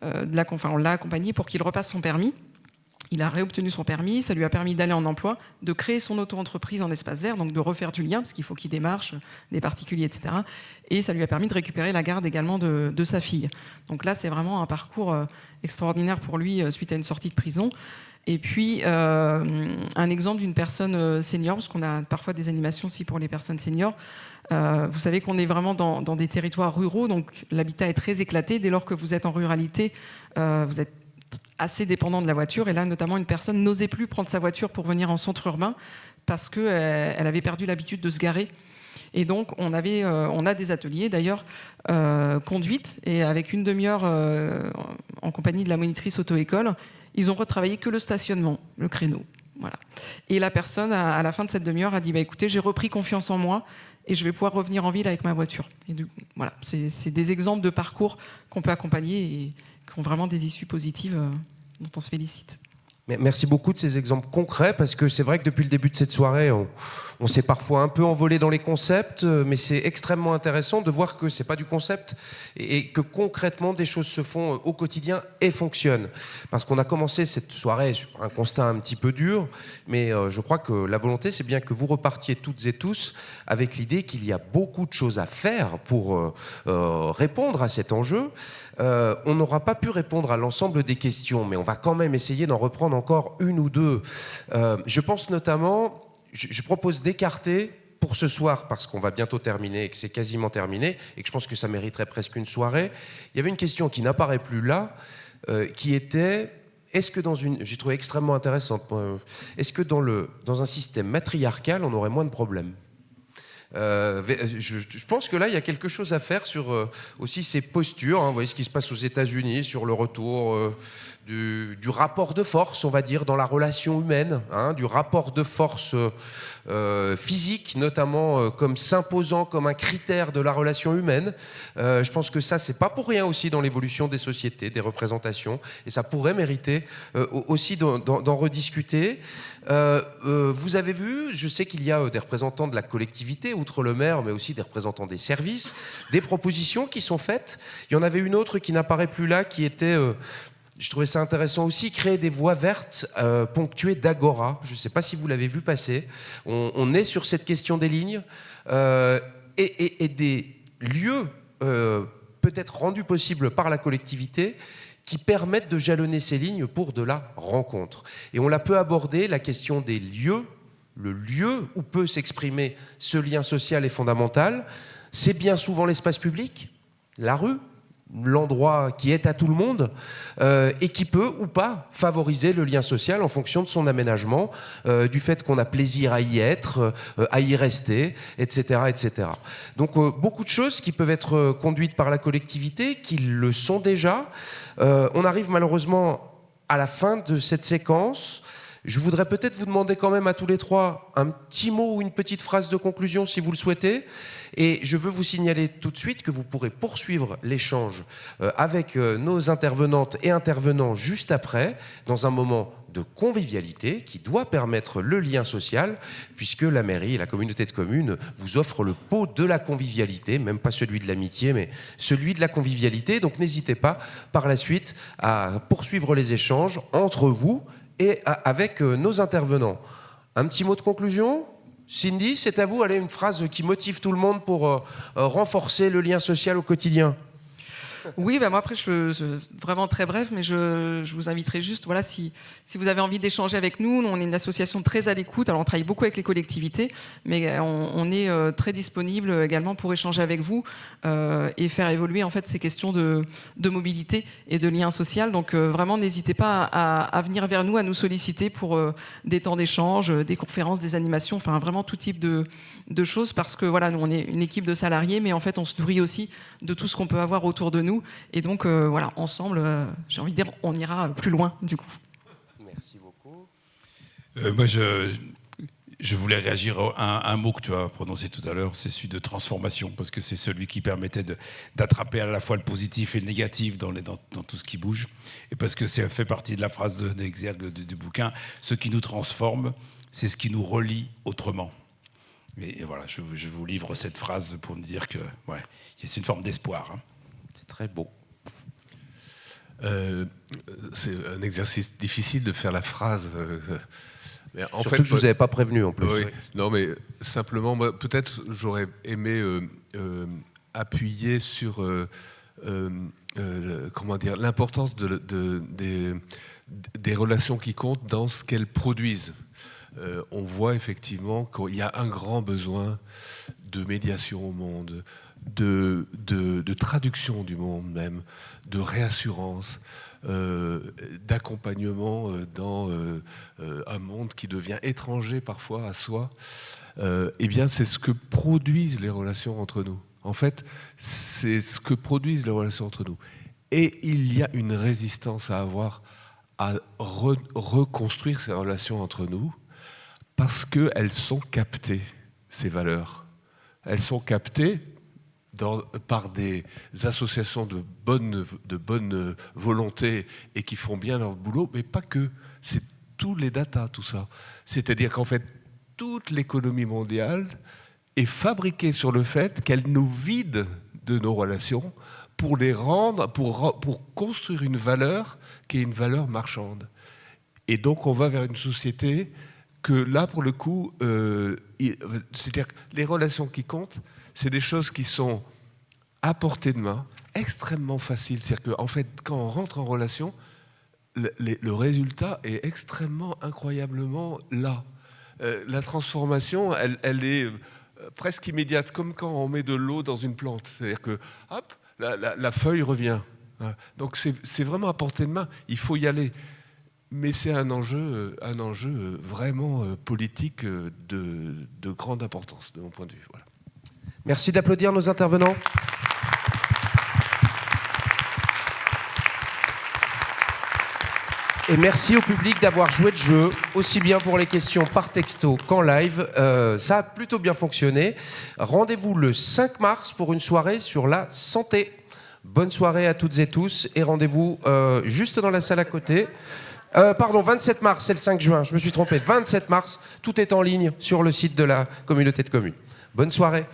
on l'a accompagné pour qu'il repasse son permis. Il a réobtenu son permis, ça lui a permis d'aller en emploi, de créer son auto-entreprise en espace vert, donc de refaire du lien, parce qu'il faut qu'il démarche des particuliers, etc. Et ça lui a permis de récupérer la garde également de sa fille. Donc là, c'est vraiment un parcours extraordinaire pour lui suite à une sortie de prison. Et puis, un exemple d'une personne senior, parce qu'on a parfois des animations aussi pour les personnes seniors. Vous savez qu'on est vraiment dans des territoires ruraux, donc l'habitat est très éclaté. Dès lors que vous êtes en ruralité, vous êtes assez dépendant de la voiture, et là notamment une personne n'osait plus prendre sa voiture pour venir en centre urbain parce qu'elle avait perdu l'habitude de se garer. Et donc on a des ateliers d'ailleurs conduite, et avec une demi-heure en compagnie de la monitrice auto-école, ils ont retravaillé que le stationnement, le créneau. Voilà. Et la personne à la fin de cette demi-heure a dit écoutez, j'ai repris confiance en moi et je vais pouvoir revenir en ville avec ma voiture. Et voilà, c'est des exemples de parcours qu'on peut accompagner et qui ont vraiment des issues positives dont on se félicite. Merci beaucoup de ces exemples concrets, parce que c'est vrai que depuis le début de cette soirée, on s'est parfois un peu envolé dans les concepts, mais c'est extrêmement intéressant de voir que c'est pas du concept et que concrètement des choses se font au quotidien et fonctionnent. Parce qu'on a commencé cette soirée sur un constat un petit peu dur, mais je crois que la volonté, c'est bien que vous repartiez toutes et tous avec l'idée qu'il y a beaucoup de choses à faire pour répondre à cet enjeu. On n'aura pas pu répondre à l'ensemble des questions, mais on va quand même essayer d'en reprendre encore une ou deux. Je pense notamment, je propose d'écarter pour ce soir, parce qu'on va bientôt terminer et que c'est quasiment terminé, et que je pense que ça mériterait presque une soirée. Il y avait une question qui n'apparaît plus là, qui était... Est-ce que j'ai trouvé extrêmement intéressante, est-ce que dans un système matriarcal, on aurait moins de problèmes ? Je pense que là, il y a quelque chose à faire sur aussi ces postures. Vous voyez ce qui se passe aux États-Unis sur le retour du rapport de force, on va dire, dans la relation humaine, du rapport de force physique, notamment comme s'imposant comme un critère de la relation humaine. Je pense que ça, c'est pas pour rien aussi dans l'évolution des sociétés, des représentations, et ça pourrait mériter aussi d'en rediscuter. Vous avez vu, je sais qu'il y a des représentants de la collectivité, outre le maire, mais aussi des représentants des services, des propositions qui sont faites. Il y en avait une autre qui n'apparaît plus là, qui était... je trouvais ça intéressant aussi, créer des voies vertes ponctuées d'agora. Je ne sais pas si vous l'avez vu passer. On est sur cette question des lignes et des lieux peut-être rendus possibles par la collectivité qui permettent de jalonner ces lignes pour de la rencontre. Et on la peut aborder, la question des lieux, le lieu où peut s'exprimer ce lien social est fondamental. C'est bien souvent l'espace public, la rue, l'endroit qui est à tout le monde et qui peut ou pas favoriser le lien social en fonction de son aménagement, du fait qu'on a plaisir à y être, à y rester, etc. etc. Donc beaucoup de choses qui peuvent être conduites par la collectivité, qui le sont déjà. On arrive malheureusement à la fin de cette séquence. Je voudrais peut-être vous demander quand même à tous les trois un petit mot ou une petite phrase de conclusion si vous le souhaitez. Et je veux vous signaler tout de suite que vous pourrez poursuivre l'échange avec nos intervenantes et intervenants juste après, dans un moment de convivialité qui doit permettre le lien social, puisque la mairie et la communauté de communes vous offrent le pot de la convivialité, même pas celui de l'amitié, mais celui de la convivialité. Donc n'hésitez pas par la suite à poursuivre les échanges entre vous et avec nos intervenants. Un petit mot de conclusion ? Cindy, c'est à vous. Allez, une phrase qui motive tout le monde pour renforcer le lien social au quotidien. Oui, moi après, vraiment très bref, mais je vous inviterai juste, voilà, si vous avez envie d'échanger avec nous, on est une association très à l'écoute, alors on travaille beaucoup avec les collectivités, mais on est très disponible également pour échanger avec vous et faire évoluer en fait ces questions de mobilité et de lien social. Donc vraiment, n'hésitez pas à venir vers nous, à nous solliciter pour des temps d'échange, des conférences, des animations, enfin vraiment tout type de choses, parce que voilà, nous on est une équipe de salariés, mais en fait on se nourrit aussi de tout ce qu'on peut avoir autour de nous, et donc voilà, ensemble, j'ai envie de dire, on ira plus loin du coup. Merci beaucoup. Moi je voulais réagir à un mot que tu as prononcé tout à l'heure, c'est celui de transformation, parce que c'est celui qui permettait d'attraper à la fois le positif et le négatif dans tout ce qui bouge, et parce que ça fait partie de la phrase d'exergue du bouquin, ce qui nous transforme, c'est ce qui nous relie autrement. Et voilà, je vous livre cette phrase pour me dire que c'est une forme d'espoir. Hein. C'est très beau. C'est un exercice difficile de faire la phrase. Mais en Surtout fait, que je ne vous avais pas prévenu en plus. Oui. Non, mais simplement, moi, peut-être j'aurais aimé appuyer sur comment dire, l'importance des relations qui comptent dans ce qu'elles produisent. On voit effectivement qu'il y a un grand besoin de médiation au monde, de traduction du monde même, de réassurance, d'accompagnement dans un monde qui devient étranger parfois à soi. Eh bien, c'est ce que produisent les relations entre nous. En fait, c'est ce que produisent les relations entre nous. Et il y a une résistance à avoir à reconstruire ces relations entre nous, parce qu'elles sont captées, ces valeurs. Elles sont captées par des associations de bonne volonté et qui font bien leur boulot, mais pas que. C'est tous les data, tout ça. C'est-à-dire qu'en fait, toute l'économie mondiale est fabriquée sur le fait qu'elle nous vide de nos relations pour les rendre, pour construire une valeur qui est une valeur marchande. Et donc on va vers une société que là, pour le coup, c'est-à-dire que les relations qui comptent, c'est des choses qui sont à portée de main, extrêmement faciles. C'est-à-dire qu'en fait, quand on rentre en relation, le résultat est extrêmement, incroyablement là. La transformation, elle est presque immédiate, comme quand on met de l'eau dans une plante. C'est-à-dire que, hop, la feuille revient. Donc c'est vraiment à portée de main. Il faut y aller. Mais c'est un enjeu vraiment politique de grande importance, de mon point de vue. Voilà. Merci d'applaudir nos intervenants. Et merci au public d'avoir joué le jeu, aussi bien pour les questions par texto qu'en live. Ça a plutôt bien fonctionné. Rendez-vous le 5 mars pour une soirée sur la santé. Bonne soirée à toutes et tous et rendez-vous juste dans la salle à côté. 27 mars, c'est le 5 juin, je me suis trompé. 27 mars, tout est en ligne sur le site de la communauté de communes. Bonne soirée.